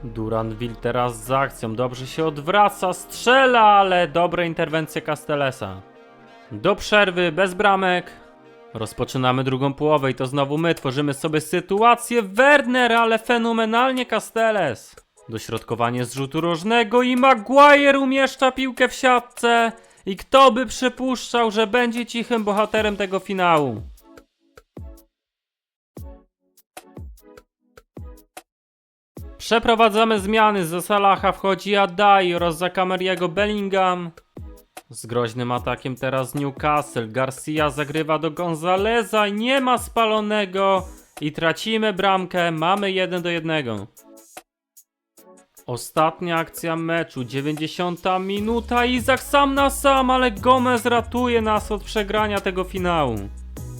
Duranville teraz z akcją, dobrze się odwraca, strzela, ale dobre interwencje Castellesa. Do przerwy, bez bramek. Rozpoczynamy drugą połowę i to znowu my tworzymy sobie sytuację. Werner, ale fenomenalnie Castelles. Dośrodkowanie z rzutu rożnego i Maguire umieszcza piłkę w siatce. I kto by przypuszczał, że będzie cichym bohaterem tego finału. Przeprowadzamy zmiany, za Salaha wchodzi Adai oraz za Cameriego Bellingham. Z groźnym atakiem teraz Newcastle, Garcia zagrywa do Gonzaleza, nie ma spalonego i tracimy bramkę, mamy 1-1. Ostatnia akcja meczu, 90 minuta, Izak sam na sam, ale Gomez ratuje nas od przegrania tego finału.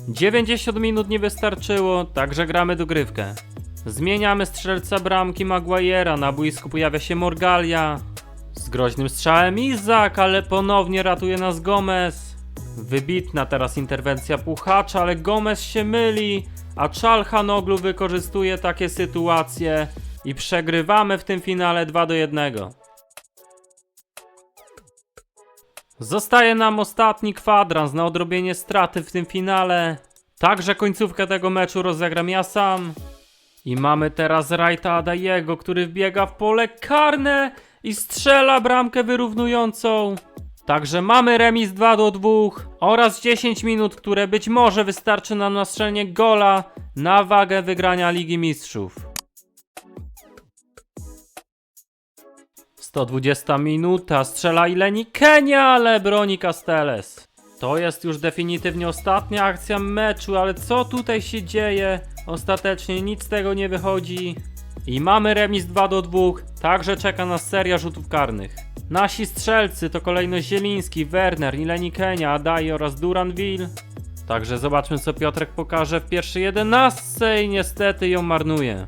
90 minut nie wystarczyło, także gramy dogrywkę. Zmieniamy strzelca bramki Maguire'a, na boisku pojawia się Morgalia. Z groźnym strzałem Izak, ale ponownie ratuje nas Gomez. Wybitna teraz interwencja Puchacza, ale Gomez się myli, a Çalhanoğlu wykorzystuje takie sytuacje i przegrywamy w tym finale 2-1. Zostaje nam ostatni kwadrans na odrobienie straty w tym finale. Także końcówkę tego meczu rozegram ja sam. I mamy teraz Wrighta Adaiego, który wbiega w pole karne i strzela bramkę wyrównującą. Także mamy remis 2-2 oraz 10 minut, które być może wystarczy nam na strzelenie gola na wagę wygrania Ligi Mistrzów. 120 minuta, strzela Ileni Kenia, ale broni Castelles. To jest już definitywnie ostatnia akcja meczu, ale co tutaj się dzieje? Ostatecznie nic z tego nie wychodzi. I mamy remis 2-2, także czeka nas seria rzutów karnych. Nasi strzelcy to kolejno Zieliński, Werner, Ileni Kenia, Adai oraz Duranville. Także zobaczmy, co Piotrek pokaże w pierwszej 11 i niestety ją marnuje.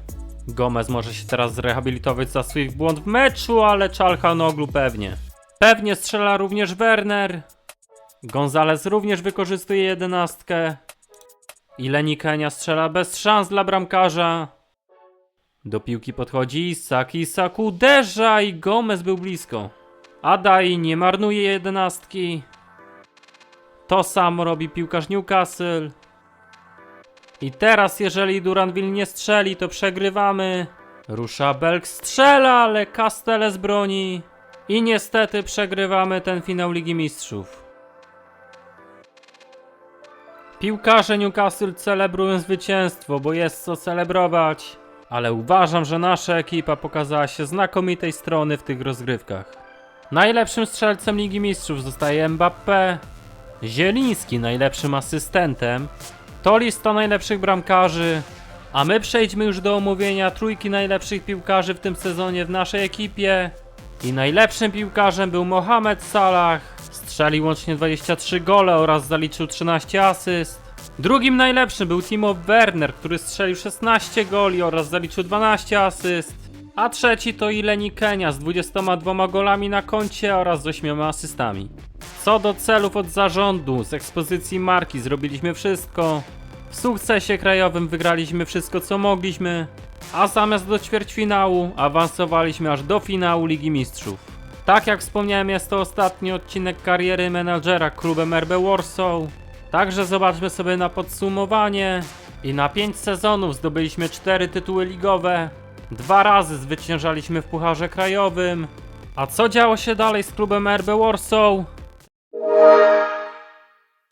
Gomez może się teraz zrehabilitować za swój błąd w meczu, ale Çalhanoğlu pewnie. Pewnie strzela również Werner. Gonzalez również wykorzystuje 11. Ileni Kenia strzela bez szans dla bramkarza. Do piłki podchodzi Isak uderza i Gomez był blisko. Adai nie marnuje 11. To samo robi piłkarz Newcastle. I teraz jeżeli Duranville nie strzeli, to przegrywamy. Rusza Belk, strzela, ale Castelles broni. I niestety przegrywamy ten finał Ligi Mistrzów. Piłkarze Newcastle celebrują zwycięstwo, bo jest co celebrować. Ale uważam, że nasza ekipa pokazała się znakomitej strony w tych rozgrywkach. Najlepszym strzelcem Ligi Mistrzów zostaje Mbappé. Zieliński najlepszym asystentem. To lista najlepszych bramkarzy. A my przejdźmy już do omówienia trójki najlepszych piłkarzy w tym sezonie w naszej ekipie. I najlepszym piłkarzem był Mohamed Salah. Strzelił łącznie 23 gole oraz zaliczył 13 asyst. Drugim najlepszym był Timo Werner, który strzelił 16 goli oraz zaliczył 12 asyst. A trzeci to Ileni Kenia z 22 golami na koncie oraz z 8 asystami. Co do celów od zarządu, z ekspozycji marki zrobiliśmy wszystko. W sukcesie krajowym wygraliśmy wszystko, co mogliśmy. A zamiast do ćwierćfinału awansowaliśmy aż do finału Ligi Mistrzów. Tak jak wspomniałem, jest to ostatni odcinek kariery menadżera klubem RB Warsaw. Także zobaczmy sobie na podsumowanie. I na 5 sezonów zdobyliśmy 4 tytuły ligowe. 2 razy zwyciężaliśmy w Pucharze Krajowym. A co działo się dalej z klubem RB Warsaw?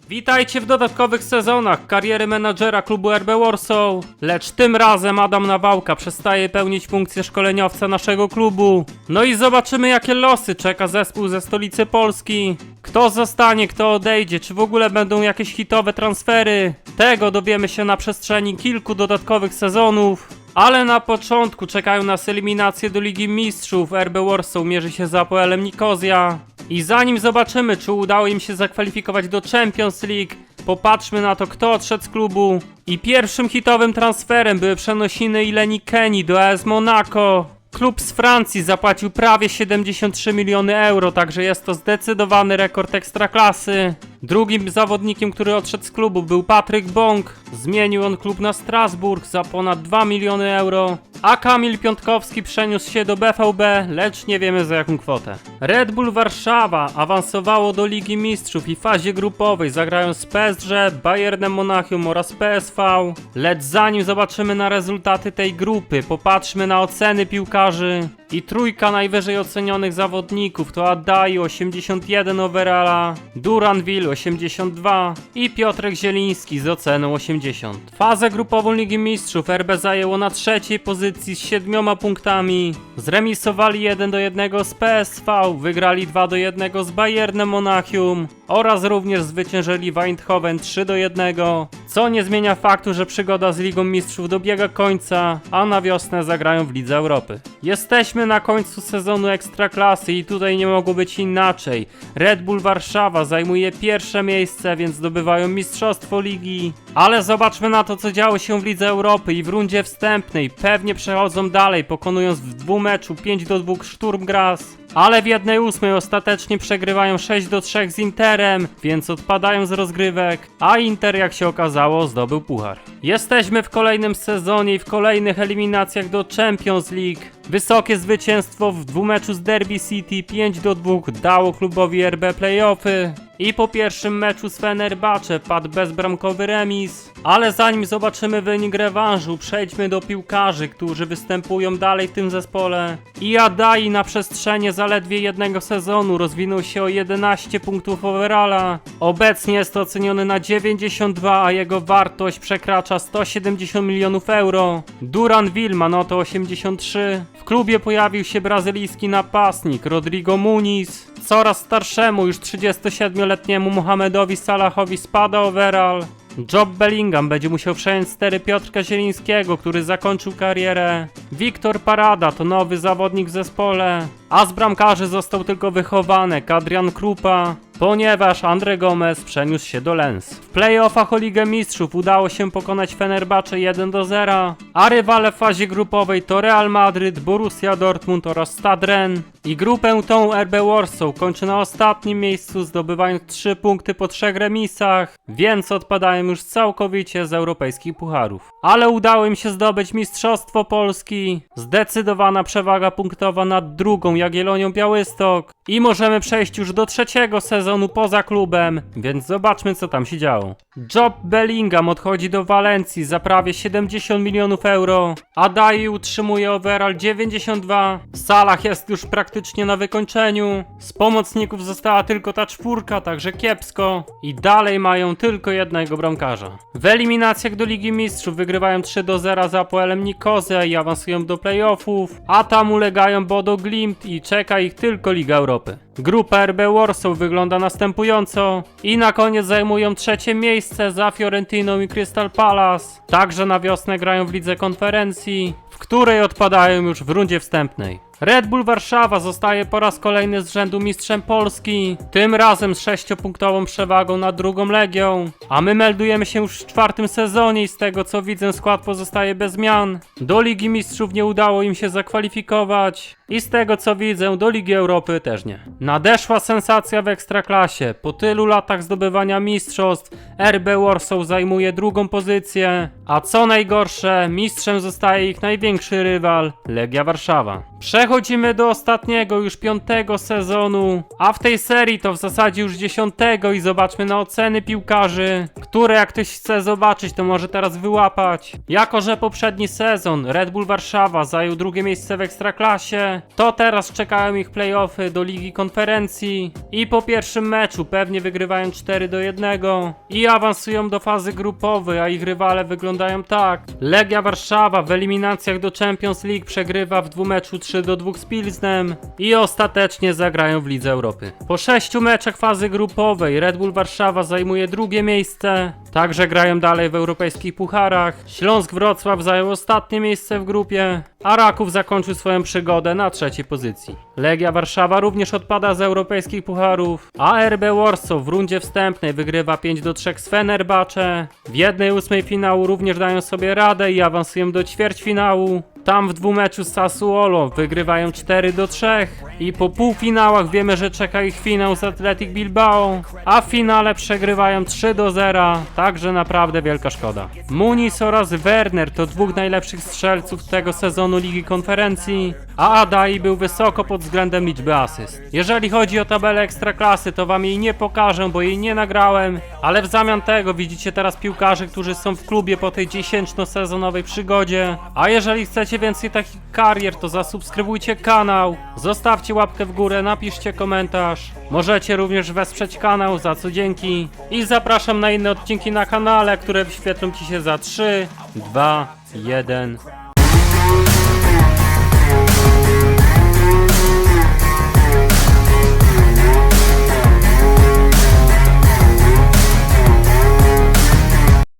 Witajcie w dodatkowych sezonach kariery menadżera klubu RB Warsaw. Lecz tym razem Adam Nawałka przestaje pełnić funkcję szkoleniowca naszego klubu. No i zobaczymy, jakie losy czeka zespół ze stolicy Polski. Kto zostanie, kto odejdzie, czy w ogóle będą jakieś hitowe transfery. Tego dowiemy się na przestrzeni kilku dodatkowych sezonów. Ale na początku czekają nas eliminacje do Ligi Mistrzów. RB Warsaw mierzy się z APOEL-em Nikozja. I zanim zobaczymy, czy udało im się zakwalifikować do Champions League, popatrzmy na to, kto odszedł z klubu. I pierwszym hitowym transferem były przenosiny Ileni Kenii do AS Monaco. Klub z Francji zapłacił prawie 73 miliony euro, także jest to zdecydowany rekord ekstraklasy. Drugim zawodnikiem, który odszedł z klubu, był Patryk Bąk. Zmienił on klub na Strasburg za ponad 2 miliony euro. A Kamil Piątkowski przeniósł się do BVB, lecz nie wiemy za jaką kwotę. Red Bull Warszawa awansowało do Ligi Mistrzów i w fazie grupowej zagrają z PSG, Bayernem Monachium oraz PSV. Lecz zanim zobaczymy na rezultaty tej grupy, popatrzmy na oceny piłkarzy. I trójka najwyżej ocenionych zawodników to Adai 81 overalla, Duranville 82 i Piotrek Zieliński z oceną 80. Fazę grupową Ligi Mistrzów RB zajęło na trzeciej pozycji z 7 punktami. Zremisowali 1-1 z PSV, wygrali 2-1 z Bayernem Monachium oraz również zwyciężyli Eindhoven 3-1, co nie zmienia faktu, że przygoda z Ligą Mistrzów dobiega końca, a na wiosnę zagrają w Lidze Europy. Jesteśmy na końcu sezonu Ekstraklasy i tutaj nie mogło być inaczej. Red Bull Warszawa zajmuje pierwsze miejsce, więc zdobywają mistrzostwo ligi. Ale zobaczmy na to, co działo się w Lidze Europy i w rundzie wstępnej. Pewnie przechodzą dalej, pokonując w dwumeczu 5-2 Sturm Graz. Ale w 1/8 ostatecznie przegrywają 6-3 z Interem, więc odpadają z rozgrywek, a Inter, jak się okazało, zdobył puchar. Jesteśmy w kolejnym sezonie i w kolejnych eliminacjach do Champions League. Wysokie zwycięstwo w dwumeczu z Derby City 5-2 dało klubowi RB playoffy. I po pierwszym meczu z Fenerbahce padł bezbramkowy remis. Ale zanim zobaczymy wynik rewanżu, przejdźmy do piłkarzy, którzy występują dalej w tym zespole. I Adai na przestrzeni zaledwie jednego sezonu rozwinął się o 11 punktów overalla. Obecnie jest oceniony na 92, a jego wartość przekracza 170 milionów euro. Duranville ma notę 83. W klubie pojawił się brazylijski napastnik Rodrigo Muniz. Coraz starszemu, już 37-letniemu Mohamedowi Salahowi spada overall. Job Bellingham będzie musiał przejąć stery Piotrka Zielińskiego, który zakończył karierę. Wiktor Parada to nowy zawodnik w zespole, a z bramkarzy został tylko wychowanek Adrian Krupa, ponieważ André Gomez przeniósł się do Lens. W playoffach o Ligę Mistrzów udało się pokonać Fenerbahce 1-0, a rywale w fazie grupowej to Real Madryt, Borussia Dortmund oraz Stade Rennes. I grupę tą RB Warsaw kończy na ostatnim miejscu, zdobywając 3 punkty po 3 remisach, więc odpadają już całkowicie z europejskich pucharów. Ale udało im się zdobyć Mistrzostwo Polski, zdecydowana przewaga punktowa nad drugą Jagiellonią Białystok i możemy przejść już do trzeciego sezonu poza klubem, więc zobaczmy, co tam się działo. Job Bellingham odchodzi do Walencji za prawie 70 milionów euro, Adai utrzymuje overall 92, Salah jest już praktycznie na wykończeniu, z pomocników została tylko ta czwórka, także kiepsko i dalej mają tylko jednego bramkarza. W eliminacjach do Ligi Mistrzów wygrywają 3-0 z Apoelem Nikozę i awansują do playoffów, a tam ulegają Bodo Glimt i czeka ich tylko Liga Europy. Grupa RB Warsaw wygląda następująco i na koniec zajmują trzecie miejsce za Fiorentiną i Crystal Palace. Także na wiosnę grają w Lidze Konferencji, w której odpadają już w rundzie wstępnej. Red Bull Warszawa zostaje po raz kolejny z rzędu mistrzem Polski, tym razem z 6-punktową przewagą nad drugą Legią, a my meldujemy się już w czwartym sezonie i z tego co widzę skład pozostaje bez zmian. Do Ligi Mistrzów nie udało im się zakwalifikować i z tego co widzę do Ligi Europy też nie. Nadeszła sensacja w Ekstraklasie. Po tylu latach zdobywania mistrzostw RB Warsaw zajmuje drugą pozycję, a co najgorsze, mistrzem zostaje ich największy rywal Legia Warszawa. Przechodzimy do ostatniego, już 5. sezonu, a w tej serii to w zasadzie już 10. i zobaczmy na oceny piłkarzy, które jak ktoś chce zobaczyć, to może teraz wyłapać. Jako że poprzedni sezon Red Bull Warszawa zajął drugie miejsce w Ekstraklasie, to teraz czekają ich playoffy do Ligi Konferencji i po pierwszym meczu pewnie wygrywają 4-1 i awansują do fazy grupowej, a ich rywale wyglądają tak. Legia Warszawa w eliminacjach do Champions League przegrywa w dwumeczu 3-2 z Pilsnem i ostatecznie zagrają w Lidze Europy. Po 6 meczach fazy grupowej Red Bull Warszawa zajmuje drugie miejsce, także grają dalej w europejskich pucharach. Śląsk Wrocław zajął ostatnie miejsce w grupie, a Raków zakończył swoją przygodę na trzeciej pozycji. Legia Warszawa również odpada z europejskich pucharów, a RB Warsaw w rundzie wstępnej wygrywa 5-3 z Fenerbahce. W 1/8 finału również dają sobie radę i awansują do ćwierćfinału. Tam w dwumeczu z Sassuolo wygrywają 4-3 i po półfinałach wiemy, że czeka ich finał z Athletic Bilbao, a w finale przegrywają 3-0, także naprawdę wielka szkoda. Muniz oraz Werner to dwóch najlepszych strzelców tego sezonu Ligi Konferencji, a Adai był wysoko pod względem liczby asyst. Jeżeli chodzi o tabelę Ekstraklasy, to wam jej nie pokażę, bo jej nie nagrałem, ale w zamian tego widzicie teraz piłkarzy, którzy są w klubie po tej 10-sezonowej przygodzie, a jeżeli chcecie więcej takich karier, to zasubskrybujcie kanał, zostawcie łapkę w górę, napiszcie komentarz, możecie również wesprzeć kanał, za co dzięki i zapraszam na inne odcinki na kanale, które wyświetlą ci się za 3, 2, 1...